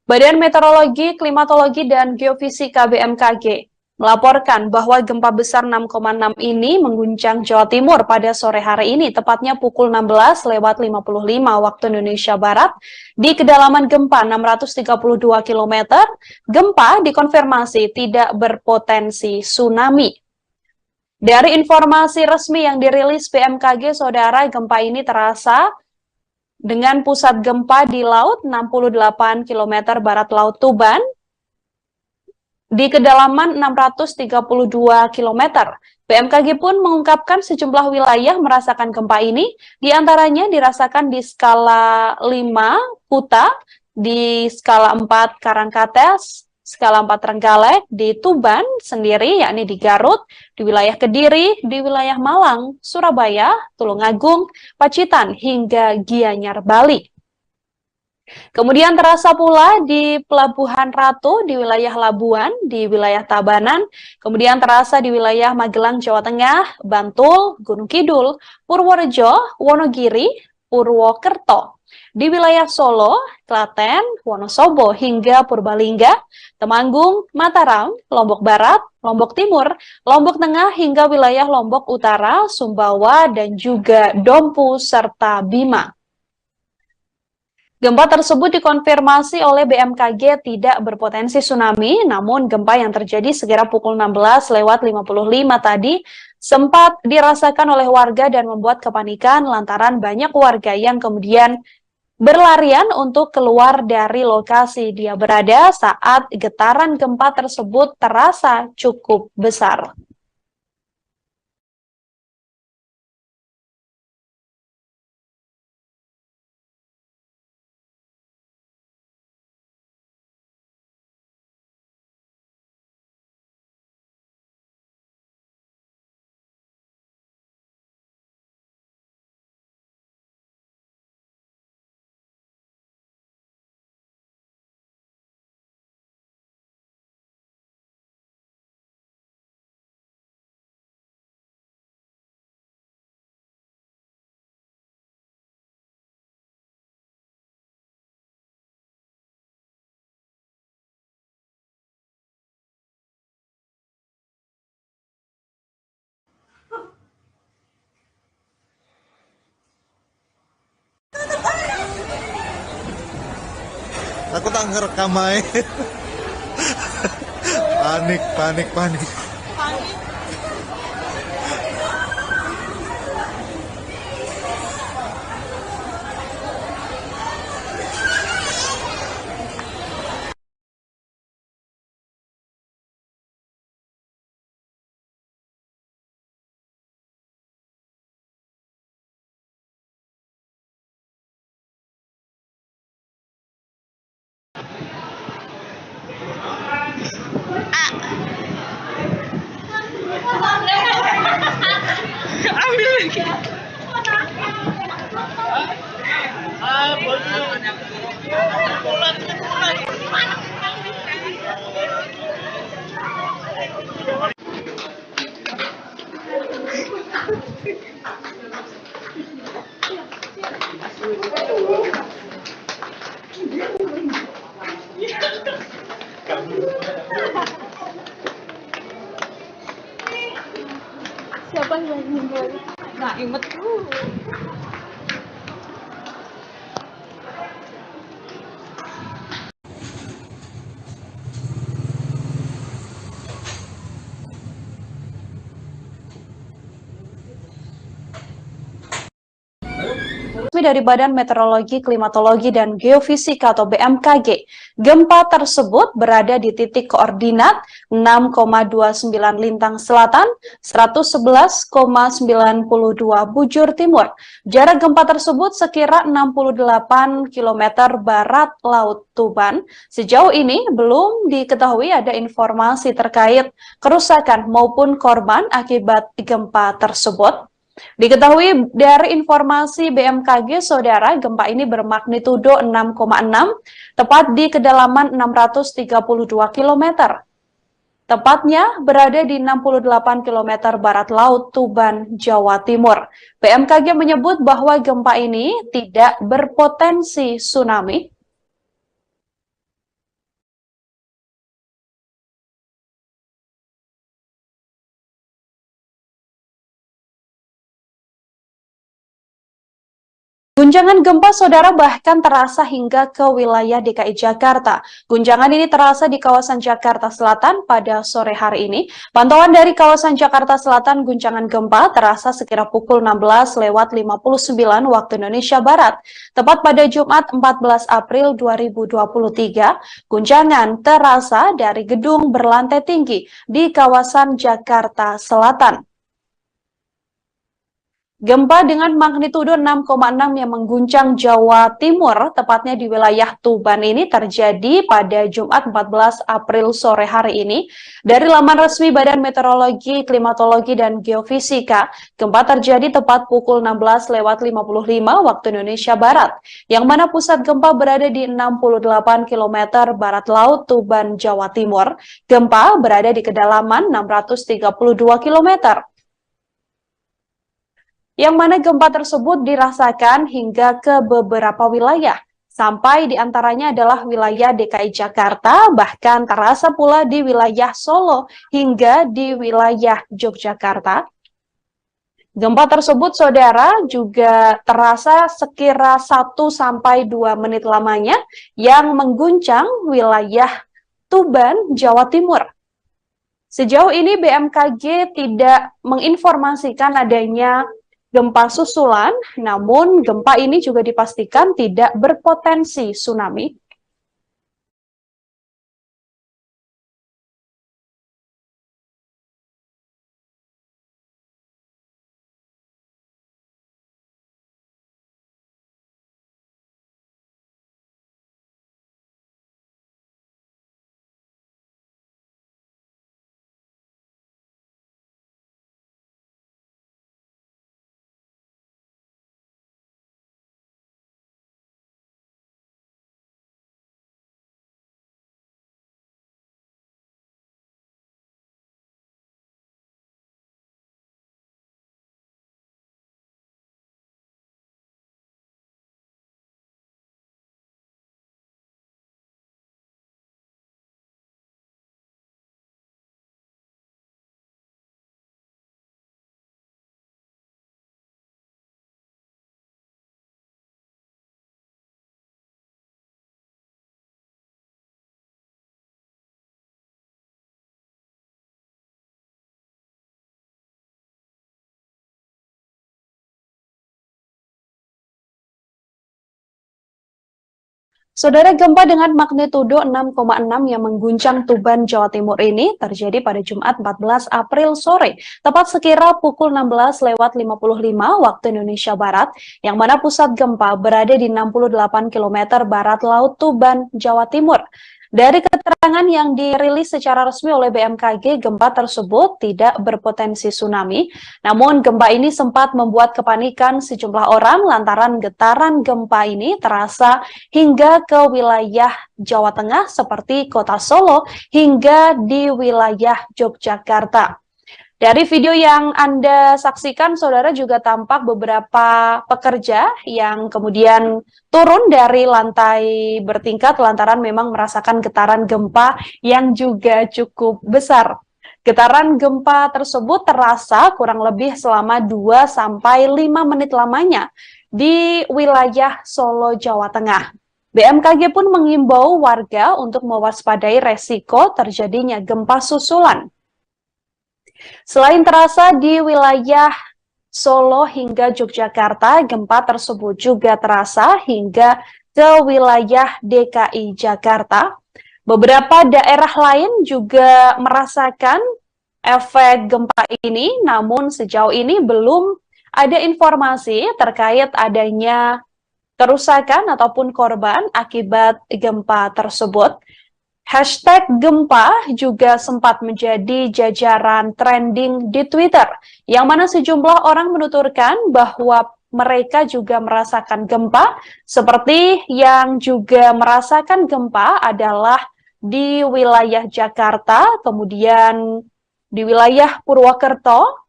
Badan Meteorologi, Klimatologi, dan Geofisika BMKG melaporkan bahwa gempa besar 6,6 ini mengguncang Jawa Timur pada sore hari ini, tepatnya pukul 16:55 waktu Indonesia Barat, di kedalaman gempa 632 km. Gempa dikonfirmasi tidak berpotensi tsunami. Dari informasi resmi yang dirilis BMKG, saudara, gempa ini terasa dengan pusat gempa di laut 68 km barat Laut Tuban, di kedalaman 632 km. BMKG pun mengungkapkan sejumlah wilayah merasakan gempa ini, diantaranya dirasakan di skala 5 Kuta, di skala 4 Karangkates, skala 4 Trenggalek, di Tuban sendiri, yakni di Garut, di wilayah Kediri, di wilayah Malang, Surabaya, Tulungagung, Pacitan, hingga Gianyar, Bali. Kemudian terasa pula di Pelabuhan Ratu, di wilayah Labuan, di wilayah Tabanan, kemudian terasa di wilayah Magelang, Jawa Tengah, Bantul, Gunung Kidul, Purworejo, Wonogiri, Purwokerto, di wilayah Solo, Klaten, Wonosobo, hingga Purbalingga, Temanggung, Mataram, Lombok Barat, Lombok Timur, Lombok Tengah, hingga wilayah Lombok Utara, Sumbawa, dan juga Dompu, serta Bima. Gempa tersebut dikonfirmasi oleh BMKG tidak berpotensi tsunami, namun gempa yang terjadi sekira pukul 16:55 tadi sempat dirasakan oleh warga dan membuat kepanikan lantaran banyak warga yang kemudian berlarian untuk keluar dari lokasi dia berada saat getaran gempa tersebut terasa cukup besar. Aku tak ngerekam aja. Panik, panik, panik. Siapa yang meninggal? Nah, inget dulu. Dari Badan Meteorologi, Klimatologi, dan Geofisika atau BMKG. Gempa tersebut berada di titik koordinat 6,29 Lintang Selatan, 111,92 Bujur Timur. Jarak gempa tersebut sekira 68 km barat Laut Tuban. Sejauh ini belum diketahui ada informasi terkait kerusakan maupun korban akibat gempa tersebut. Diketahui dari informasi BMKG, saudara, gempa ini bermagnitudo 6,6, tepat di kedalaman 632 km. Tepatnya berada di 68 km barat laut Tuban, Jawa Timur. BMKG menyebut bahwa gempa ini tidak berpotensi tsunami. Guncangan gempa, saudara, bahkan terasa hingga ke wilayah DKI Jakarta. Guncangan ini terasa di kawasan Jakarta Selatan pada sore hari ini. Pantauan dari kawasan Jakarta Selatan, guncangan gempa terasa sekira pukul 16:59 waktu Indonesia Barat. Tepat pada Jumat 14 April 2023, guncangan terasa dari gedung berlantai tinggi di kawasan Jakarta Selatan. Gempa dengan magnitudo 6,6 yang mengguncang Jawa Timur, tepatnya di wilayah Tuban ini terjadi pada Jumat 14 April sore hari ini. Dari laman resmi Badan Meteorologi, Klimatologi, dan Geofisika, gempa terjadi tepat pukul 16:55 waktu Indonesia Barat, yang mana pusat gempa berada di 68 km barat laut Tuban, Jawa Timur. Gempa berada di kedalaman 632 km. Yang mana gempa tersebut dirasakan hingga ke beberapa wilayah, sampai diantaranya adalah wilayah DKI Jakarta, bahkan terasa pula di wilayah Solo hingga di wilayah Yogyakarta. Gempa tersebut, saudara, juga terasa sekira 1-2 menit lamanya yang mengguncang wilayah Tuban, Jawa Timur. Sejauh ini BMKG tidak menginformasikan adanya gempa susulan, namun gempa ini juga dipastikan tidak berpotensi tsunami. Saudara, gempa dengan magnitudo 6,6 yang mengguncang Tuban, Jawa Timur ini terjadi pada Jumat 14 April sore, tepat sekira pukul 16:55 waktu Indonesia Barat, yang mana pusat gempa berada di 68 km barat laut Tuban, Jawa Timur. Dari keterangan yang dirilis secara resmi oleh BMKG, gempa tersebut tidak berpotensi tsunami. Namun gempa ini sempat membuat kepanikan sejumlah orang lantaran getaran gempa ini terasa hingga ke wilayah Jawa Tengah seperti kota Solo hingga di wilayah Yogyakarta. Dari video yang Anda saksikan, saudara, juga tampak beberapa pekerja yang kemudian turun dari lantai bertingkat lantaran memang merasakan getaran gempa yang juga cukup besar. Getaran gempa tersebut terasa kurang lebih selama 2-5 menit lamanya di wilayah Solo, Jawa Tengah. BMKG pun mengimbau warga untuk mewaspadai resiko terjadinya gempa susulan. Selain terasa di wilayah Solo hingga Yogyakarta, gempa tersebut juga terasa hingga ke wilayah DKI Jakarta. Beberapa daerah lain juga merasakan efek gempa ini, namun sejauh ini belum ada informasi terkait adanya kerusakan ataupun korban akibat gempa tersebut. Hashtag gempa juga sempat menjadi jajaran trending di Twitter, yang mana sejumlah orang menuturkan bahwa mereka juga merasakan gempa, seperti yang juga merasakan gempa adalah di wilayah Jakarta, kemudian di wilayah Purwokerto.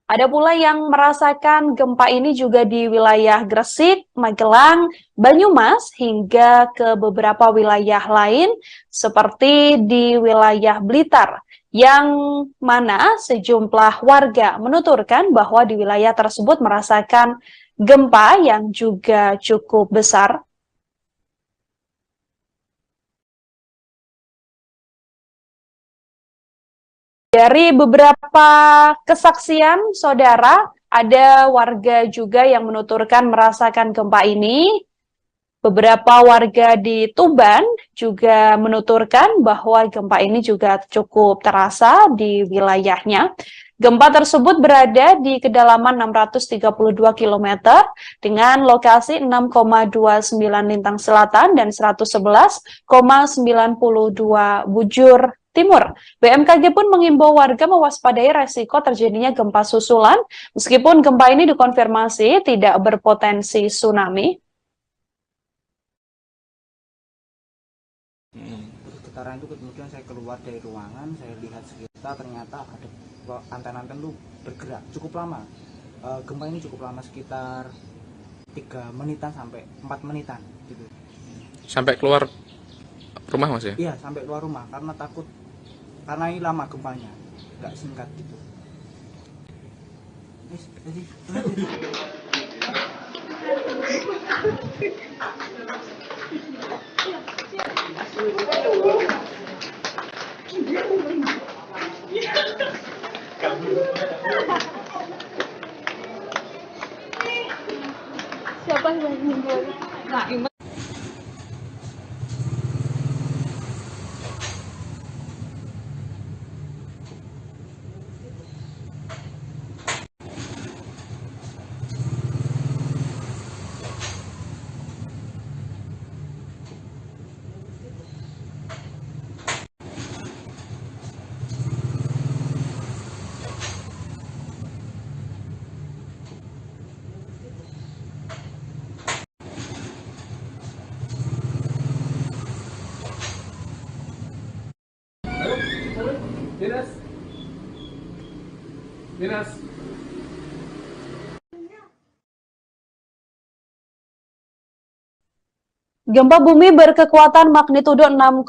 Ada pula yang merasakan gempa ini juga di wilayah Gresik, Magelang, Banyumas, hingga ke beberapa wilayah lain seperti di wilayah Blitar, yang mana sejumlah warga menuturkan bahwa di wilayah tersebut merasakan gempa yang juga cukup besar. Dari beberapa kesaksian, saudara, ada warga juga yang menuturkan merasakan gempa ini. Beberapa warga di Tuban juga menuturkan bahwa gempa ini juga cukup terasa di wilayahnya. Gempa tersebut berada di kedalaman 632 km dengan lokasi 6,29 lintang selatan dan 111,92 bujur timur. BMKG pun mengimbau warga mewaspadai resiko terjadinya gempa susulan, meskipun gempa ini dikonfirmasi tidak berpotensi tsunami. Getaran itu kemudian saya keluar dari ruangan, saya lihat sekitar, ternyata ada anten-anten itu bergerak cukup lama. Gempa ini cukup lama, sekitar 3 menitan sampai 4 menitan gitu. Sampai keluar rumah, Mas ya? Iya, sampai keluar rumah karena takut, karena ini lama gempanya, nggak singkat gitu. Siapa yang meninggal? Dinas. Gempa bumi berkekuatan magnitudo 6,6,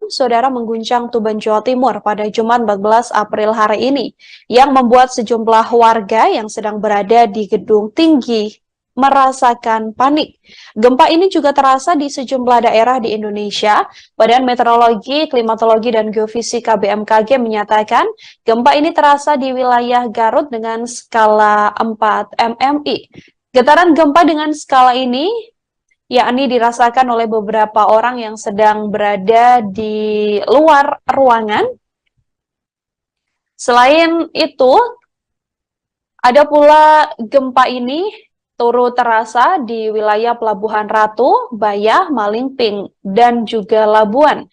saudara, mengguncang Tuban, Jawa Timur pada Jumat 14 April hari ini, yang membuat sejumlah warga yang sedang berada di gedung tinggi merasakan panik. Gempa ini juga terasa di sejumlah daerah di Indonesia. Badan Meteorologi, Klimatologi, dan Geofisika BMKG menyatakan gempa ini terasa di wilayah Garut dengan skala 4 MMI. Getaran gempa dengan skala ini yakni dirasakan oleh beberapa orang yang sedang berada di luar ruangan. Selain itu, ada pula gempa ini turut terasa di wilayah Pelabuhan Ratu, Bayah, Malingping, dan juga Labuan.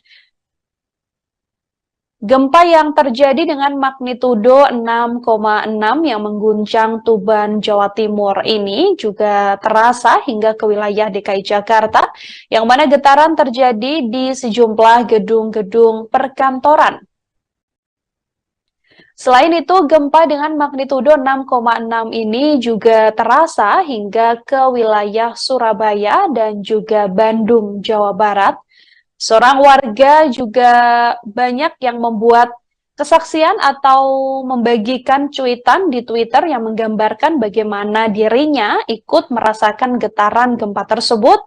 Gempa yang terjadi dengan magnitudo 6,6 yang mengguncang Tuban, Jawa Timur ini juga terasa hingga ke wilayah DKI Jakarta, yang mana getaran terjadi di sejumlah gedung-gedung perkantoran. Selain itu, gempa dengan magnitudo 6,6 ini juga terasa hingga ke wilayah Surabaya dan juga Bandung, Jawa Barat. Seorang warga juga banyak yang membuat kesaksian atau membagikan cuitan di Twitter yang menggambarkan bagaimana dirinya ikut merasakan getaran gempa tersebut.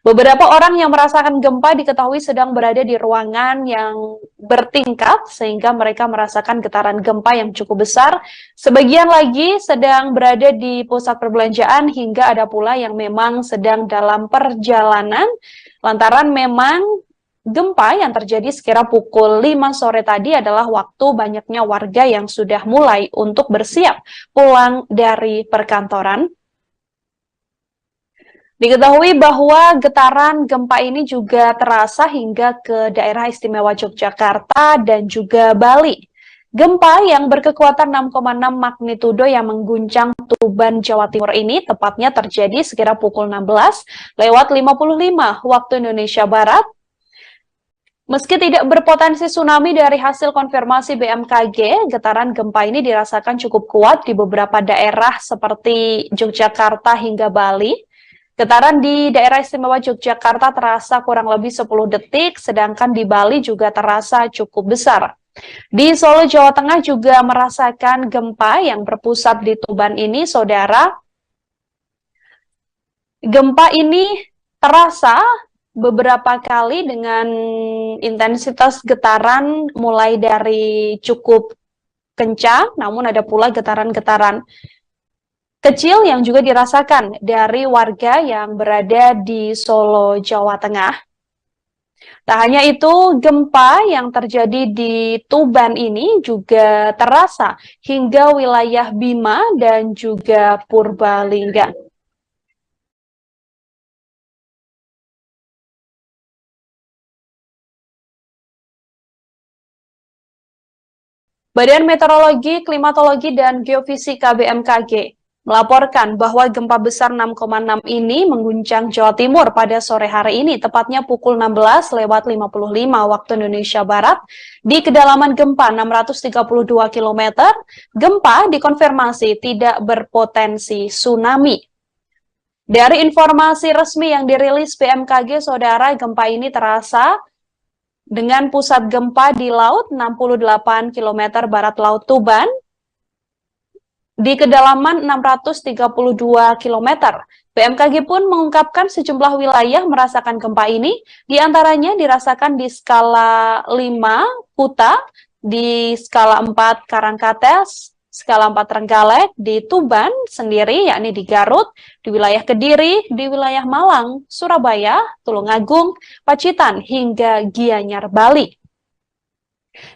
Beberapa orang yang merasakan gempa diketahui sedang berada di ruangan yang bertingkat sehingga mereka merasakan getaran gempa yang cukup besar. Sebagian lagi sedang berada di pusat perbelanjaan hingga ada pula yang memang sedang dalam perjalanan. Lantaran memang gempa yang terjadi sekira pukul 5 sore tadi adalah waktu banyaknya warga yang sudah mulai untuk bersiap pulang dari perkantoran. Diketahui bahwa getaran gempa ini juga terasa hingga ke daerah istimewa Yogyakarta dan juga Bali. Gempa yang berkekuatan 6,6 magnitudo yang mengguncang Tuban, Jawa Timur ini tepatnya terjadi sekira pukul 16:55 waktu Indonesia Barat. Meski tidak berpotensi tsunami dari hasil konfirmasi BMKG, getaran gempa ini dirasakan cukup kuat di beberapa daerah seperti Yogyakarta hingga Bali. Getaran di daerah istimewa Yogyakarta terasa kurang lebih 10 detik, sedangkan di Bali juga terasa cukup besar. Di Solo, Jawa Tengah juga merasakan gempa yang berpusat di Tuban ini, saudara. Gempa ini terasa beberapa kali dengan intensitas getaran mulai dari cukup kencang, namun ada pula getaran-getaran kecil yang juga dirasakan dari warga yang berada di Solo, Jawa Tengah. Tak hanya itu, gempa yang terjadi di Tuban ini juga terasa hingga wilayah Bima dan juga Purbalingga. Badan Meteorologi, Klimatologi, dan Geofisika BMKG melaporkan bahwa gempa besar 6,6 ini mengguncang Jawa Timur pada sore hari ini, tepatnya pukul 16:55 waktu Indonesia Barat, di kedalaman gempa 632 km. Gempa dikonfirmasi tidak berpotensi tsunami. Dari informasi resmi yang dirilis BMKG, saudara, gempa ini terasa dengan pusat gempa di laut 68 km barat laut Tuban, di kedalaman 632 km. BMKG pun mengungkapkan sejumlah wilayah merasakan gempa ini, diantaranya dirasakan di skala 5 Kuta, di skala 4 Karangkates, skala 4 Trenggalek, di Tuban sendiri, yakni di Garut, di wilayah Kediri, di wilayah Malang, Surabaya, Tulungagung, Pacitan, hingga Gianyar, Bali.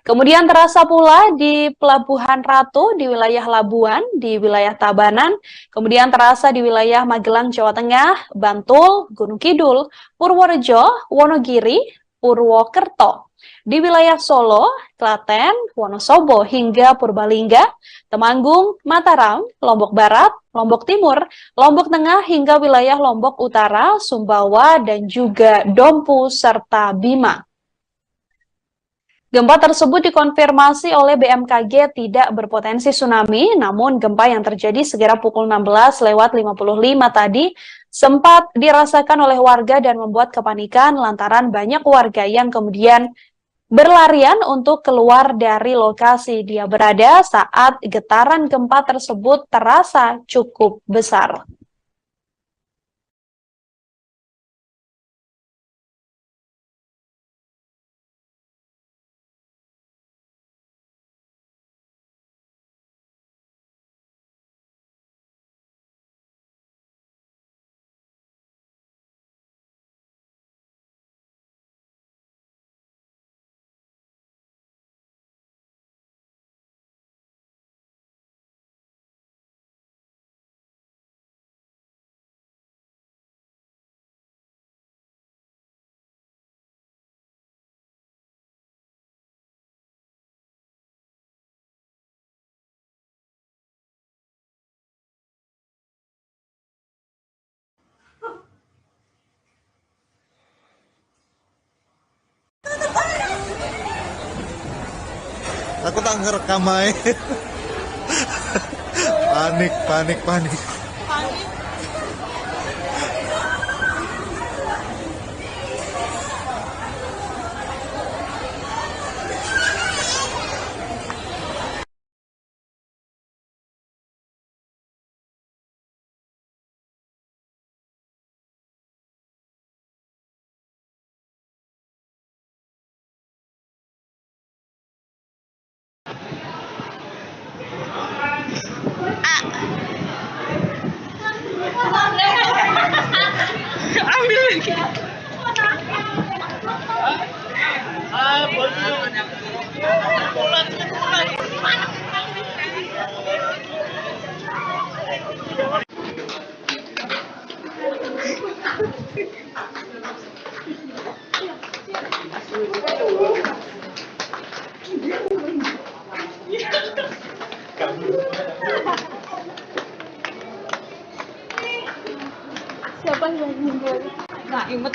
Kemudian terasa pula di Pelabuhan Ratu, di wilayah Labuan, di wilayah Tabanan, kemudian terasa di wilayah Magelang, Jawa Tengah, Bantul, Gunung Kidul, Purworejo, Wonogiri, Purwokerto, di wilayah Solo, Klaten, Wonosobo, hingga Purbalingga, Temanggung, Mataram, Lombok Barat, Lombok Timur, Lombok Tengah, hingga wilayah Lombok Utara, Sumbawa, dan juga Dompu, serta Bima. Gempa tersebut dikonfirmasi oleh BMKG tidak berpotensi tsunami, namun gempa yang terjadi sekira pukul 16:55 tadi sempat dirasakan oleh warga dan membuat kepanikan lantaran banyak warga yang kemudian berlarian untuk keluar dari lokasi dia berada saat getaran gempa tersebut terasa cukup besar. Aku tak ngerekam aja. Panik, panik, panik. Siapa yang meninggal? Nah, inget.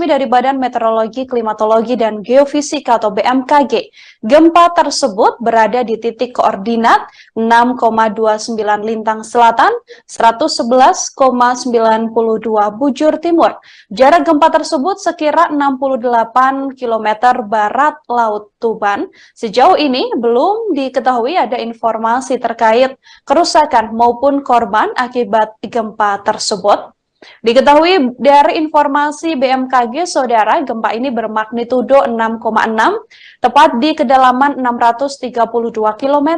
Dari Badan Meteorologi, Klimatologi, dan Geofisika atau BMKG. Gempa tersebut berada di titik koordinat 6,29 Lintang Selatan, 111,92 Bujur Timur. Jarak gempa tersebut sekira 68 km barat Laut Tuban. Sejauh ini belum diketahui ada informasi terkait kerusakan maupun korban akibat gempa tersebut. Diketahui dari informasi BMKG, saudara, gempa ini bermagnitudo 6,6, tepat di kedalaman 632 km.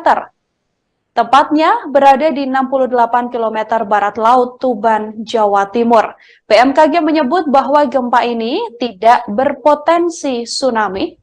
Tepatnya berada di 68 km barat laut Tuban, Jawa Timur. BMKG menyebut bahwa gempa ini tidak berpotensi tsunami.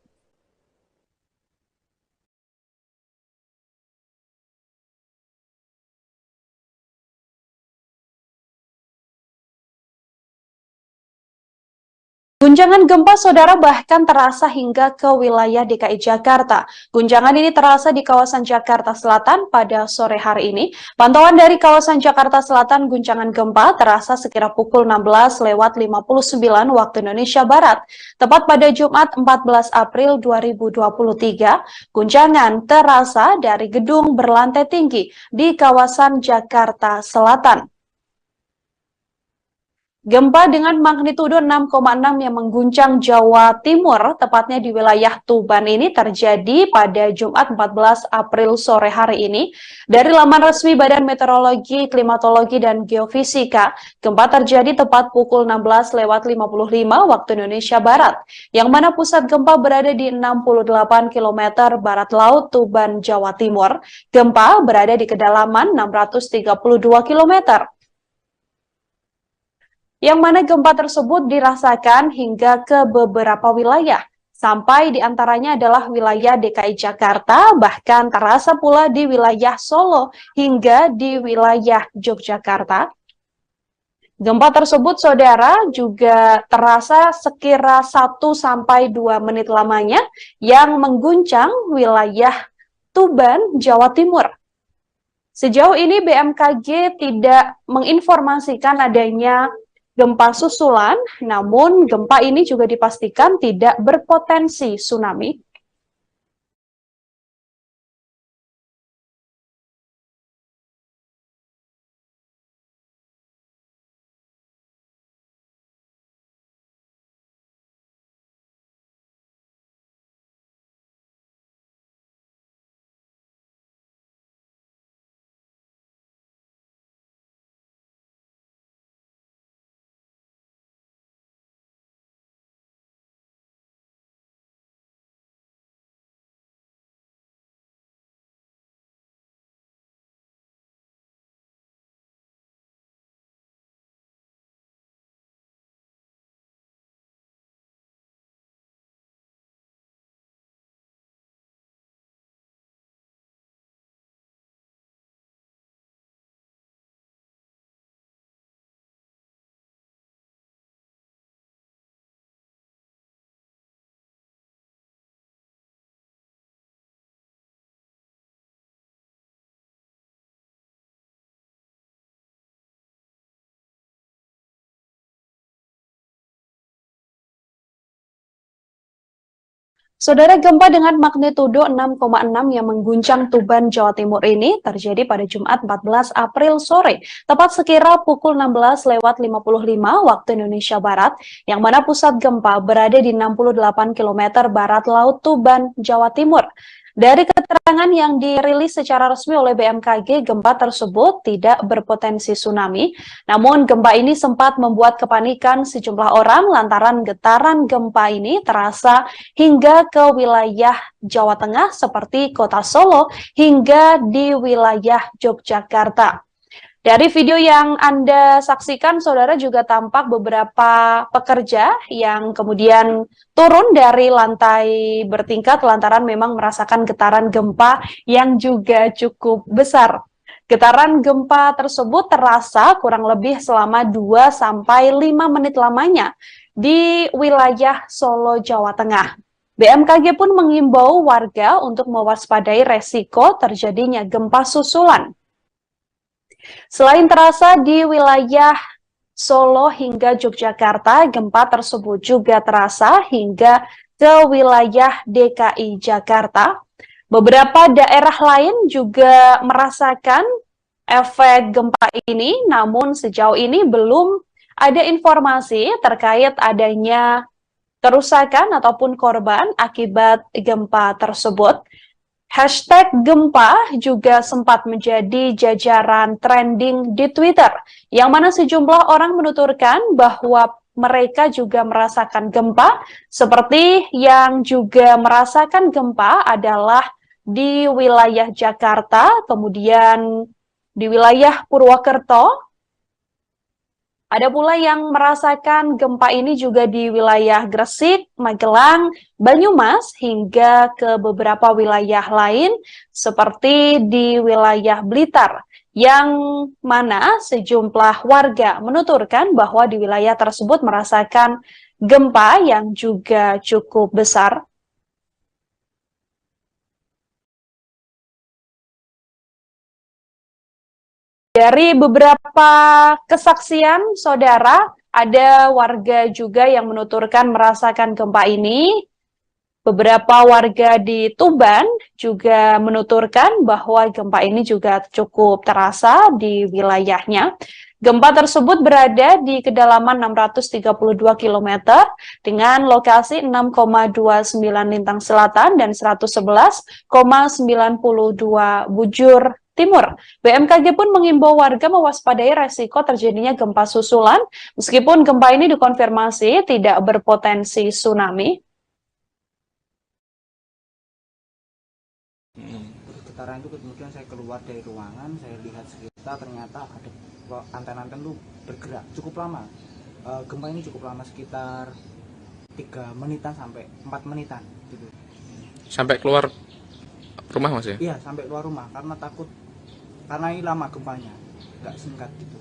Guncangan gempa, saudara, bahkan terasa hingga ke wilayah DKI Jakarta. Guncangan ini terasa di kawasan Jakarta Selatan pada sore hari ini. Pantauan dari kawasan Jakarta Selatan, guncangan gempa terasa sekira pukul 16:59 waktu Indonesia Barat. Tepat pada Jumat 14 April 2023, guncangan terasa dari gedung berlantai tinggi di kawasan Jakarta Selatan. Gempa dengan magnitudo 6,6 yang mengguncang Jawa Timur, tepatnya di wilayah Tuban ini terjadi pada Jumat 14 April sore hari ini. Dari laman resmi Badan Meteorologi, Klimatologi, dan Geofisika, gempa terjadi tepat pukul 16:55 waktu Indonesia Barat, yang mana pusat gempa berada di 68 km barat laut Tuban, Jawa Timur. Gempa berada di kedalaman 632 km. Yang mana gempa tersebut dirasakan hingga ke beberapa wilayah, sampai diantaranya adalah wilayah DKI Jakarta, bahkan terasa pula di wilayah Solo hingga di wilayah Yogyakarta. Gempa tersebut, saudara, juga terasa sekira 1-2 menit lamanya yang mengguncang wilayah Tuban, Jawa Timur. Sejauh ini BMKG tidak menginformasikan adanya gempa susulan, namun gempa ini juga dipastikan tidak berpotensi tsunami. Saudara, gempa dengan magnitudo 6,6 yang mengguncang Tuban, Jawa Timur ini terjadi pada Jumat 14 April sore, tepat sekira pukul 16:55 waktu Indonesia Barat, yang mana pusat gempa berada di 68 km barat laut Tuban, Jawa Timur. Dari keterangan yang dirilis secara resmi oleh BMKG, gempa tersebut tidak berpotensi tsunami. Namun gempa ini sempat membuat kepanikan sejumlah orang lantaran getaran gempa ini terasa hingga ke wilayah Jawa Tengah seperti kota Solo hingga di wilayah Yogyakarta. Dari video yang Anda saksikan, saudara, juga tampak beberapa pekerja yang kemudian turun dari lantai bertingkat lantaran memang merasakan getaran gempa yang juga cukup besar. Getaran gempa tersebut terasa kurang lebih selama 2-5 menit lamanya di wilayah Solo, Jawa Tengah. BMKG pun mengimbau warga untuk mewaspadai resiko terjadinya gempa susulan. Selain terasa di wilayah Solo hingga Yogyakarta, gempa tersebut juga terasa hingga ke wilayah DKI Jakarta. Beberapa daerah lain juga merasakan efek gempa ini, namun sejauh ini belum ada informasi terkait adanya kerusakan ataupun korban akibat gempa tersebut. Hashtag gempa juga sempat menjadi jajaran trending di Twitter, yang mana sejumlah orang menuturkan bahwa mereka juga merasakan gempa, seperti yang juga merasakan gempa adalah di wilayah Jakarta, kemudian di wilayah Purwokerto. Ada pula yang merasakan gempa ini juga di wilayah Gresik, Magelang, Banyumas, hingga ke beberapa wilayah lain seperti di wilayah Blitar, yang mana sejumlah warga menuturkan bahwa di wilayah tersebut merasakan gempa yang juga cukup besar. Dari beberapa kesaksian, saudara, ada warga juga yang menuturkan merasakan gempa ini. Beberapa warga di Tuban juga menuturkan bahwa gempa ini juga cukup terasa di wilayahnya. Gempa tersebut berada di kedalaman 632 km dengan lokasi 6,29 lintang selatan dan 111,92 bujur timur. BMKG pun mengimbau warga mewaspadai resiko terjadinya gempa susulan, meskipun gempa ini dikonfirmasi tidak berpotensi tsunami. Getaran itu kemudian saya keluar dari ruangan, saya lihat sekitar, ternyata ada anten-anten itu bergerak cukup lama. Gempa ini cukup lama, sekitar 3 menitan sampai 4 menitan gitu. Sampai keluar rumah Mas ya? Iya, sampai keluar rumah karena takut, karena ini lama gempanya, nggak singkat gitu.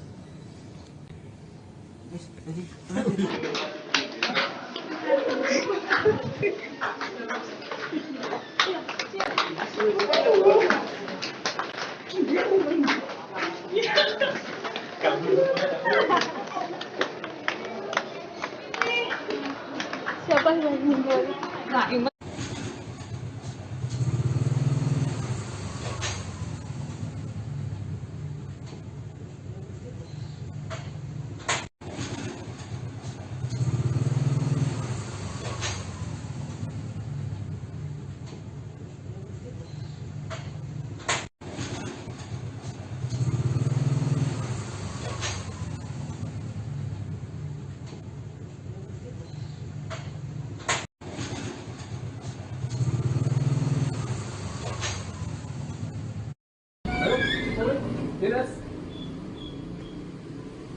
Siapa yang meninggal?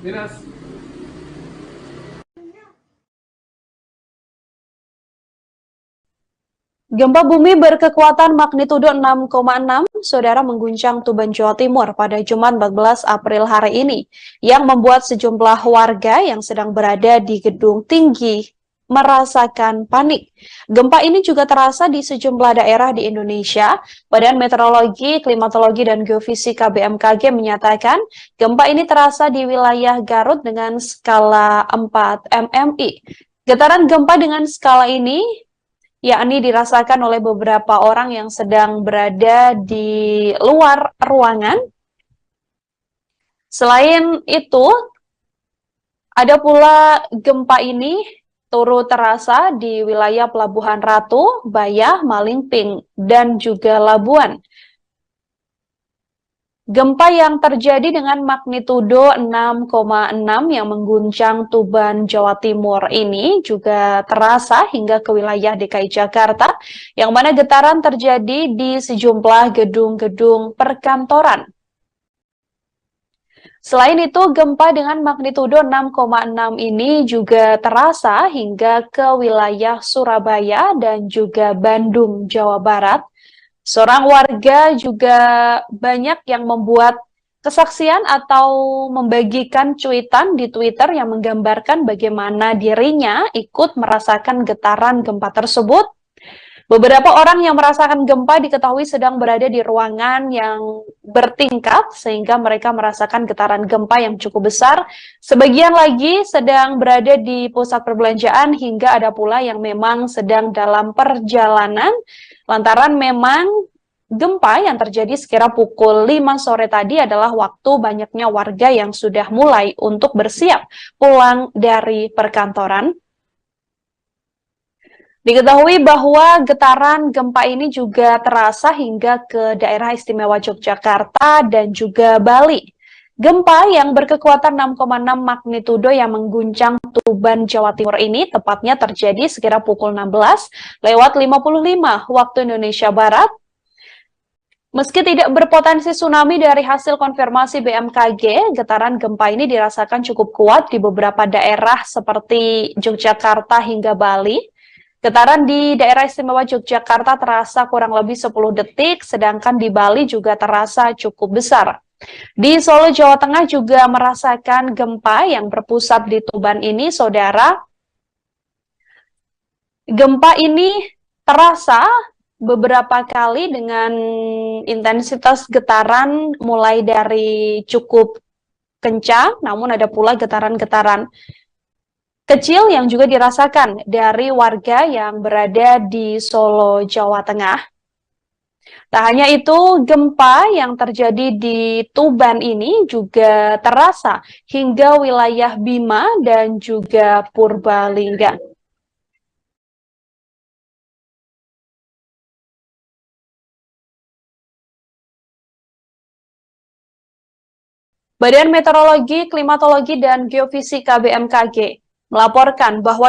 Dinas. Gempa bumi berkekuatan magnitudo 6,6, saudara, mengguncang Tuban, Jawa Timur pada Jumat 14 April hari ini, yang membuat sejumlah warga yang sedang berada di gedung tinggi merasakan panik. Gempa ini juga terasa di sejumlah daerah di Indonesia. Badan Meteorologi, Klimatologi, dan Geofisika BMKG menyatakan gempa ini terasa di wilayah Garut dengan skala 4 MMI. Getaran gempa dengan skala ini yakni dirasakan oleh beberapa orang yang sedang berada di luar ruangan. Selain itu, ada pula gempa ini turut terasa di wilayah Pelabuhan Ratu, Bayah, Malingping, dan juga Labuan. Gempa yang terjadi dengan magnitudo 6,6 yang mengguncang Tuban, Jawa Timur ini juga terasa hingga ke wilayah DKI Jakarta, yang mana getaran terjadi di sejumlah gedung-gedung perkantoran. Selain itu, gempa dengan magnitudo 6,6 ini juga terasa hingga ke wilayah Surabaya dan juga Bandung, Jawa Barat. Seorang warga juga banyak yang membuat kesaksian atau membagikan cuitan di Twitter yang menggambarkan bagaimana dirinya ikut merasakan getaran gempa tersebut. Beberapa orang yang merasakan gempa diketahui sedang berada di ruangan yang bertingkat sehingga mereka merasakan getaran gempa yang cukup besar. Sebagian lagi sedang berada di pusat perbelanjaan hingga ada pula yang memang sedang dalam perjalanan lantaran memang gempa yang terjadi sekira pukul 5 sore tadi adalah waktu banyaknya warga yang sudah mulai untuk bersiap pulang dari perkantoran. Diketahui bahwa getaran gempa ini juga terasa hingga ke daerah istimewa Yogyakarta dan juga Bali. Gempa yang berkekuatan 6,6 magnitudo yang mengguncang Tuban, Jawa Timur ini tepatnya terjadi sekira pukul 16:55 waktu Indonesia Barat. Meski tidak berpotensi tsunami dari hasil konfirmasi BMKG, getaran gempa ini dirasakan cukup kuat di beberapa daerah seperti Yogyakarta hingga Bali. Getaran di daerah istimewa Yogyakarta terasa kurang lebih 10 detik, sedangkan di Bali juga terasa cukup besar. Di Solo, Jawa Tengah juga merasakan gempa yang berpusat di Tuban ini, saudara. Gempa ini terasa beberapa kali dengan intensitas getaran mulai dari cukup kencang, namun ada pula getaran-getaran kecil yang juga dirasakan dari warga yang berada di Solo, Jawa Tengah. Tak hanya itu, gempa yang terjadi di Tuban ini juga terasa hingga wilayah Bima dan juga Purbalingga. Badan Meteorologi, Klimatologi, dan Geofisika BMKG melaporkan bahwa